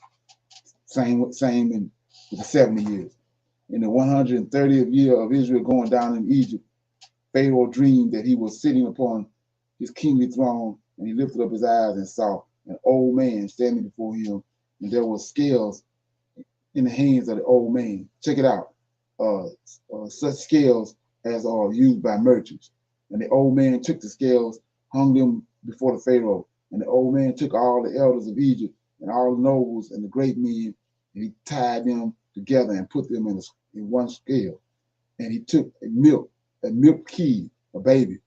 Same in the 70 years. In the 130th year of Israel going down in Egypt, Pharaoh dreamed that he was sitting upon his kingly throne, and he lifted up his eyes and saw an old man standing before him, and there were scales in the hands of the old man. Check it out. Such scales as are used by merchants. And the old man took the scales, hung them before the Pharaoh. And the old man took all the elders of Egypt and all the nobles and the great men, and he tied them together and put them in one scale. And he took a milk kid, a baby,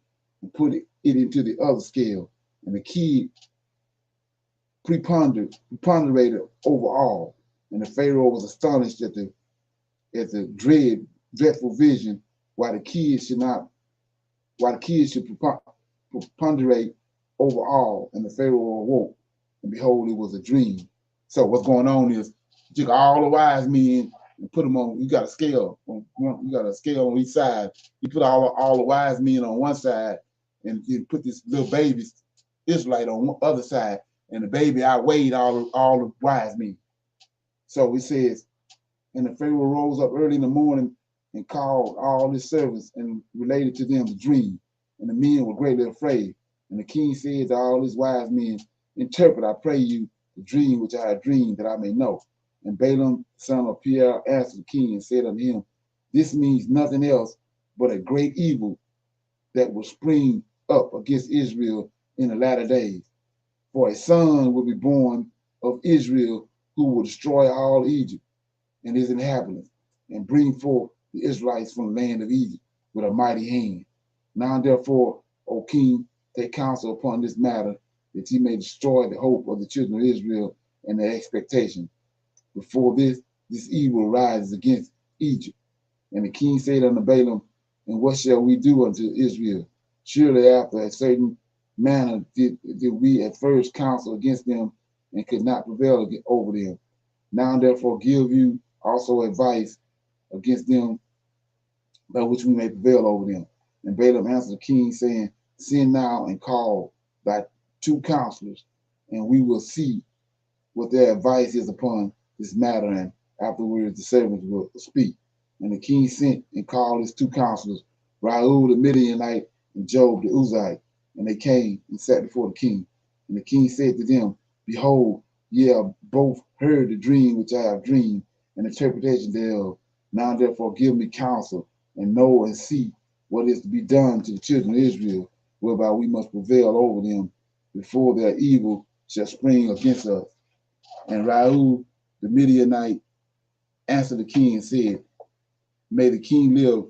and put it into the other scale. And the kid preponderated over all. And the Pharaoh was astonished at the dreadful vision, why the kids should preponderate over all. And the Pharaoh awoke, and behold, it was a dream. So what's going on is you took all the wise men and put them on. You got a scale. You got a scale on each side. You put all the wise men on one side, and you put this little baby Israelite on one other side, and the baby outweighed all the wise men. So it says, and the Pharaoh rose up early in the morning and called all his servants and related to them the dream. And the men were greatly afraid. And the king said to all his wise men, interpret, I pray you, the dream which I have dreamed, that I may know. And Balaam, son of Beor, answered the king and said unto him, this means nothing else but a great evil that will spring up against Israel in the latter days. For a son will be born of Israel who will destroy all Egypt and his inhabitants, and bring forth the Israelites from the land of Egypt with a mighty hand. Now therefore, O king, take counsel upon this matter, that ye may destroy the hope of the children of Israel and their expectation, before this evil rises against Egypt. And the king said unto Balaam, And what shall we do unto Israel? Surely after a certain manner did we at first counsel against them and could not prevail over them. Now therefore give you also advice against them by which we may prevail over them. And Balaam answered the king, saying, send now and call thy 2 counselors, and we will see what their advice is upon this matter, and afterwards the servants will speak. And the king sent and called his 2 counselors, Raul the Midianite and Job the Uzite, and they came and sat before the king. And the king said to them, behold, ye have both heard the dream which I have dreamed, and the interpretation thereof. Now therefore give me counsel, and know and see what is to be done to the children of Israel, whereby we must prevail over them before their evil shall spring against us. And Raul the Midianite answered the king and said, may the king live,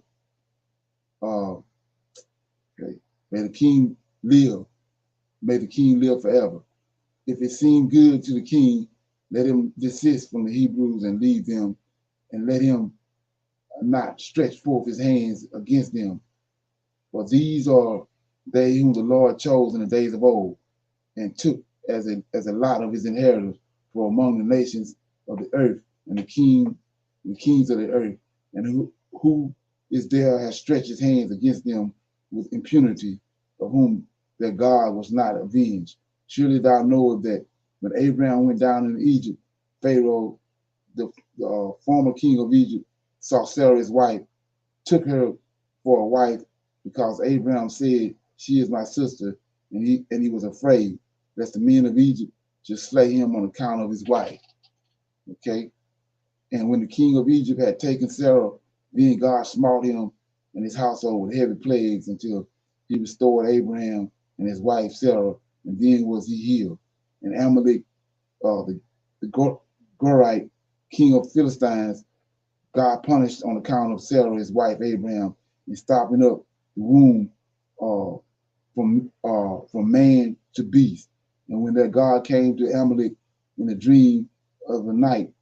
may the king live forever. If it seem good to the king, let him desist from the Hebrews and leave them, and let him not stretch forth his hands against them. For these are they whom the Lord chose in the days of old, and took as a lot of his inheritance for among the nations of the earth, and the kings of the earth, and who is there has stretched his hands against them with impunity, of whom their God was not avenged. Surely thou knowest that when Abraham went down into Egypt, Pharaoh, the former king of Egypt, saw Sarah his wife, took her for a wife, because Abraham said, she is my sister, and he was afraid lest the men of Egypt should slay him on account of his wife. Okay? And when the king of Egypt had taken Sarah, then God smote him and his household with heavy plagues until he restored Abraham and his wife Sarah, and then was he healed. And Amalek, the Gorite, king of Philistines, God punished on account of Sarah, his wife Abraham, in stopping up the womb from man to beast. And when that God came to Amalek in a dream of the night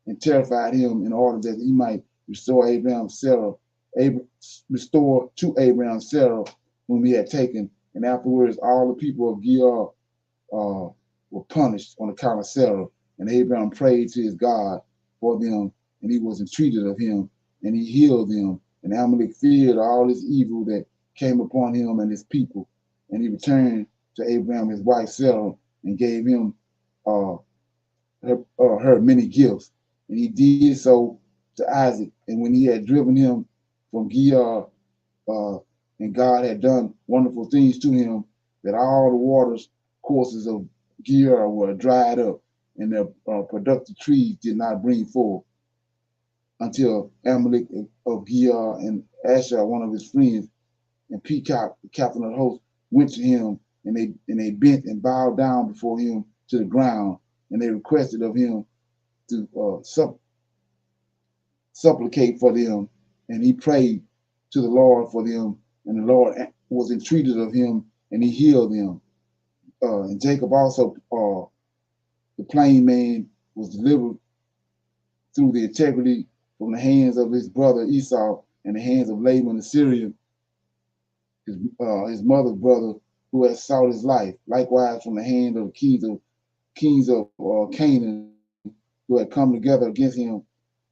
and terrified him in order that he might restore to Abraham Sarah, whom he had taken. And afterwards all the people of Gerar were punished on account of Sarah. And Abraham prayed to his God for them, and he was entreated of him, and he healed them. And Amalek feared all this evil that came upon him and his people. And he returned to Abraham his wife Sarah, and gave him her many gifts. And he did so to Isaac. And when he had driven him from Gerar, and God had done wonderful things to him, that all the waters courses of Gerar were dried up, and their productive trees did not bring forth, until Amalek of Gerar and Asher, one of his friends, and Peacock, the captain of the host, went to him, and they bent and bowed down before him to the ground, and they requested of him to supplicate for them, and he prayed to the Lord for them, and the Lord was entreated of him, and he healed them. And Jacob also, the plain man, was delivered through the integrity from the hands of his brother Esau and the hands of Laban the Syrian, his mother's brother, who had sought his life. Likewise from the hand of the kings of Canaan, who had come together against him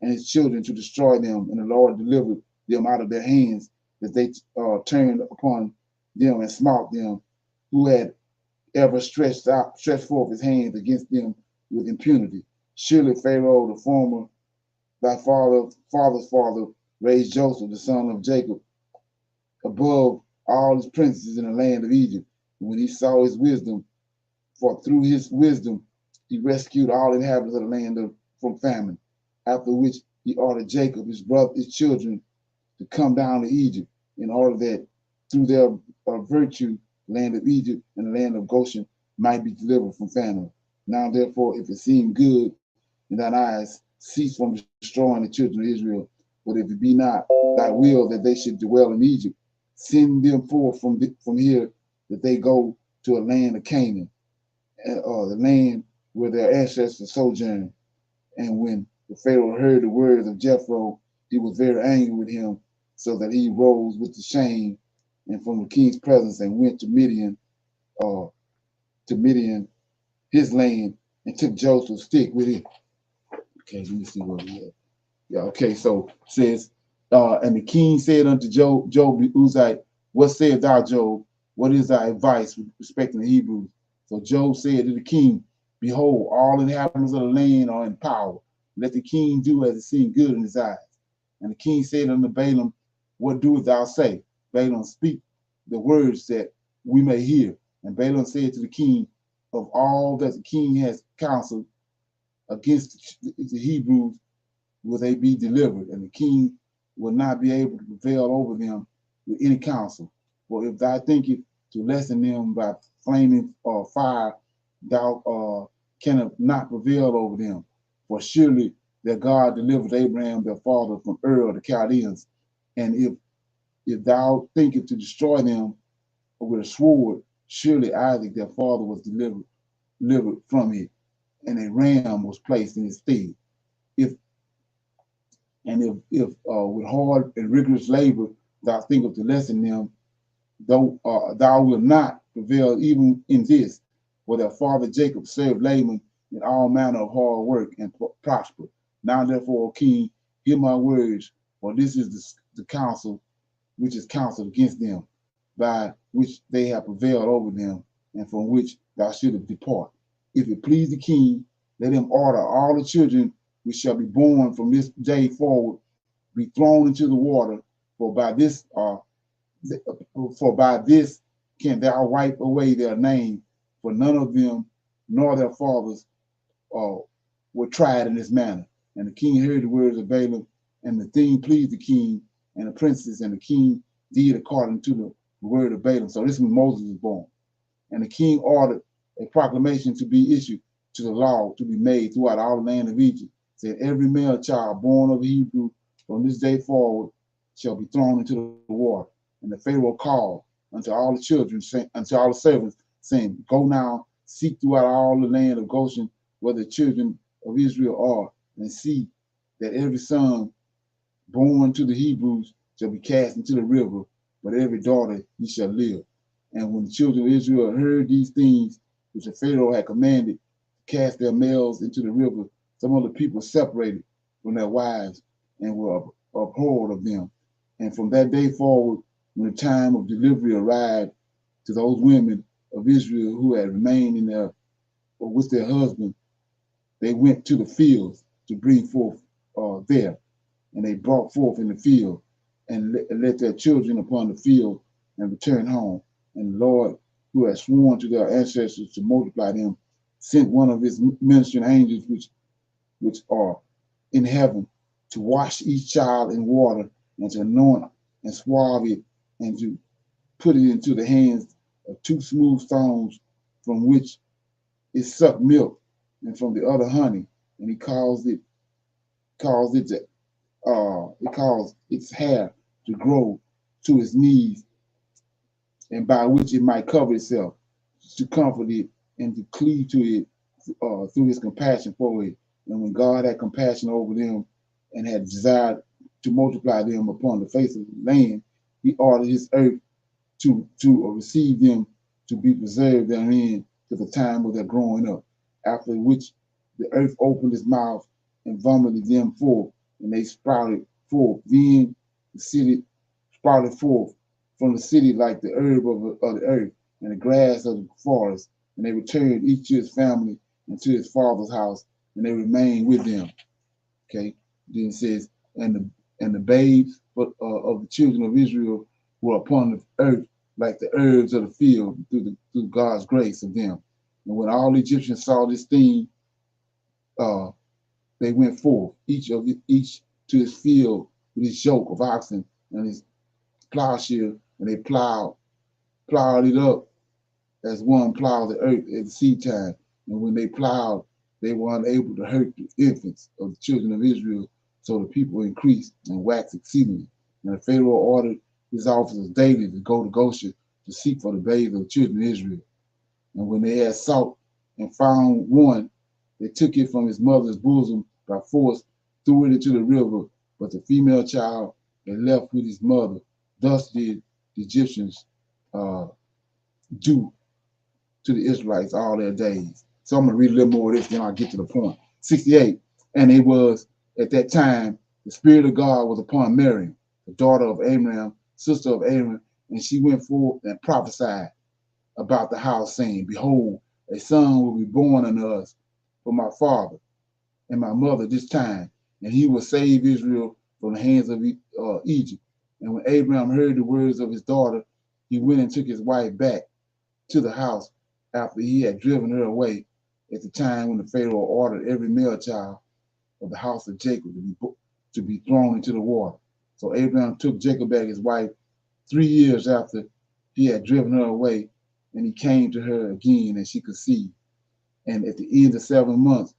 and his children to destroy them. And the Lord delivered them out of their hands, that they turned upon them and smote them, who had ever stretched forth his hands against them with impunity. Surely Pharaoh, the former, thy father's father, raised Joseph, the son of Jacob, above all his princes in the land of Egypt. And when he saw his wisdom, for through his wisdom he rescued all inhabitants of the land from famine. After which he ordered Jacob, his children, to come down to Egypt, in order that through their virtue, the land of Egypt and the land of Goshen might be delivered from famine. Now therefore, if it seem good in thine eyes, cease from destroying the children of Israel. But if it be not thy will that they should dwell in Egypt, send them forth from here, that they go to a land of Canaan, the land where their ancestors sojourned. And when the Pharaoh heard the words of Jethro, he was very angry with him, so that he rose with the shame and from the king's presence and went to Midian, his land, and took Joseph's stick with him. Okay, let me see what we have. Yeah, okay, so it says, and the king said unto Job Uzziah, what sayest thou, Job? What is thy advice respecting the Hebrews? So Job said to the king, behold, all inhabitants of the land are in power. Let the king do as it seems good in his eyes. And the king said unto Balaam, what doest thou say? Balaam, speak the words that we may hear. And Balaam said to the king, of all that the king has counseled against the Hebrews, will they be delivered, and the king will not be able to prevail over them with any counsel. For if thou thinkest to lessen them by flaming fire, thou cannot not prevail over them. For surely their God delivered Abraham their father from Ur of the Chaldeans. And if thou thinkest to destroy them with a sword, surely Isaac their father was delivered from it, and a ram was placed in his stead. If with hard and rigorous labor thou thinkest to lessen them, thou wilt not prevail even in this. For their father Jacob served Laban in all manner of hard work and prospered. Now therefore, O king, hear my words, for this is the counsel which is counseled against them, by which they have prevailed over them, and from which thou shouldest depart. If it please the king, let him order all the children which shall be born from this day forward be thrown into the water, for by this can thou wipe away their name, for none of them nor their fathers were tried in this manner. And the king heard the words of Balaam, and the thing pleased the king and the princes, and the king did according to the word of Balaam. So this is when Moses was born. And the king ordered a proclamation to be issued to the law to be made throughout all the land of Egypt, said every male child born of a Hebrew from this day forward shall be thrown into the water. And the Pharaoh called unto all the children, unto all the servants, saying, go now, seek throughout all the land of Goshen where the children of Israel are, and see that every son born to the Hebrews shall be cast into the river, but every daughter he shall live. And when the children of Israel heard these things which the Pharaoh had commanded, to cast their males into the river, some of the people separated from their wives and were abhorred of them. And from that day forward, when the time of delivery arrived to those women of Israel who had remained with their husband, they went to the fields to bring forth there. And they brought forth in the field and let their children upon the field and returned home. And the Lord, who had sworn to their ancestors to multiply them, sent one of his ministering angels which are in heaven to wash each child in water and to anoint and swab it and to put it into the hands of two smooth stones from which it sucked milk and from the other honey. And he caused its hair to grow to its knees, and by which it might cover itself, to comfort it and to cleave to it through his compassion for it. And when God had compassion over them and had desired to multiply them upon the face of the land, he ordered his earth to receive them to be preserved therein to the time of their growing up, after which the earth opened its mouth and vomited them forth, and they sprouted forth. Then the city sprouted forth from the city like the herb of the earth and the grass of the forest, and they returned each to his family and to his father's house, and they remained with them. Okay. Then it says, and the babes of the children of Israel were upon the earth like the herbs of the field through God's grace of them. And when all the Egyptians saw this thing, they went forth, each to his field with his yoke of oxen and his plowshare, and they plowed it up as one plows the earth at the seed time. And when they plowed, they were unable to hurt the infants of the children of Israel, so the people increased and waxed exceedingly. And the Pharaoh ordered his officers daily to go to Goshen to seek for the babes of the children of Israel. And when they had sought and found one, they took it from his mother's bosom by force, threw it into the river, but the female child and left with his mother. Thus did the Egyptians do to the Israelites all their days. So I'm going to read a little more of this, then I'll get to the point. 68. And it was at that time, the Spirit of God was upon Miriam, the daughter of Abraham, sister of Aaron, and she went forth and prophesied about the house, saying, Behold, a son will be born unto us for my father and my mother this time, and he will save Israel from the hands of Egypt. And when Abraham heard the words of his daughter, he went and took his wife back to the house after he had driven her away at the time when the Pharaoh ordered every male child of the house of Jacob to be thrown into the water. So Abraham took Jacob back his wife 3 years after he had driven her away, and he came to her again, and she conceived. And at the end of 7 months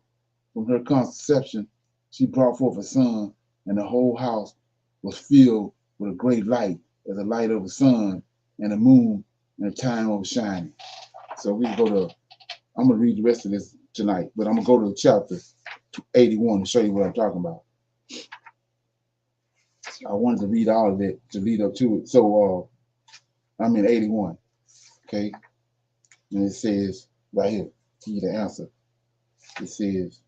from her conception, she brought forth a son, and the whole house was filled with a great light, as the light of the sun and the moon in the time of shining. So we go to, I'm going to read the rest of this tonight, but I'm going to go to chapter 81 to show you what I'm talking about. I wanted to read all of it to lead up to it. So I'm in 81, okay? And it says right here, give you the answer. It says,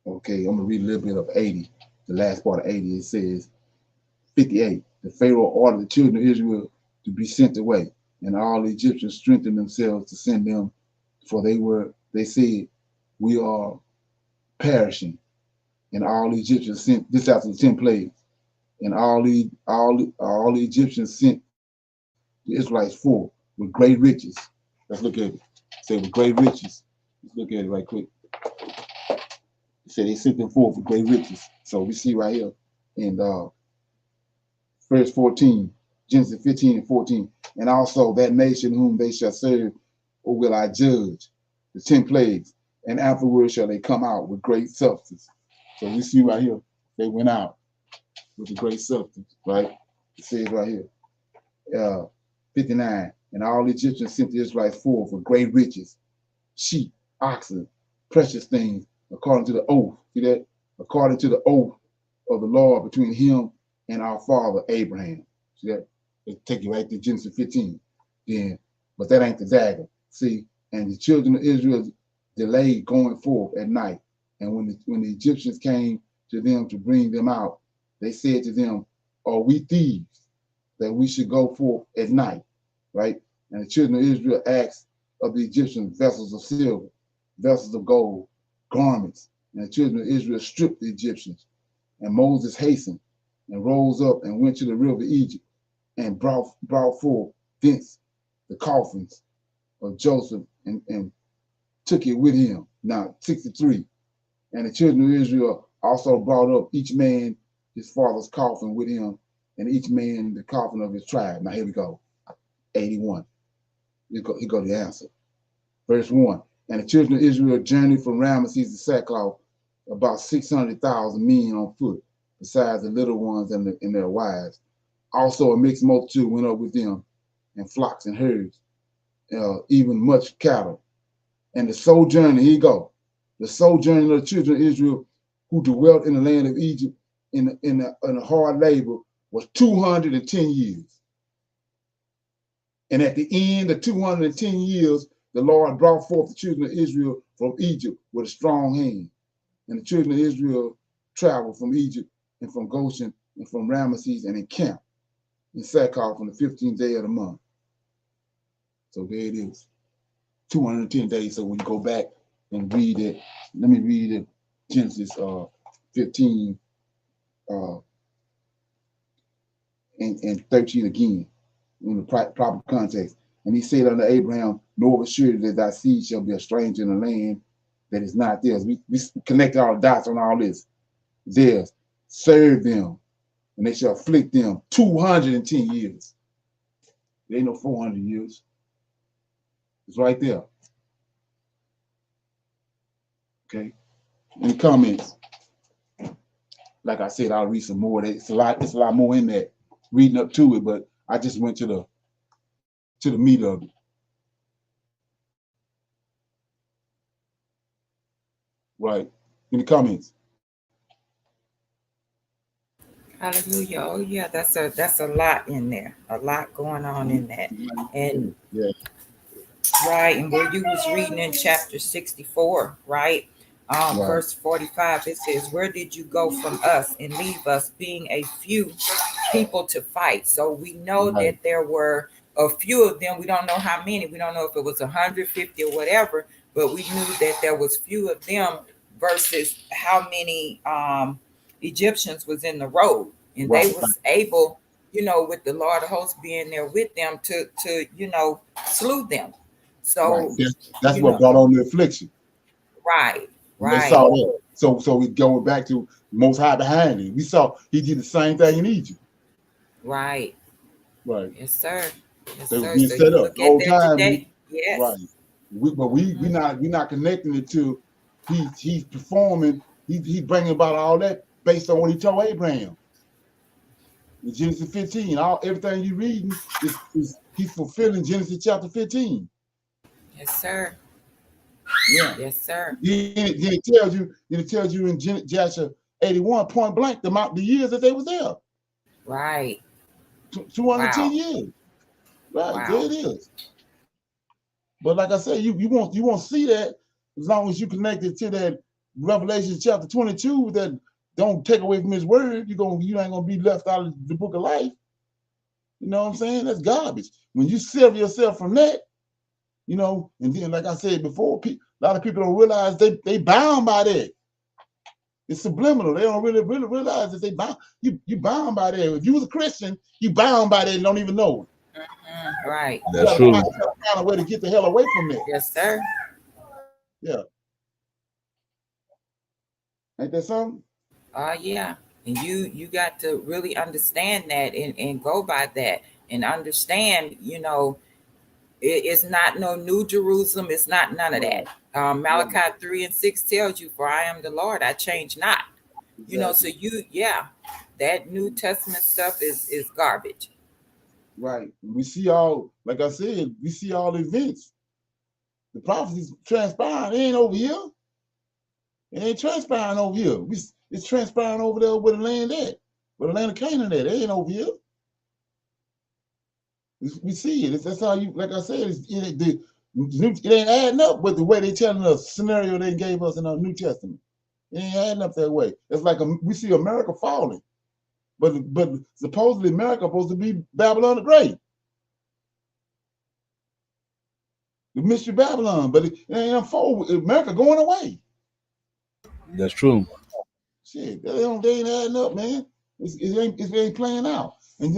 okay, I'm going to read a little bit of 80, the last part of 80. It says, 58, the Pharaoh ordered the children of Israel to be sent away, and all the Egyptians strengthened themselves to send them, for they said, we are perishing. And all the Egyptians sent, this after the 10 plagues, and all the Egyptians sent the Israelites forth with great riches. Let's look at it. Say with great riches. Let's look at it right quick. It said they sent them forth with great riches. So we see right here in verse 14, Genesis 15 and 14. And also that nation whom they shall serve, or will I judge, the 10 plagues, and afterwards shall they come out with great substance. So we see right here, they went out with the great substance, right? It says right here, 59, and all the Egyptians sent the Israelites forth with great riches, sheep, oxen, precious things, according to the oath. See that? According to the oath of the Lord between him and our father Abraham. See that? It take you right to Genesis 15. Then, but that ain't the dagger. See, and the children of Israel delayed going forth at night. And when the Egyptians came to them to bring them out, they said to them, are we thieves that we should go forth at night? Right? And the children of Israel asked of the Egyptians vessels of silver, vessels of gold, garments. And the children of Israel stripped the Egyptians. And Moses hastened and rose up and went to the river Egypt and brought forth thence the coffins of Joseph and took it with him. Now, 63. And the children of Israel also brought up each man his father's coffin with him, and each man the coffin of his tribe. Now, here we go. 81. Here go the answer. Verse 1. And the children of Israel journeyed from Ramesses to Sackcloth, about 600,000 men on foot, besides the little ones and their wives. Also a mixed multitude went up with them, and flocks and herds, even much cattle. And the sojourner, here you go, the sojourner of the children of Israel who dwelt in the land of Egypt in a hard labor was 210 years. And at the end of 210 years, the Lord brought forth the children of Israel from Egypt with a strong hand. And the children of Israel traveled from Egypt and from Goshen and from Ramesses and encamped in Sackcloth on the 15th day of the month. So there it is, 210 days. So when you go back and read it, let me read it, Genesis 15 and 13 again, in the proper context. And he said unto Abraham, know of a surety that thy seed shall be a stranger in a land that is not theirs. We connected all the dots on all this. Theirs. Serve them, and they shall afflict them 210 years. There ain't no 400 years. It's right there. Okay. Any comments? Like I said, I'll read some more. It's a lot more in that, reading up to it, but I just went to the meat of it. Right. Any comments?
Hallelujah. Oh yeah, that's a lot in there. A lot going on in that. And
yeah,
right, and where you was reading in chapter 64, right?
right,
Verse 45, it says, "Where did you go from us and leave us, being a few people to fight?" So we know
right,
that there were a few of them. We don't know how many. We don't know if it was 150 or whatever, but we knew that there was few of them versus how many Egyptians was in the road, and they
right,
was able, with the Lord of hosts being there with them to slew them.
right.
So,
That's
you
what
know,
brought on the affliction.
right,
And they
right,
saw that. So we going back to Most High behind him. We saw he did the same thing in Egypt.
right.
Right.
Yes, sir. Yes,
They was
sir.
being
So
set
you
up
look
the
at
whole
that
time.
today. Yes.
Right. We not connecting it to he's performing. He's bringing about all that based on what he told Abraham in Genesis 15. Everything you reading is he's fulfilling Genesis chapter 15.
Yes, sir.
Yeah.
Yes, sir.
Then it tells you in Joshua 81 point blank the years that they was there.
Right.
210
Wow.
years. Right. There
Wow.
it is. But like I said, you won't see that as long as you connected to that Revelation chapter 22 that don't take away from his word. You ain't gonna be left out of the book of life. You know what I'm saying? That's garbage. When you sever yourself from that, and then like I said before, a lot of people don't realize they bound by that. It's subliminal. They don't really realize that they bound. You bound by that. If you was a Christian, you bound by that and don't even know it.
Right.
That's true.
You gotta find a way to get the hell away from that.
Yes, sir.
Yeah. Ain't that something?
Yeah. And you got to really understand that and go by that and understand, it's not no New Jerusalem. It's not none of that. Malachi 3:6 tells you, "For I am the Lord, I change not."
Exactly.
So that New Testament stuff is garbage.
Right. We see all, like I said, we see all the events. The prophecies transpiring. It ain't over here. It ain't transpiring over here. It's transpiring over there where the land at. Where the land of Canaan at. It ain't over here. We see it. That's how you, like I said, it ain't adding up with the way they telling us scenario they gave us in our New Testament. It ain't adding up that way. It's like we see America falling. But supposedly America supposed to be Babylon the Great. The mystery Babylon, but it ain't unfold. America going away.
That's true.
Shit, they ain't adding up, man. It ain't playing out. And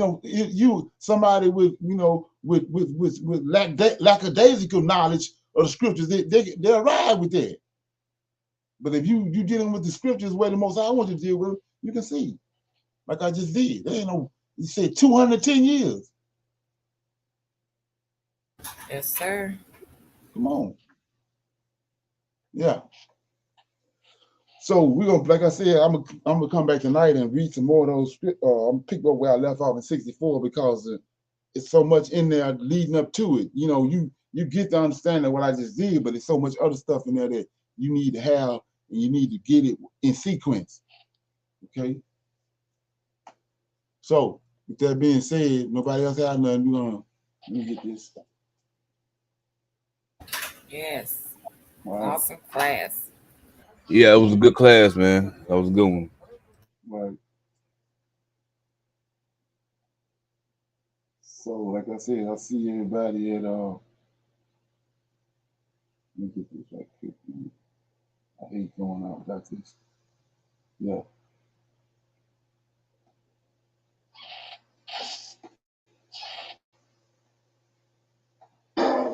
somebody with with lackadaisical knowledge of the scriptures, they arrive with that. But if you dealing with the scriptures where the most I want you to deal with, you can see, like I just did. There ain't no. You said 210 years.
Yes, sir.
Come on. Yeah. So we're gonna, like I said, I'm gonna come back tonight and read some more of those script. I'm gonna pick up where I left off in 64 because it's so much in there leading up to it. You get to understand what I just did, but there's so much other stuff in there that you need to have and you need to get it in sequence. Okay. So with that being said, nobody else have nothing. Let me get this.
Yes.
Right.
Awesome class.
Yeah, it was a good class, man. That was a good one.
Right. So, like I said, I see everybody at let me get this right quick. I hate going out like this. Yeah.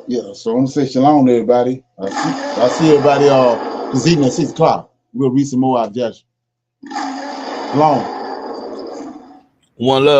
Yeah, so I'm gonna say shalom to everybody. I see everybody this evening at 6 o'clock. We'll read some more out of Joshua. Shalom.
One love.